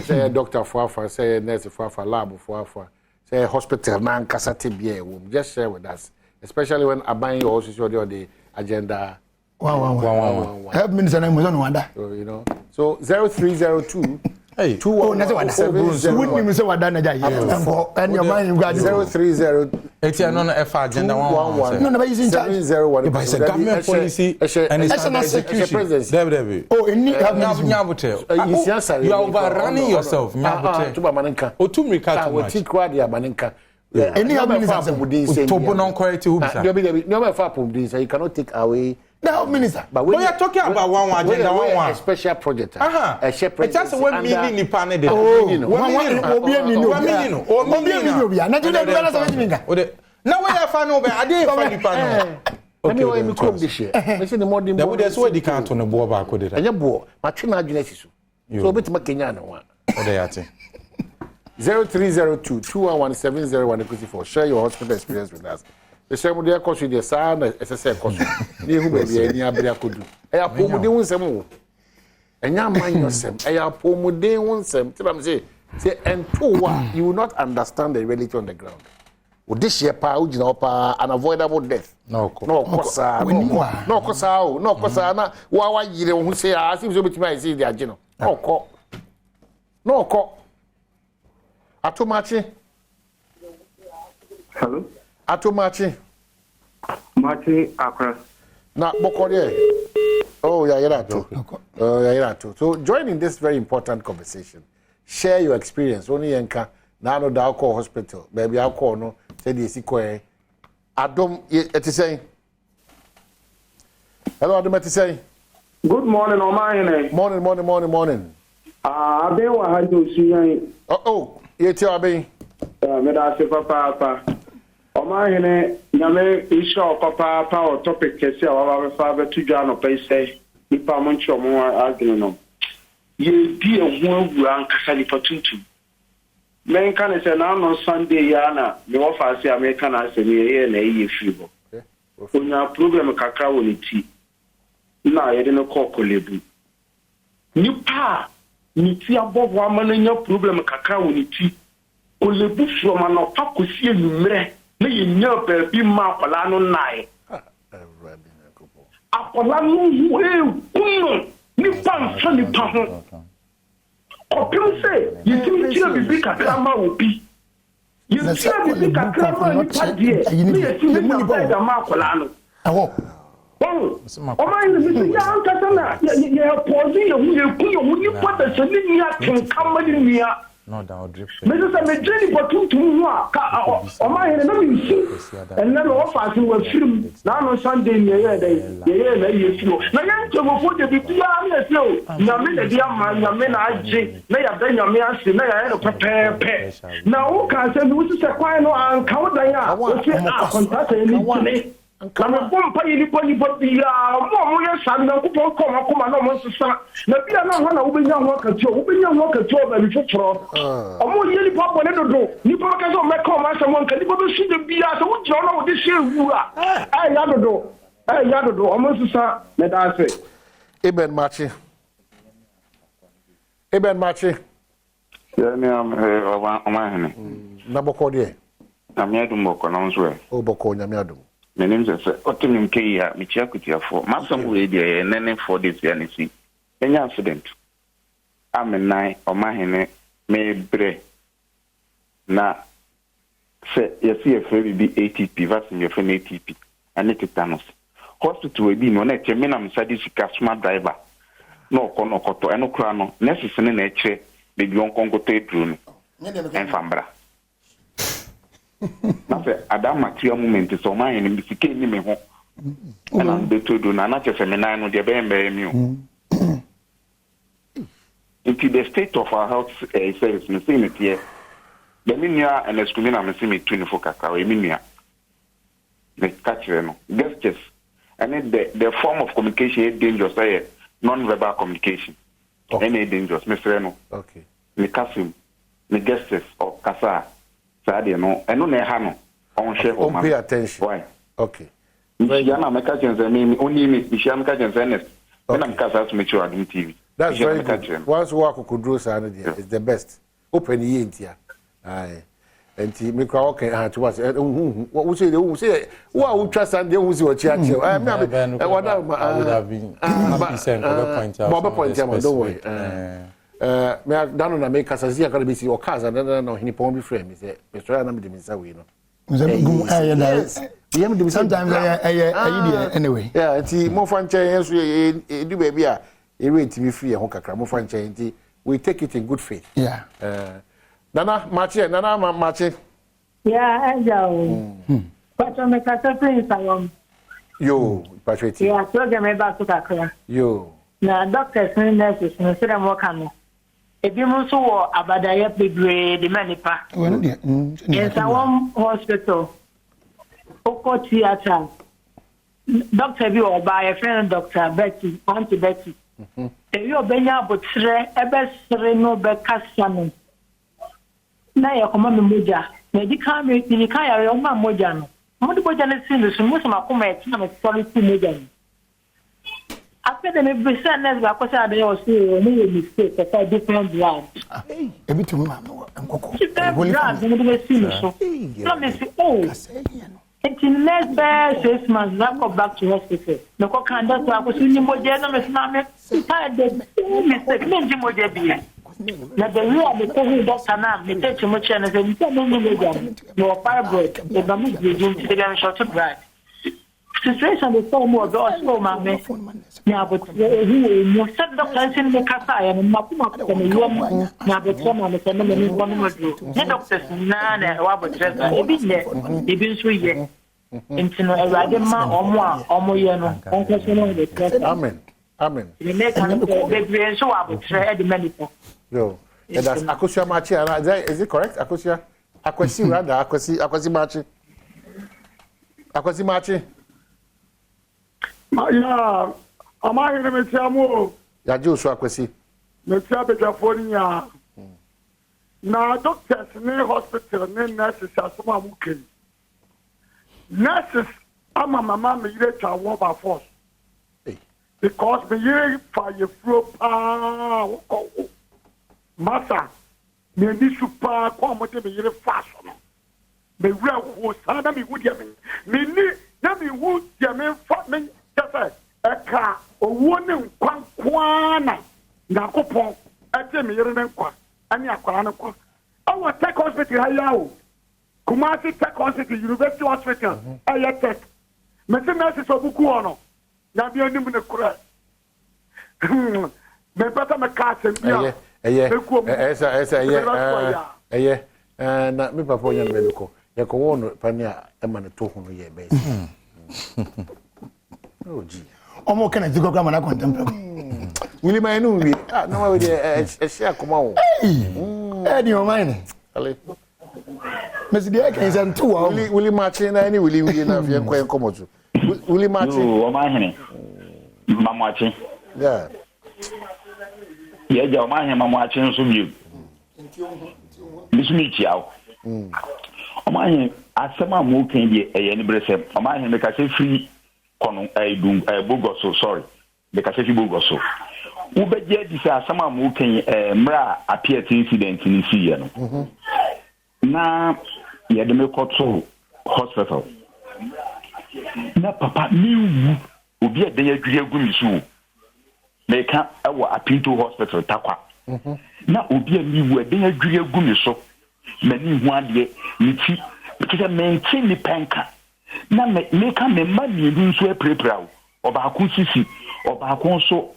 Say doctor Fuafa, say nurse Fuafa, lab Fuafa, say hospital man Kasati Bie. Just share with us. Especially when Aban also showed you the agenda. Wow. Help me to name was on Wanda. You know. So 0302 Hey, 217 wouldn't you say what done and your mind got 030 it's another F agenda 111 no using 701 but it's a government policy and it's an execution oh in you are overrunning yourself otumrika too much any minister to non correct who you cannot take away now, Minister, but we are talking about one agenda, one special project. A shepherd. It's just 1 million in Panade. Now, we are fan over. I didn't find the panel. Anyway, we come this year. I said the morning. There would swear the can't on the board back with it. And your boy, Machina Genesis. So, bit Makinian one. Oh, they are 0302 211 share your hospital experience with us. The same day, cost you the sound as I said, cost you who may be any abria could do. I have poor de one some. And young man yourself. I have poor de one some. Tell them say, Say and two you will not understand the reality on the ground. With this year unavoidable death. No kosa. Na wa yire who say as if so betimi say the agino. No ko. Atomachi. Hello. Atomachi. Machi Accra. Na bokore. Oh, yeah, too. So join in this very important conversation. Share your experience. Only Yenka, now no da alcohol hospital. Baby alcohol no. Say the sikwe. Adom, it is saying. Hello, Adom, it is saying. Good morning, Omar. Morning. I've been what I do see. Oh, you tell me. Me papa. Omar, nyame isha papa or topic kesi awa father to John pay say nipa moncho mo agino no. Ye di ehun an kasa nipa tuntu. Men kan say na on Sunday ya na me wo fa say America na say me ye na ye fibo. Onya problem kakra woni ti. Na ye de no kokolebu. Nipa ni ti abobo amanya problem kakra woni ti. Kolebu from an opakosi enumre. Me yin baby ma kwala no nai. Akwala no kunu ni pan so ni pa ho. Opim say yitimi tira bibi kakra ma obi. Yitira bibi kakra ma ni pa die. Me yitimi na ba ma kwala no. Oh, my name ya ankasa na ya pose ya hu ni pa da se ni ya tin kamali ni ya. No, down drip. Mrs. Medjani Batum, or my enemy, and then offers him was film. Now on Sunday, yeah. Now, young for the BPR, now, men, dear man, men, I say, may have done your mercy, may I prepare pay. Now, who can say, which is a quiet and count Diana, what's your contact any Come on, pay anybody but the more son, no come no months. Maybe I know how to young work at you, and for more yearly pop on do. You broadcast on my call, someone can go to see the beer. So, what you know this year you are? I don't do almost, sir. Let us say. Eben Machi. Yeah, I'm Nabokode. I'm here to mock on answer. Oh, Boko, Yamiadum. My name is Otim Kia, Michiakutia for Massam Way, and then for this NC. Any accident. I'm a night or my hene may bre. Na say, you see a free be ATP, vaccine your friend ATP, and it is Thanos. Hospital will be no net, your men am sadistic smart driver. No kono koto, and no crano, necessary nature, baby on Congo Tedrun and Fambra. Adam material moment is on my enemy, became me home. And I'm the two do not just a man with the BM. Into the state of our health service, Missing it here. The Minia and the Scumina Missing 24 cacao, Minia. The catcher, gestures, and then the form of communication is dangerous, non-verbal communication. Any dangerous, Mr. Reno. Okay. The Cassim, the gestures or Casa. Sadia no, and no nehano on share home. Pay attention. Why? Okay. Yana Mekajans and me only me, Misham Kajans and when I'm Casa to make sure Adom TV. That's very good. Once work could do Saturday, it's the best. Open the year. Aye. And the micro can to us. What we say, who say, who trust and they who see what church. I would have been Baba point out, don't worry. Me down on America, as I can be see or cars, and then no, he won't be frame. He said, Mr. Adam, the Missa, we know. Sometimes I anyway. Yeah, it's more fun chance. Do baby, a rate to be free, a honka, more fun chance. We take it in good faith. Yeah. Nana, Marche. Yeah, I know. But I'm a Catholic. Yo, Patrick. Yeah, so get me back to Kakra. Yo. Now, doctors and nurses, no, so I'm working. If you must go about the manipa. Yes, I want hospital. Oko theater. Doctor, you or by a friend, Dr. Betty, Auntie Betty. If you are being able to best no back custom. Now, you come on the Muja. Maybe can't make the Kaya or my Mojano. What the Bojan is in the Sumusama Comet, I'm a sorry to Mujan. After the business, because they also need a mistake, a different brand. Every two months, I'm going to until next 6 months, I go back to hospital. No, I can't do that. I was in Modena, Miss Mammy. I did mistake, Minji Modebia. Now, the real doctor now, they take too much and they tell me, no fibroid, the damage is doing to the short of right. Situation is so more doors, so mammy. Yeah, but you said doctors in the Kasai and Mapuma and the woman, now the woman is a woman would do. The doctors, none, and Robert Trevor, they've been there, they've been 3 years. Into a radima or more, or more, Amen. Amen. The next time, they so I would try the medical. Yo, and that's Akosia Machi, is it correct? Akosia? Akwasi rather, Akwasi Machi. Akwasi Machi. Yeah, am I in a Metiamo? Ya Joshua Akwasi. Metiabe Japonia. Now, doctors in the hospital, nurses are some working. Nurses, I'm a mamma, me let a war by force. Because me hearing fire flow, Massa, me need to park, come with me in fashion. Me real who sana me would yamin. Me need, let me would yamin for me. Just a car or one quana. Nakopon, I tell me you're an inquire, and Yaquanaco. I will take hospital. Hello. Kumasi Tech Hospital, University Hospital. I tech. Messages of Bukuano. Now be a name in the correct. Me better my cast and yeah. Na me papa yan medical. Ya ko won pania e ma ne to hu no ye be. Oh gee. Omo kana zigo kwa na contemplate. Wili ma enu wi. Ah no we dey e share koma wo. Eh di o mine. Ale. Mesi dia kan san tu wa. Wili match na ni wili na fi enko enko moju. Wili match. O ma hene. Mamwachi. Yeah. Yeah, ja ma hene mamwachi nso bi. Bismi chiao. Ma hene asema mo kan bi eye ni bresem. Ma hene me ka se free kono bogoso sorry. Me ka se fi bogoso. Wo be je di se asema mo kan mra appear incident ni si ye no. Na ye de me koto hospital. Na papa mi obi ede ya dwere gumi so. Me ka ewo Apinto hospital takwa. Na obi mi wu ede ya dwere gumi so. Mani hu ade ni ti because maintain ni penka. Na me ka me ma ni nso eprepra o. Oba ku sisi, oba ku so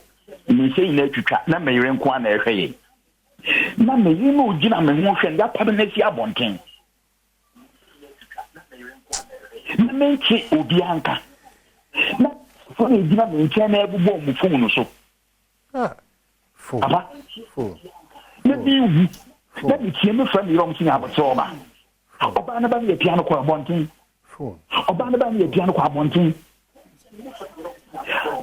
ni sei na twitwa na me yere nko na ehwe ye. Na me yi no gina me ho hwe nda pa na si abonten. Na me chi obi anka. Na for e gina me nche na ebubo mu fun no so. Fo. Aba. Fo. Na bi wu. Na bi tie me fra me rom sin aboto oba. Oba na ba ye piano kwa abonten. Fo. Oba na ba ye piano kwa abonten.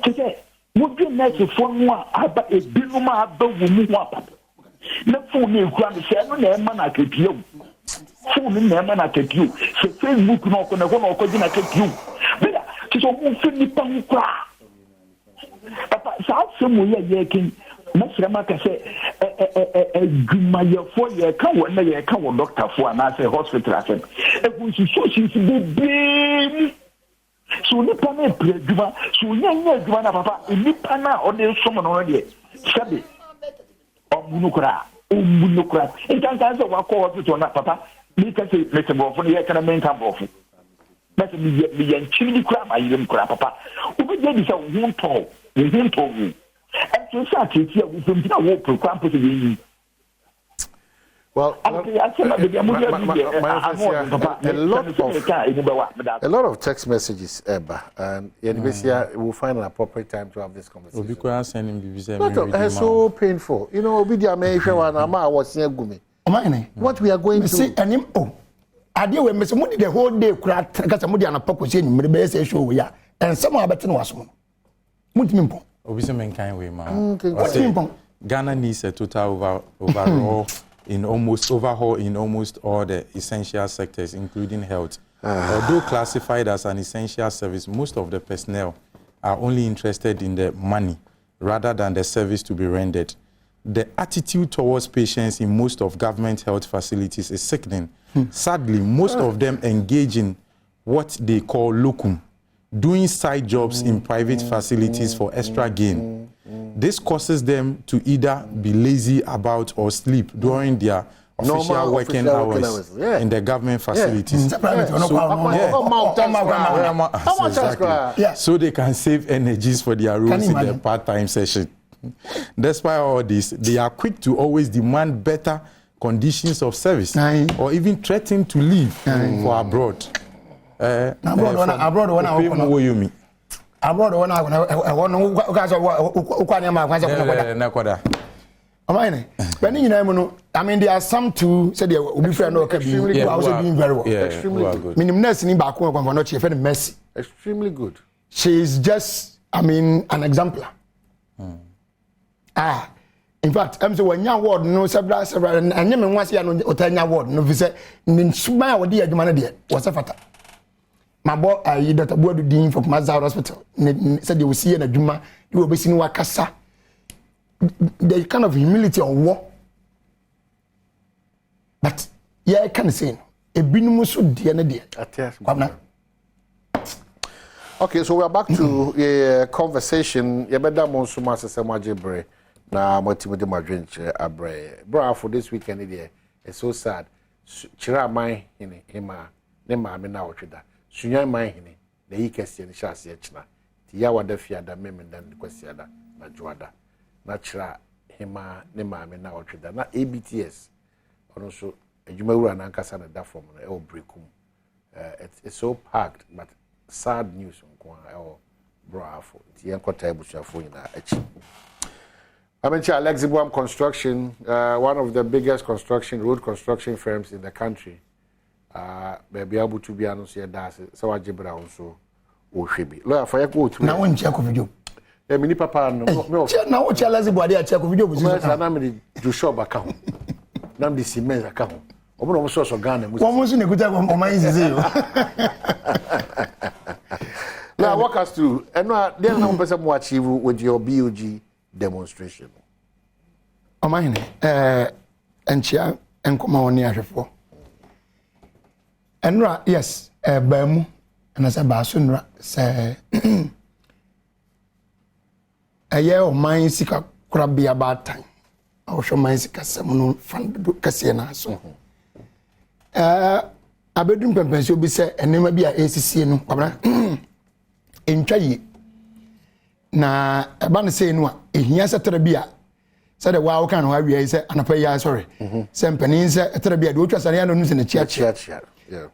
Tete, mo bi na se fo no a aba ebinu ma aba wu mu ho apa. Na fo na ekura me se no na e ma na kepio. Fo mi na e ma na kepio. Se Facebook no ko na ko na ko gina kepio. Bida, tete mo fi ni pa nkura. Papa, sa se mo ye kin. Na sira ma ka se gumayefo ye ka wo na ye ka wo doctor fo na se hospital asen. E ku so be so nipa na preduma so nyanya aduma na papa nipa na o de so mo no de sabe omunukura enkan so wa ko hospital na papa mi ka se mete bofo ye kana men kan bofo na se mi ye nchini kura ma yire kura papa obi je di se wo to en so sa titi a wo fam tina wo program po se yi. Well, a lot of text messages, and we'll find an appropriate time to have this conversation. It's so painful. You know, what we are going to I deal with Mr. Moody the whole day, because I'm on a pocket in the best show. Yeah, and some are better than was one. Multimimpo. Ghana needs a total overall. Overhaul in almost all the essential sectors, including health. Although classified as an essential service, most of the personnel are only interested in the money rather than the service to be rendered. The attitude towards patients in most of government health facilities is sickening. Sadly, most of them engage in what they call locum, doing side jobs in private facilities for extra gain. This causes them to either be lazy about or sleep during their official working hours in the government facilities. So they can save energies for their roles in the part-time session. Despite all this, they are quick to always demand better conditions of service or even threaten to leave for abroad. I mean, there are some too said there will be friend or who are also doing very well. Extremely good. Mercy. Extremely good. She is just, I mean, an exemplar. In fact, I'm so when you word no several and you mean once you know Otanya word no visa in Suma or dear Jumana dear was a fata. My boy, I that a word dean for Mazar Hospital said you will see in a Juma, you will be seen Wakasa. The kind of humility of war. But yeah, I can say a binumus dear dear. Okay, so we are back to a conversation. Yabeda Monsuma Samajibre. Na motivate my drink abre. Bro, for this weekend there, it's so sad. Chira mai hima ne maame na otweda. Sunya mai hini. Na yi kese ni sha se china. Ti ya wada fia da meme dan kwesi ada na juada. Na chira hima ne maame na otweda. Na ABTS ono so adwuma wura na nkasa na da form na e obrekum. It's so packed, but sad news nko a bro afo. Ti yankota ebusuafo nyina achi. I mentioned Alex Badwam Construction, one of the biggest road construction firms in the country. Be able to be announced here. So I jibra also. O shebi. Lawyer for you go through. Now one check video. Mini papa no. Now what Alex Badwam check video. Na me do shop account. Na me cement account. Omo no so Ghana. One so neguta o man zizi. Now walk us through. And no there na person mo achieve with your BOG demonstration. Amahine enchia enkoma woni ahwefo. Enra yes baamu na se baaso nra se aye o man sika kurabia batan. Awhwo man sika sem no fando kase na so. Abedum pempenso bi se enema bi a esisie no kwabra entwa yi na eba ne se no a ehia setara bi a se de wa kan ho awie se anapa ya sorry se mpanin se etara bi a de otwa sare ya no nu se ne chia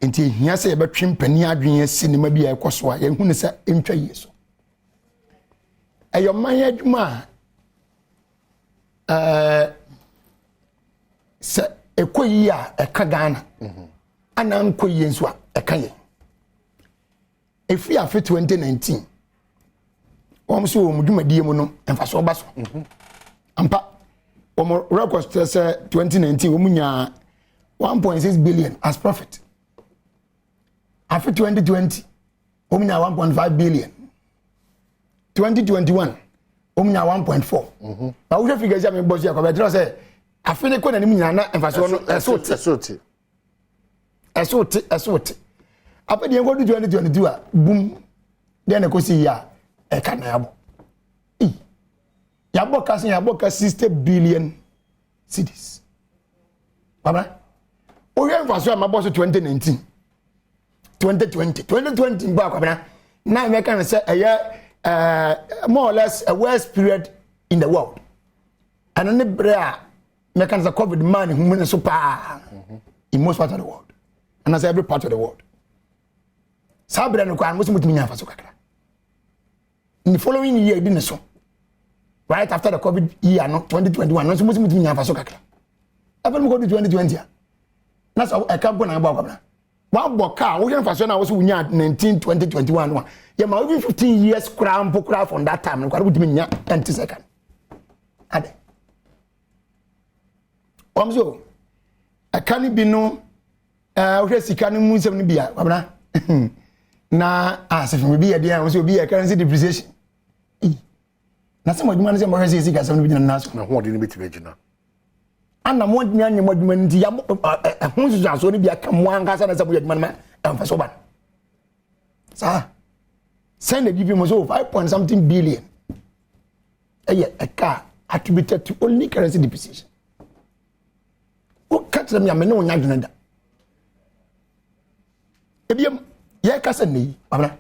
enti ehia se ebetwe mpanin adwen sinema bi a ekoso a ye hu ne se entwa yi so ayoman adwuma se ekoyi a eka Ghana ana nkoyi nso a eka ye efi afi 2019 so mudumadi mu no emfaso ba so ampa record say 2019 omunya 1.6 billion as profit. After 2020 omunya 1.5 billion. 2021 omunya 1.4. Ba wo figure ja me boss ya ko be tell say afene ko na nim nya na emfaso no esote apa de ngo 2022 a boom de na ko si ya e kana yabo yabo ka 60 billion cedis baba o yen faso ma boss 2019 2020 ba kwa bana na me kan say more or less a worst period in the world and ne bra me kan say covid man hu so pa in most part of the world and as every part of the world sabra no kwa mo mutumi nya faso kakra in the following year didn't so right after the covid year no 2021 no so mutumi nya faso kakra after mo go to 2020 na so e ka go na gba kwabra wa boka wo yen faso na wo so nya 19 2021 one ye ma even 15 years crown from that time no kwa mutumi nya 20 second ade omzo I can't be no we sika no mu nsem no bia kwabra na asef me bia dia wo so bia currency depreciation na se modwuma ne se mo hwese sika sam no bi na so na ho de ne betime gina ana mo nya nya modwuma ndi ya ho susu aso ne bi aka mo anga sa na se mo yadwuma ma emfa so ba sa send the give him so 5 something billion a car attributed to only currency depreciation. What catch them ya me no nya dwena da ebiem ye ka se nei abana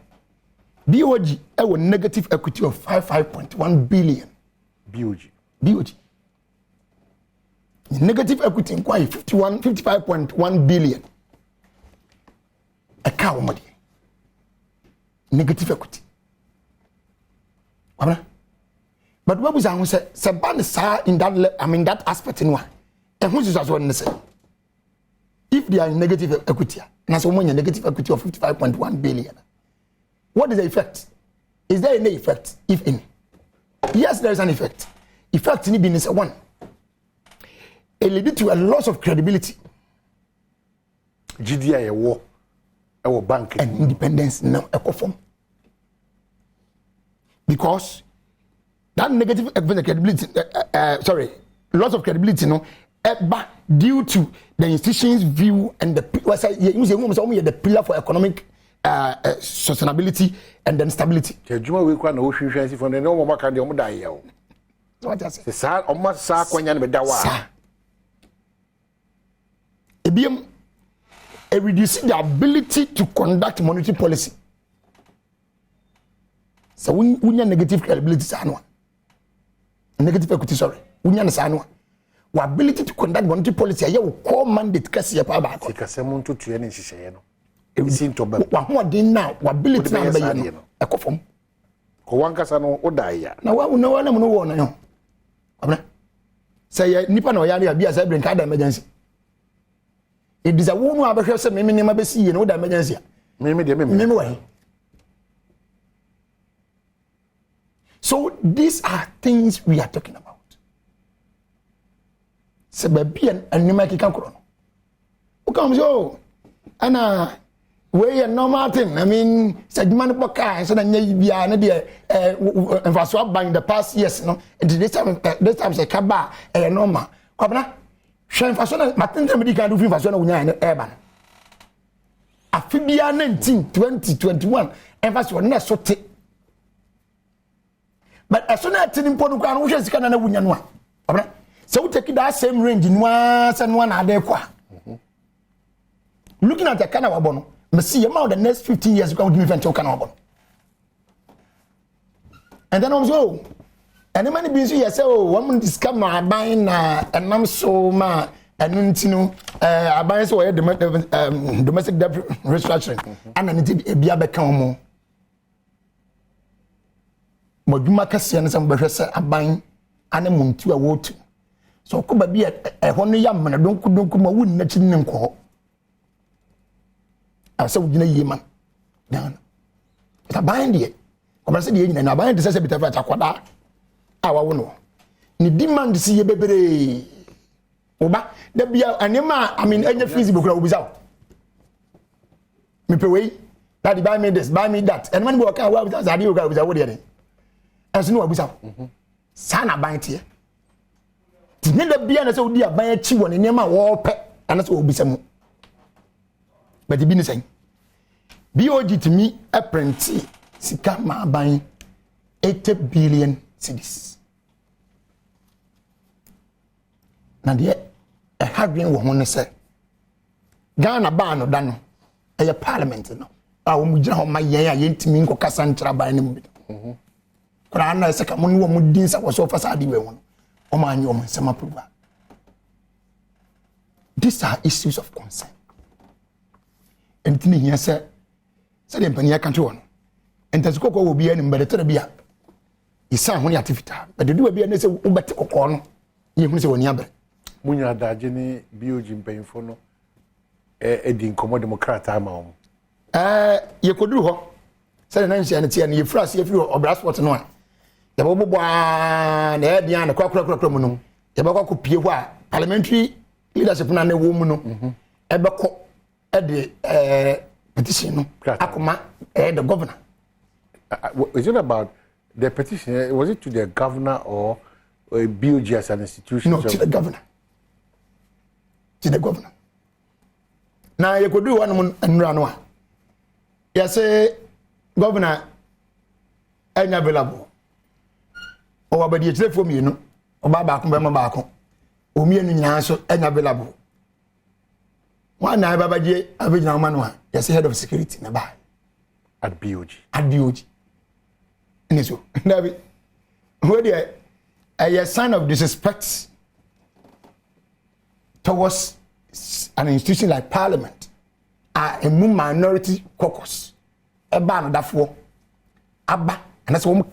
BOG a negative equity of 5.1 billion. BOG. Negative equity in quite 55.1 billion. A cow money. Negative equity. But what was I say? Saban sa in that that aspect in one. And who's as one say? If they are in negative equity, and so many negative equity of 55.1 billion. What is the effect? Is there any effect, if any? Yes, there is an effect. Effect in business one. It leads to a loss of credibility. GDI a bank and independence now a form. Because that negative credibility, loss of credibility, due to the institution's view and the pillar for economic sustainability and then stability. Juma we kwa na wo hwehwe from the no maka de omda ye o. What I say? Sa omma sa kwanya ne beda wa. Ebiem reducing the ability to conduct monetary policy. So we negative credibility sa no. Negative equity sorry. We nya sa no. Our ability to conduct monetary policy aye wo core mandate kase ya pa ba ko. Sikasem nto tue ne nhihye no. Wa ho den na wa ability na be yi no ekofom ko wankasa no odaya na wa na mo no wo na yo abna say nipa na oyare abia say bring card emergency e disa wo no abehwe say meme ne ma be si ye no da emergency meme wa so these are things we are talking about se ba bia anima kika kro no o kam so ana we are normal thing. I mean, Sajman Boka, so that you are not there. And for swap buying the past years, no. And this time, say Kaba, a normal. Cobra, Shan Fasona, Martin Medical do Fasona Unia and Urban. A Fibia 19, 20, 21, and that's what not so take. But as soon as it's in Ponuka, which is kind of Union one. So take that same range in once and one other qua. Looking at the Canada bono. Me see about the next 15 years going to give me venture Canada. And then also, and many busy say, oh, woman is come buying and I'm so ma and you know, I buy so domestic debt restructuring and then it be a become more. But you make us and some better a buying and a moon to a water. So could be a honey young man, I don't come a wooden name call. I said, we didn't man. It's a bind yet. I said, and I bind the Sessa bit of Aquada. Our one. Ni demand to see a baby. Oba, there be a name, I mean, any feasible crowd without. Me pay, that buy me this, buy me that. And when we walk out with us, I do go without what as no without. Sana bind here. Did never be an so dear buy a cheap one in your wall pet, and that's what will be some. But the business saying, BOG to me apprentice sika ma buying 80 billion cedis. Now the a hardware woman say Ghana ban no dano a parliament no. I will mujra ho ma yen ayentimi nko kasa ntra ban ne mu. Kora na se ka mo ni wo mu din sa wo so fa sa di we won. O ma anyi o nsema proba. These are issues of concern. And thing here say the company can't one. And that's Coco will be any better be is some money activity. But the do be an say ubet cocono. You can say one yabe. Munya dajini BOG paying for no Edin Commo Democrat ama. You could do ho. Say the name and you frost if you or brass water no. The bobo the Ediana crocromono. The Boko Pia parliamentary leadership na woman no. Ebeko petition akuma the governor. Is it about The petition, was it to the governor or a BOG as an institution? No, to the governor. To the governor. Now you could do one and run one. You say, Governor, I'm available. Or about the telephone, you know, or back on back on. O me and answer available. One night, Babaji, original man, yes, head of security, nearby. At BOG. At BOG. And so, David, where a sign of disrespect towards an institution like Parliament, a minority caucus, a ban that for Abba, and that's one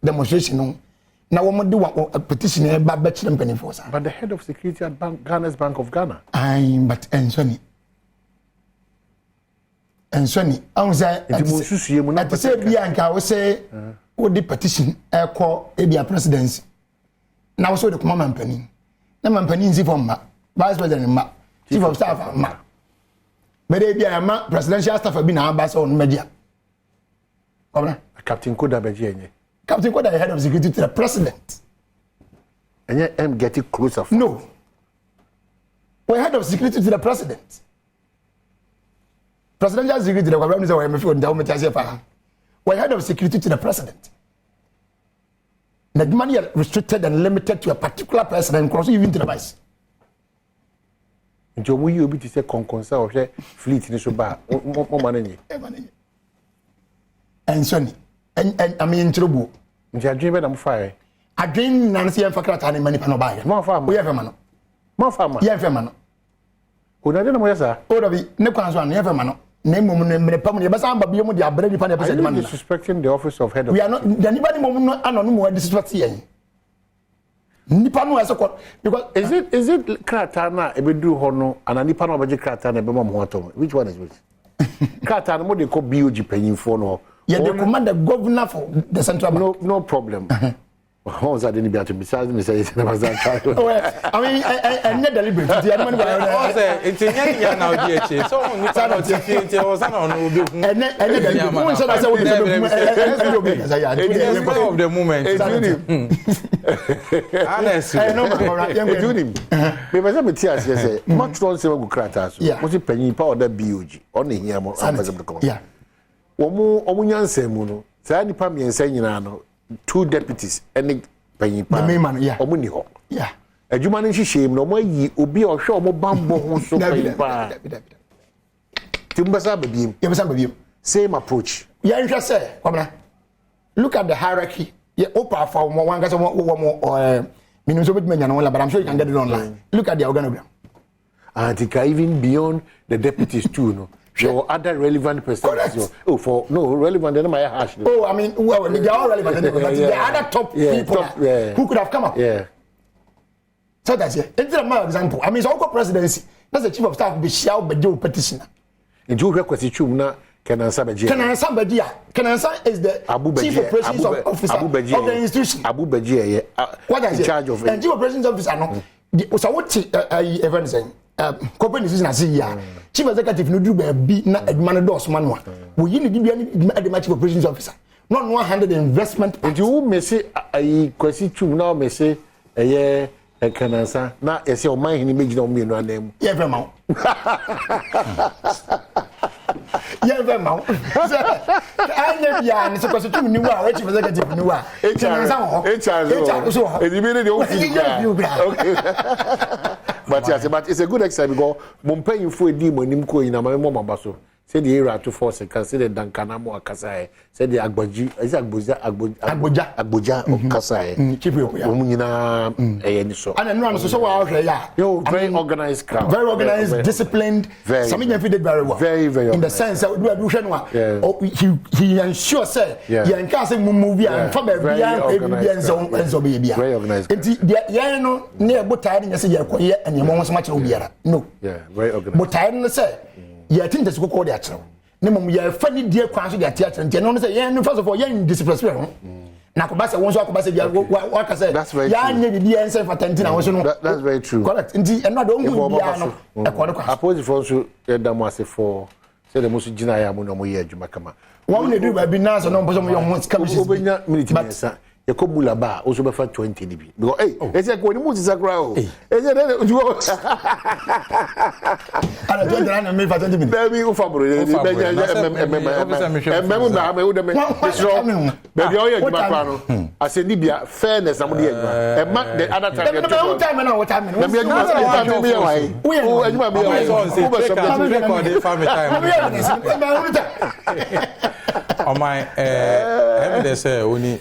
demonstration. Now, one do a petition about Bachelor Penny Force. But the head of security at Ghana's Bank of Ghana. But and Sonny. And Sonny, I was at the same Bianca, I would say, what the petition, I call a presidency. Now, so the command penny. The man penny is from Vice President, Chief of Staff, but they be a presidential staff have been ambassador on media. Captain Koda Bejianye. Captain Koda, head of security to the president. And yet, I'm getting closer. No. We're head of security to the president. Presidential security, the government is our MFO, we're head of security to the president. The money are restricted and limited to a particular person and cross even to the vice. Nti omo yi obi ti say konkonsa o hwe fleet ni so ba mo mananye and Sonny and I mean trouble nti adwen be na mo fa e adwen na nse yemfa krata na mani pa no ba ye mo fa ma o ye fa ma no mo fa ma ye fa ma no o na de na mo yesa o do bi ne kwan so an ye fa ma no na mum ne mre pam ne be sa ba bi mo di abere di pa na pese de man disrespecting the office of head of we are not anybody mum no ano no mo disrespect yen nipa no ase ko because is it krata na e be du ho no ana nipa no obeje krata na be mo ho to which one is which krata no mo de ko BOG panyinfo no yeah they command the governor for the central bank no problem. How was that? Besides me say it's never that. I mean, I need deliberate. The other one say it's in now DH. So we start on TV. It was on obi. And deliberate. Who said I said we of the moment. Honestly. I know. Do him. Me be say say much don't say we go krata so. Mo say panyin pa order BOG. On here mo ambassador come. Yeah. Omo nyansa mu no. Say nipa miensa nyina no. 2 deputies any panyin pa. The main man, yeah. Omo ni ho. Yeah. Adwuma no hihye mu no mo yi obi a ohwe omo bambo ho so panyin pa. Timbasa babiem. Yebasa babiem. Same approach. Yeah, you just say, Kwabena. Look at the hierarchy. Yeah, opa for one guy or minimum so bit menya no, but I'm sure you can get it online. Look at the organogram. And it can even beyond the deputies too, no. Your other relevant persons. Oh, for no relevant, then my hash. Oh, I mean, well, they are all relevant, but the other top people who could have come up. Yeah. So that's it. It's a example. I mean, it's also presidency. That's the chief of staff, Bishao Bejo petitioner. And you request it, na Kenansa Bejia. Kenansa Bejia. Kenansa is the chief operations officer of the institution. Abu Bejia, what is in charge of it? And chief operations officer, no. So what event saying? Corporate decision as here. Chief executive no do be na adman dos manwa. We need to be the chief operations officer. Not 100 investment. And you may say I question you now may say a Kenansa. Now I say o man him image no me no name. Yeah, very mal. Yeah, very mal. I never ya so because you knew our chief executive knew our. HR so. And you mean the but yes, but it's a good example because Mompay you for a demon in Ko in a mama basso. Said the era to force and consider Dankanamo Kasai. Said the Agbaji, is Agboja or Kasai. Keep your Umina so. And then so out there, yeah. Very organized crowd. Very organized, disciplined. Some of them did very well. Very, very in the sense that he ensures, say, you can't say movie and from a very organized. Yeah, no, near Botan, you say, yeah, and you want much over. No. Yeah, very organized. But I say, yeah, I think that's what call that. No, you are funny dear quantity at theatre and general say, yeah, first of all, you're in discipline. Now, Kubasa wants to say, what I said, that's very true. Yeah, for 10 hours. That's very true. Correct. Indeed, and not only I suppose if also Damasi for say the most gina ya mo no mo ye adwuma kama one dey do baby now so no person mo your scam obenya minute mensa ye ko bula ba o so be fa 20 db because eh say ko ni mo tisakra o say dey ana 20 na me fa 20 minutes baby o fa bro dey baby o ye adwuma kwa no asendi bia fairness am dey adwuma e ma the other time you time na what time na me adwuma be why o adwuma be why o be subject record family time on my evidence say only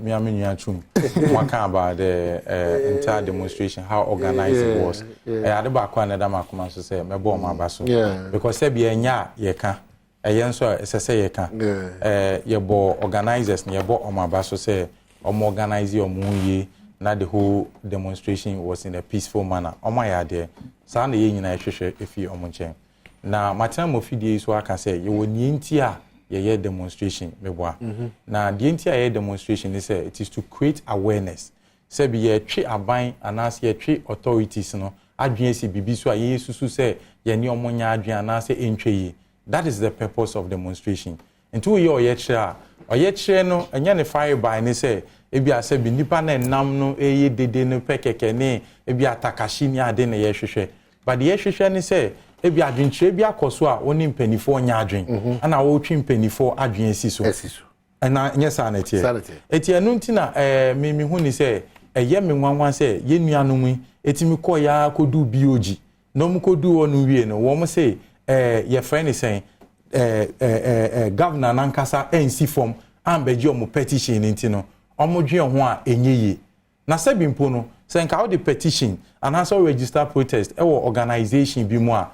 me am nua chum one can about the entire demonstration how organized it was I had ba kwa na da makoma so say me bo ma ba so because say bia nya ye ka yen so say ye ka ye bo organizers ye bo o ma ba so say o mo organize your ye na the whole demonstration was in a peaceful manner o ma ya there sa na ye nyina hwehwe efi o mo nchen na matena mo fidie so aka say ye woni ntia ye demonstration meboa na the entire demonstration is it is to create awareness say be ye twe aban anas ye twe authorities no adwen si bibi so ye susu say ye ne omonya adwen anas entwe yi that is the purpose of demonstration into ye kire no enya ne fire by ne say ebi ase bi nipa na nam no eye dede no pekeke ne ebi atakashi ni ade ne ye hwehwe but ye hwehwe ne say ebi adwenkyerɛ bi akɔso a woni mpanifo nya adwen ana wo twi mpanifo adwen si so na nye sanete eti enu ntina me hu ni sɛ ɛyɛ me nwanwan sɛ ye nuanom yi etimi kɔ ya kodu biogi no mu kodu onu wie no wo mo sɛ ye friend sɛn governor nankasa NC form ambeji omo petition nti no omo dwen ho a enye na sɛ bi mpo no sɛ nka wo de petition and also register protest organization bi mu a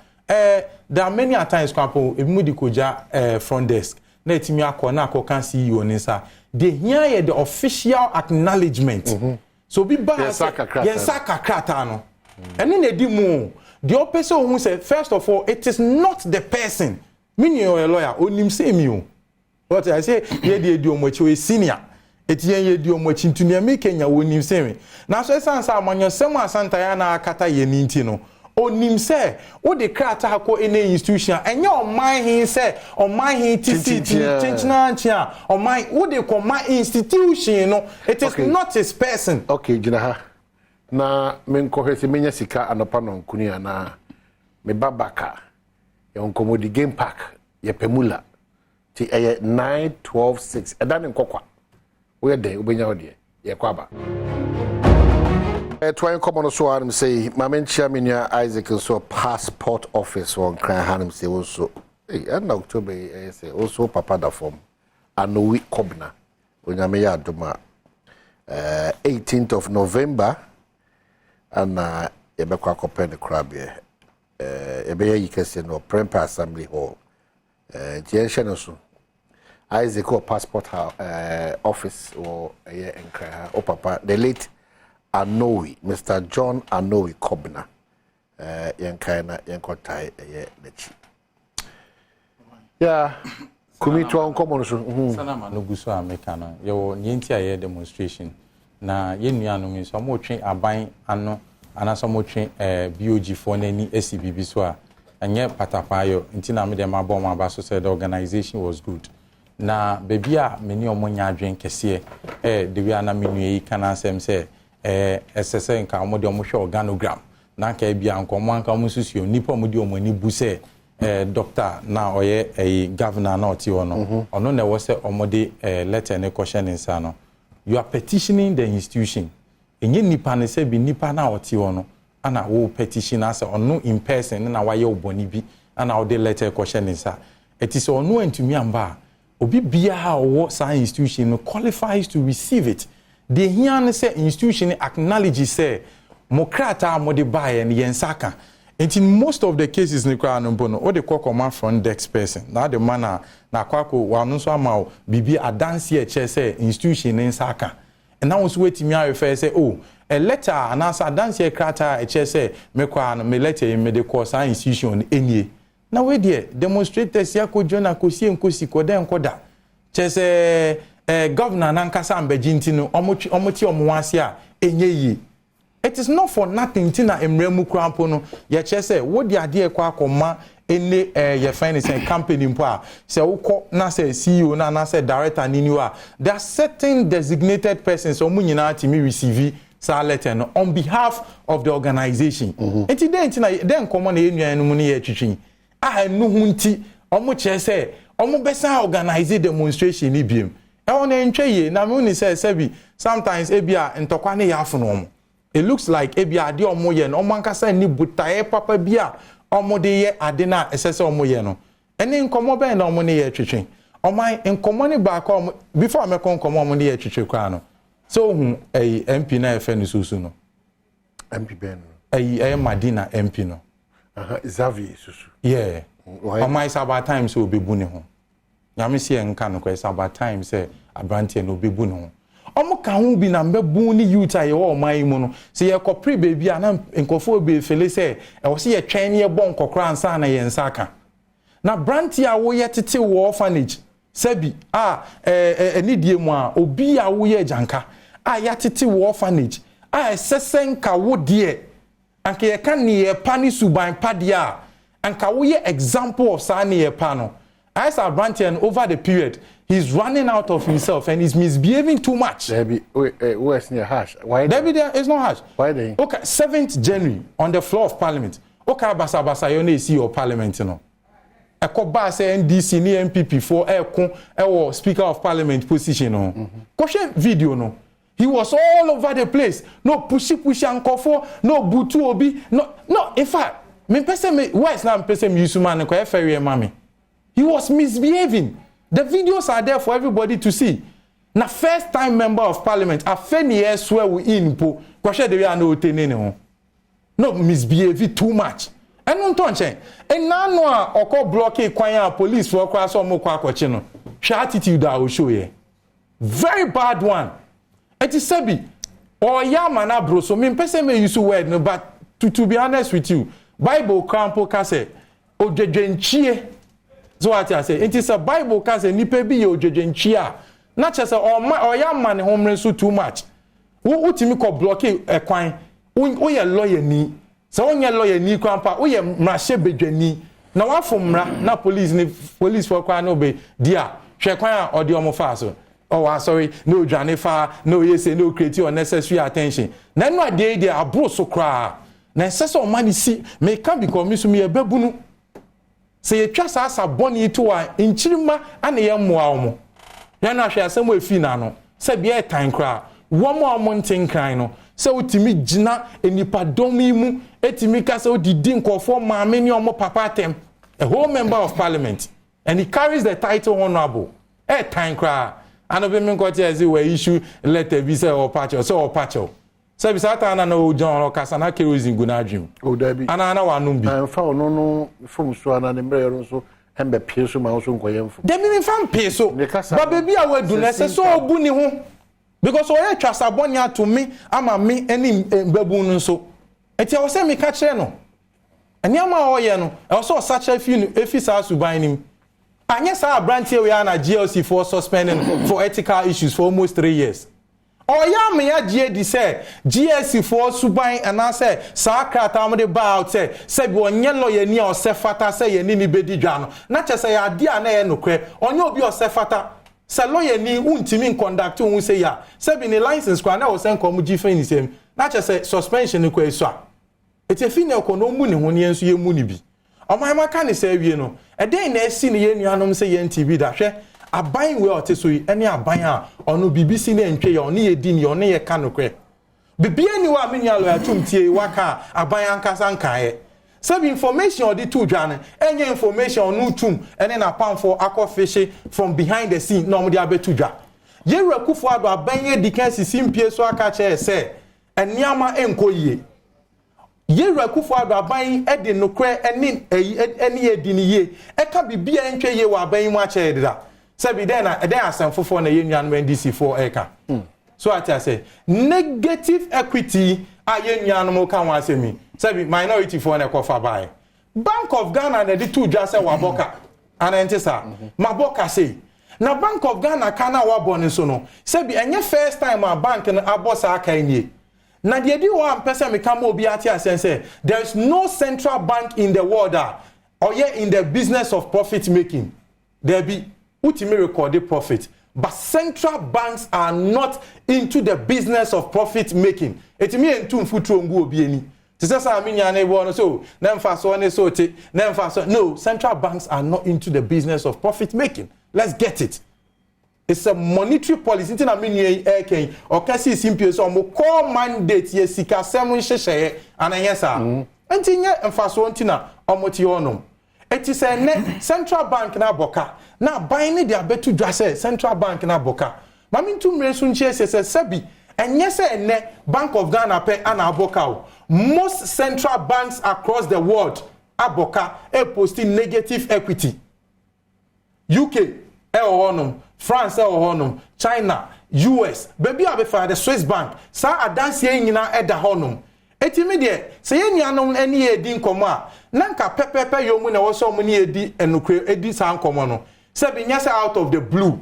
there are many times kwapo ebimu di koja front desk na etimi akọ na akọ kan CEO nisa they hear the official acknowledgement so bi ba yensaka krata no eno na di mu the opposite who say first of all it is not the person meaning your lawyer onim say me o what I say ye di omochi we senior etiyen ye di omochi ntuni ame Kenya wonim say me na so esansa amanyo sem asanta ya na akata ye ni nti no onim se wo de krata akọ ene institution enye oman hin se oman hin tct chinchina nchia oman wo de ko ma institution no it is not his person okay gina ha na men ko hwese menya sika anopa no nkuni ana me babaka ye onkomodi game park ye pemula ti 9-12-6 edan nkokwa wo ye de obenya ho de ye kwaba trying common so I'm say Mamen Chairman Isaac so passport office on Cran Hanum say also and October say also Papa da form and no week Kobna when I may adoma 18th of November and Ebekwa Kopen the crab here Ebeya you can say no Prempa Assembly Hall Jensen so Isaac or passport office or or Papa the late Anowi, Mr. John Anowi Kobna, Yankaina, Yankotai, Nechi. Yeah, Kumito on common. Sanama no Guso Americana, your Yentia demonstration. Na Yenuano means some more train a buying ano, and some more train BOG for any SCB Biswa, and yet Patapayo, Intina Medema Boma Basso said the organization was good. Na Bebia, many of Monya drink Kessie, the Viana Minui can answer say. SSN ka mo de mo hwe organogram na ka bia nkomo anka mo susio nipa mo de o mani bu se doctor na oye governor na oti ono ono na wo se omode letter ne question nsa no you are petitioning the institution enye nipa ne se bi nipa na oti ono ana wo petition as ono in person na waye oboni bi ana wo de letter question nsa it is ono antumi amba obi bia wo sa institution no qualifies to receive it. The here say institution acknowledge say mokrata mode buy and yensaka. And in most of the cases in the or the command front desk person. Now the manner na kwako wanunso amao bibi adansi eche say institution in saka. And now was waiting me refer say oh a letter and answer adansi krata eche say me kwa me letter me de course institution enye. Now we there demonstrators ya ko jona ko si enkosi ko den koda. Chese governor nankasa ambejinti no omoti omwase a enye yi it is not for nothing tina emremu krampo no ye che say wo de ade kwa akoma any your finance and company mpo say woko na say CEO na say director ni there are certain designated persons so mu nyina timi receive sa letter no on behalf of the organization enti den komo na enua no mu ne ye twitwin no hunti omo che say omo besa organize demonstration ni biem e won entwe ye na me ni say sebi sometimes ebia ntokwa ne ya afono it looks like ebia de omo ye no omo ankasa ni butaye papa bia omo de ye ade na esese omo ye no ene nkomo ben na omo ne ye twetwen oman nkomo ne ba ka omo before me kon nkomo omo ne ye twetwe kwa no so hu MP na efe ni susu no MP ben Madina MP no Xavier susu yeah oman is about time so obebu ne ho nyame se enka no kwa is about time say abrantie no obebu ne ho omo ka hu bi na mbebu ni youth aye wo oman mu no se ye kopre baby ana nkofo be fele se e wo se ye twen ye bon kokra ansa na ye nsaka na brantie a wo ye tete wo orphanage sebi eni die mu a obi a wo ye janka ya tete wo orphanage esesen ka wo de anka ye kan ni ye pa ni suban pa de anka wo ye example of sa ni ye pa no as a brantie and over the period he's running out of himself and he's misbehaving too much. Debbie, where's near hash? Why? Debbie, there is no hash. Why they? Okay, 7th January on the floor of Parliament. Okay, basa you need see your Parliament, you know. Ekoba say NDC ni MPP for Speaker of Parliament position, no. Question video, no. He was all over the place. No pushy ankofo, no butu obi, no. In fact, me person me why is now person Yusuman ko ferry mami. He was misbehaving. The videos are there for everybody to see. Na first time member of parliament, a feni swear we in po. Kwashe de we are no tenene ho. No misbehave too much. And non tonche. And na no a oko block kwan police for kwa so mo kwa kwache no. Hwa attitude a o show ye. Very bad one. It is sebi. Or ya mana bro so me pese me use word no but to be honest with you, Bible crampo ka say odwedwenchie. So what I say, it is a Bible cause a nipe bi yo jejenchia. Not just or young man home so too much. Who timi ko block e kwan. O ye lawyer ni. So on ye lawyer ni kwampa, o ye mrashe bedwani. Na wa fomra na police for kwan no be dia. Hwe kwan or the omo fa so. Oh, sorry, no dwane fa, no yes, no create unnecessary attention. Na no ade dey abro so kra. Na seso man si me can be commission me e bebunu. Se ye twa sa boni to a nchirima ane ye mmoa omo ya na hwe asem efi na no se bia tan kra wo mo ntin kran no se utimi gina enipa domi mu etimi ka se odidi nkofo maame ni omo papa tem a whole member of parliament and he carries the title honorable tan kra anobe me nkoti ezi we issue letter bi se o pacho se bi sata na no John Kasana kerosene gu na adwem o dabi ana wa no bi fa no from so ana ne mbrɛ so embe pieso ma so nkoyemfo de mi fa pieso ba baby a wadu na se so obu ni ho because o ye twa saboni ato me ama me ani babu no so eti o se me ka kire no ani ama o ye no e so sacha efi sa suban nim anya sa branch we na GLC for suspending for ethical issues for almost 3 years. Oya me ya di say GSC for suban and I say sa krata mo de ba out say bi onye lawyer ni o se fata say ye ni bedi dwa no na che say ade a na ye nokre onye obi o se fata say lawyer ni untimi conduct un say ya say bi ni license kwa na o se nkom gi fin sem na che say suspension ko eso a eti fi na ko no mu ni ho ne enso ye mu ni bi oman ma ka ni say wie no e den na esi ni ye nuanom say ye NTV da hwe aban we oteso yi ene aban a ono BBC na ntwe ya ono ye din ya ono ye kanokwe bibia ni wa menya lo ya tumtie waka aban ankasa nkae sabi information odi to dwane enye information no tum ene na pamfo akofishe from behind the scene no mo dia betu dwa ye rakufo ado aban ye dikansi simpie so aka che se eniama enkoyie ye rakufo ado aban e de nokre ene ye diniye e ka bibia ntwe ye wa aban mu a che dida sabi then asem fofo na ye nuan NDC for eka so I say negative equity a ye nuan mo kan wa asemi sabi minority for na kofa buy Bank of Ghana na de two just say waboka anentisa maboka say na Bank of Ghana kana wa boni so no sabi enye first time a bank na abosa aka enye na de di one person me come obi ati asen say there is no central bank in the world or yeah in the business of profit making. There be ultimate recorded profit. But central banks are not into the business of profit making. It means into futuro ngu obi eni. No, central banks are not into the business of profit making. Let's get it. It's a monetary policy. Or kasi simple so mo core mandate ye sika semu sheshe and yes and tinye emfaso ntina omoti onom. It is a central bank na boka. Na buying their betu drase central bank na boka. Mami tu mresunche se sebi and yes ne Bank of Ghana pe ana boka. Most central banks across the world aboka posting negative equity. UK France China, US, baby abefa the Swiss bank. Sa adansi nyina eda honum. Etimi de se yenuanom ani edi nkomo a nanka pepepe yomu na wo so mu ni edi enukre edi san nkomo no. Se bi nyase out of the blue.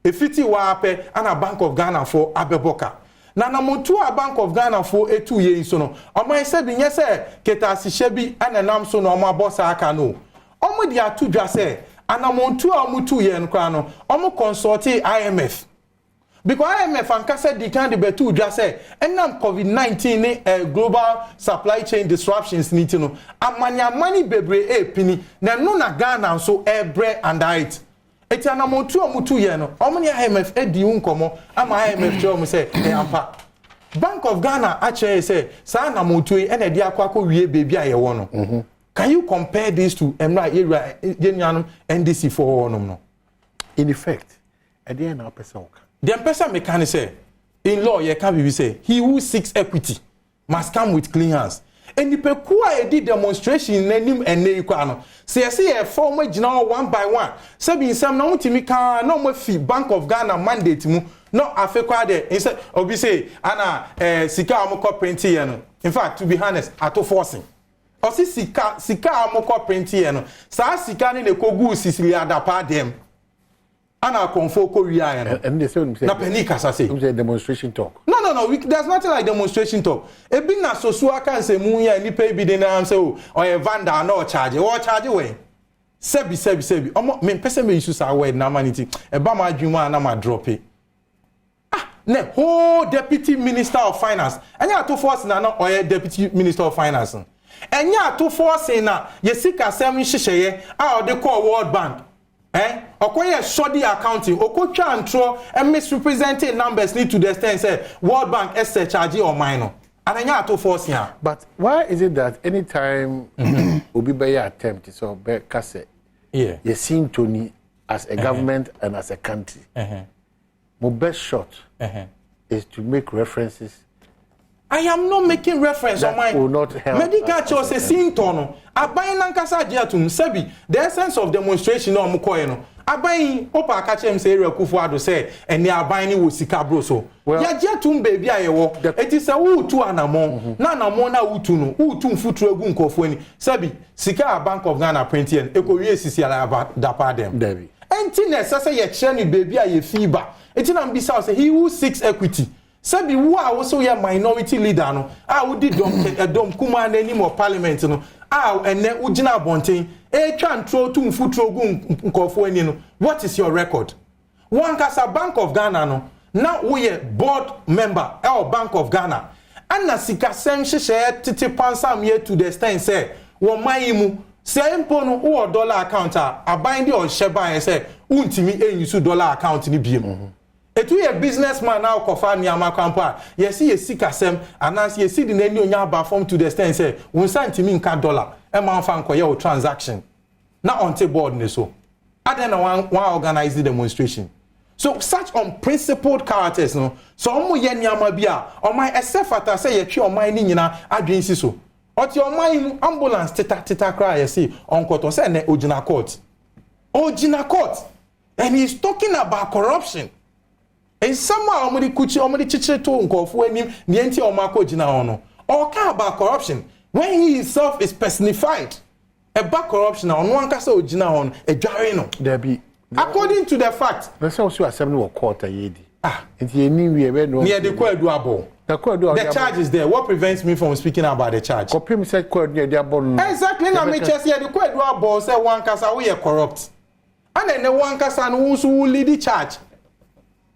Efiti wa ape ana Bank of Ghana for abeboka. Na namotu a Bank of Ghana for etu ye so no. Omo se bi nyase keta sihye bi ana nam so no omo abosa aka no. Omo di atu dwa se anamontu a mutu ye nkra no omo consult IMF because IMF ankasa di kan de betu dwa se enam COVID-19 ni global supply chain disruptions ni ti no amanya mani bebre pini na no na Ghana so ebre and it eti anamontu a mutu ye no omo ni IMF edi unkomo ama IMF cho mo se ampa Bank of Ghana actually say sa anamontu e na di akwa wie bebi a ye wo no Can you compare this to NDC for no? In effect, at the end of person. The person mechanic say, in law, you can't be say, he who seeks equity must come with clean hands. And the Pekua did demonstration in him and Neukano. Say, I see a former general one by one. Sabin some no to me can no more fee Bank of Ghana mandate mu. No, I feel quite there. Instead, Obi say, Anna, Sika Amoko Prentiano. In fact, to be honest, I to forcing. Osi sika amoko prenti no sa sika ni ne kogu sisili adapa dem ana konfo ko wiya no and they say na panic asase demonstration talk no there's nothing like demonstration talk e bi na soso aka nsemu ya nipa bi de na am say o ye vanda na o charge we sebi omo me pese me issue sa word na manity e ba ma adwuma na ma drop e ne whole deputy minister of finance anya to force na no o ye deputy minister of finance Enya to force na yesika sem hihye a de call World Bank okoye shoddy accounting okotwa antro misrepresenting numbers need to the extent say World Bank esse charge on mine no ananya to force ya. But why is it that anytime obi be attempt so be kase you seen Tony as a government and as a country my best shot is to make references. I am not making reference that on my will not help medical choice sintono abayin nankasa diatum sebi the essence of demonstration no mkoye no abayin opa akache mse area kufuado say eni abayin ni wo sika bro so ya diatum baby ayewo eti se wo tu anamon na anamon na wutu no wutu mfuturu egu nkofo ani sebi sika Bank of Ghana printien ekowie sisi ala dapa dem debi enti na sese ye kire ni baby aye fiba eti na mbisa say he who seeks equity Sabi wa wo so ya minority leader no wo di dom kuma na ni mo parliament no ene ugina bonten twa ntro tu mfutro gu nkofo ani no what is your record one kasa Bank of Ghana no na wo ye board member Bank of Ghana ana sika sem hyehyɛ tete pansam ye to the extent say wo mayimu say mpo no wo dollar account aban de o hyeba say untimi enyusu dollar account ni biem etu ye businessman now kofa niama kwampa yesi yesika sem anansi yesi di nani onya ba form to the extent say won santimi nka dollar e man fa nkoye o transaction na on the board ne so aden na one organize the demonstration so such unprincipled characters no so omo ye niama bia oman esefata say ye twe oman ni nyina adwensi so oti oman ambulance teta cry yesi onkoto say na ogina court and he's talking about corruption. And somehow omudi kuchi omudi chiche to nkofo anim ne enti omako gina ono or ka about corruption when he himself is personified about corruption ono ankasa ogina ono edware no there be according to the fact na say also assembly or court ayedi enti eni we be no ne de ko adu abo The charge is there. What prevents me from speaking about the charge? Exactly. Now, me just say the Kwadua boss say one kasa we are corrupt. And then the one kasa who lead the charge.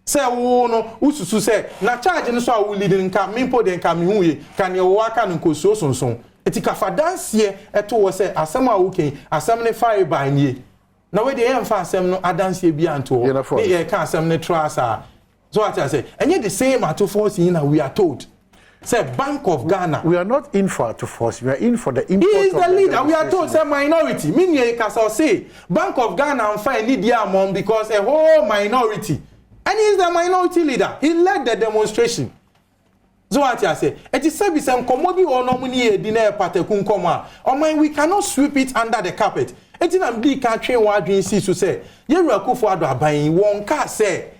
Say no ususu say na charge no so we lead nka mimpo de nka me hu kan ye waka no koso sonson. Etika fa dance here eto wo say asem a wuken asem ne fire by nie. Na we dey emfa asem no adanse bi anto. E ka asem ne trasa. So what I say, and yet the same at to force in we are told. Say Bank of Ghana. We are not in for to force. We are in for the import. He is the leader. We are told say minority. Meaning you can say Bank of Ghana and find need their mom because a whole minority. And he is the minority leader. He led the demonstration. So what I say, it is service and commodity or nominee dinner patekun koma. Or mind we cannot sweep it under the carpet. It is a big country what we see to say. You are for buying one car say.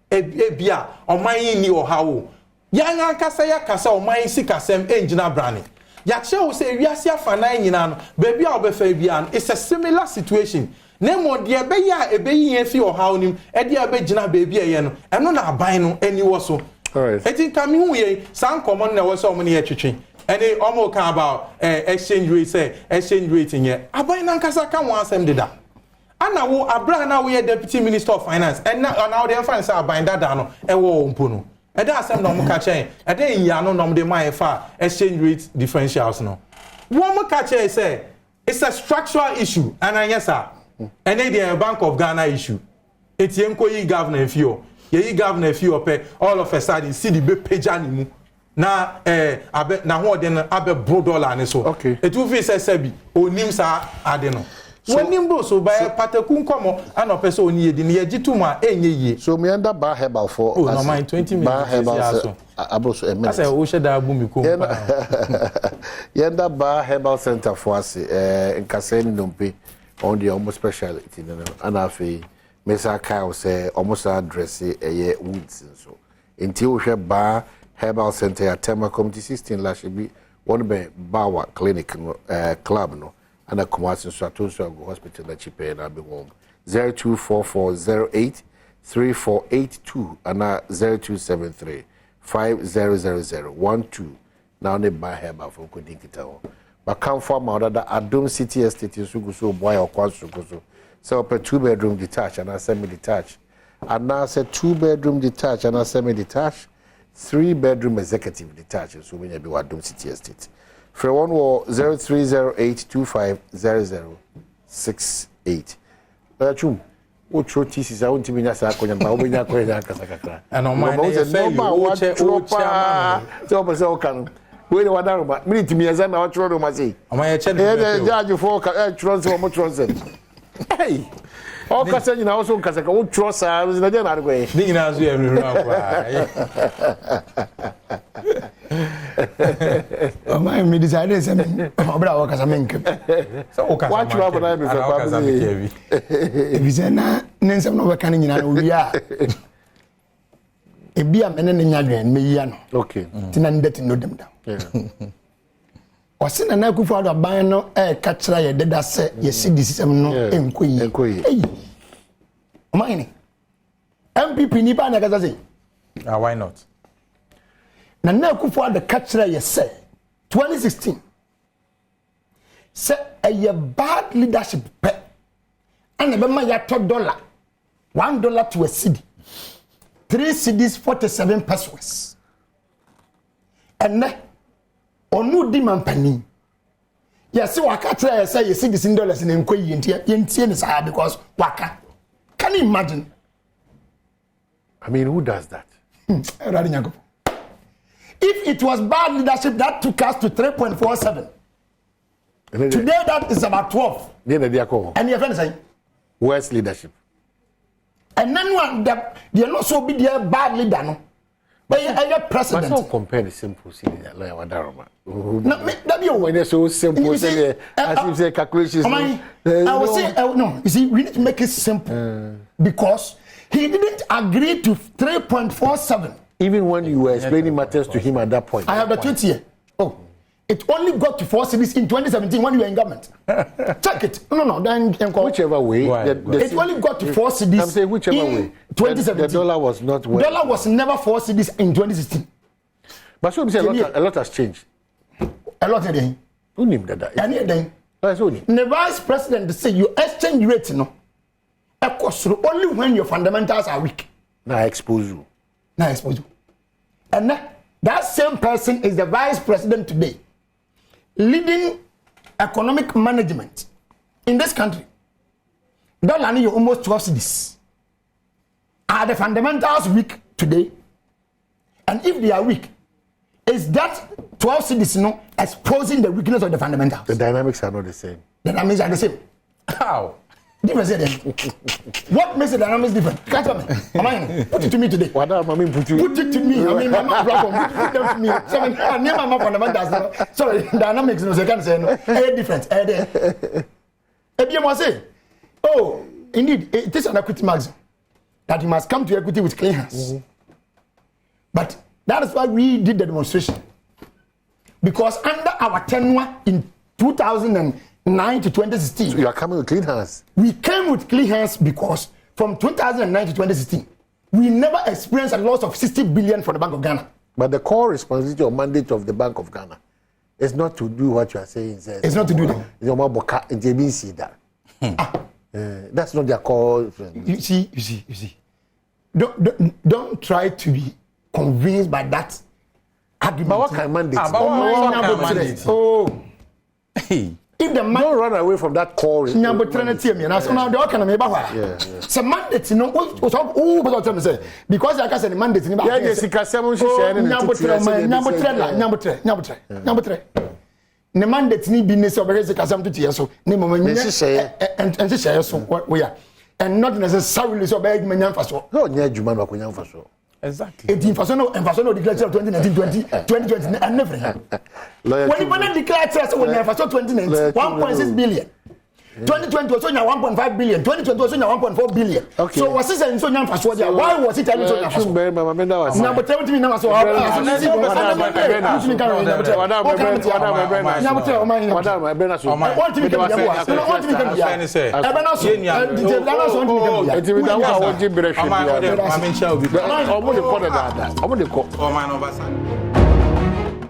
Ebia oman ni ohawo ya nga kasa ya kasa oman si kasem engina brani ya che wo say wiase afana nyina no baby a obefa bia it's a similar situation nemo de ebe ya ebeyi efi ohawo nim e de abegina baby eye no eno na aban no ani wo so alright eti kami hu ye san common na wo so omo ne ye twetwe ene omo kan about exchange rate say exchange rate nye aban na kasa kan wan asem deda ana wo abra na wo deputy minister of finance and now the finance bind that down e wo mpo no e da asem na mo ka chen e da nya no no de man fa exchange rate differentials no wo mo ka chen say it's a structural issue and yes sir and the Bank of Ghana issue etiem ko yi governor fio ye governor fio pe all of a sudden see the be page animu na abe na ho de no abe bro dollar ne so okay etu fi say sabi onim sa ade no so nimbo so by patakun komo and opese oni yedi ne yagituma enye yi so me under bar herbal for no mind 20 minutes bar herbal aboso a minute say o sheda abu mi ko yenda bar herbal center for us nkaseni nompe on the almost specialty no and afi mesa kai say almost address eye woods so until we have bar herbal center at Tema Community 16 la should be one be Bawa clinic club no and a commercial Strato Hospital that you pay and be home 0244083482 and 0273 500012 now they buy her for Kudikita. But come from out of the Adom City Estate in Suguso boy or Quasuguso. So a 2-bedroom detached and a semi-detached. And now say 2-bedroom detached and a semi-detached, 3-bedroom executive detached. So when you be Adom City Estate. For one war 0308250068. Chum, what your thesis? I want to be Nasa Konya, Bawina Koya Kasaka. And on my name, we don't want to meet me as I'm out of my say. Am I a judge for Tronson or Motronson? Hey, all Cassan also Casaka, old Tross, I was in a general way. Dinas, we have my decided something about Casaminka. So, what you have before if you say, Nancy, no canning in we are. A beer man and Yadrian, me, okay, Tinandet no them down. Or send an echo for the bino air catcher, did I say, you see, this is no inquiry. Mine MPP Nipa Nagazi. Why not? Na kufu the catcher, you say 2016. Say a bad leadership pet and a member $1 $1 to a city. 3 cities 47 pesos. And onu di mampani. Yes, waka try say you see this in dollars in enkoyi yentie is hard because waka. Can you imagine? I mean, who does that? If it was bad leadership that took us to 3.47. Today that is about 12. And your friend say worst leadership. And then one that they are not so be their bad leader no. But I president. But don't compare the simple city like Wadaroma. No, that you when so simple say as you say calculations. I will say no. You see, we need to make it simple because he didn't agree to 3.47. Even when you were explaining matters to him at that point. I have the tweet here. Oh, it only got to 4 cities in 2017 when you were in government. Check it. No. Then whichever way. It only got to 4 cities. I'm saying whichever way. 2017. The dollar was not. Dollar was never 4 cities in 2016. But so say a lot has changed. A lot again. Who named that? Any again. The vice president say your exchange rate no. Only when your fundamentals are weak. Now expose you. And that same person is the vice president today, leading economic management in this country. Dollar you almost 12 cedis. Are the fundamentals weak today? And if they are weak, is that 12 cedis exposing the weakness of the fundamentals? The dynamics are not the same. The dynamics are the same. How? What makes the dynamics different? Can't tell me. Put it to me today. Put it to me. I mean, my platform. Put them to me. So, I name my fundamentals. Sorry, dynamics. No, so I can't say no. Different. Oh, indeed, it is an equity maximum that you must come to equity with clean hands. But that is why we did the demonstration. Because under our tenure in 2009 to 2016, so you are coming with clean hands. We came with clean hands because from 2009 to 2016, we never experienced a loss of 60 billion for the Bank of Ghana. But the core responsibility or mandate of the Bank of Ghana is not to do what you are saying. It's not to do that. That's not their core. You see. Don't try to be convinced by that argument. But what kind of mandate? Oh, if the man don't run away from that core. Now the mandate, because I can say the mandate. The mandate ni business of the Kasam to Tiaso, and share so what we are, and not necessarily so bad Manyan Faso. No, near Juman Wakuyan Faso. Exactly. 18 Faso and Faso declared 2019, 2020, and never. When you declare when you have Faso 2019, 1.6 billion. 2020 was only 1.5 billion. 2020 was only 1.4 billion. Okay. So was it in so young Faso? Why was it telling so young Faso? Number 70 now so I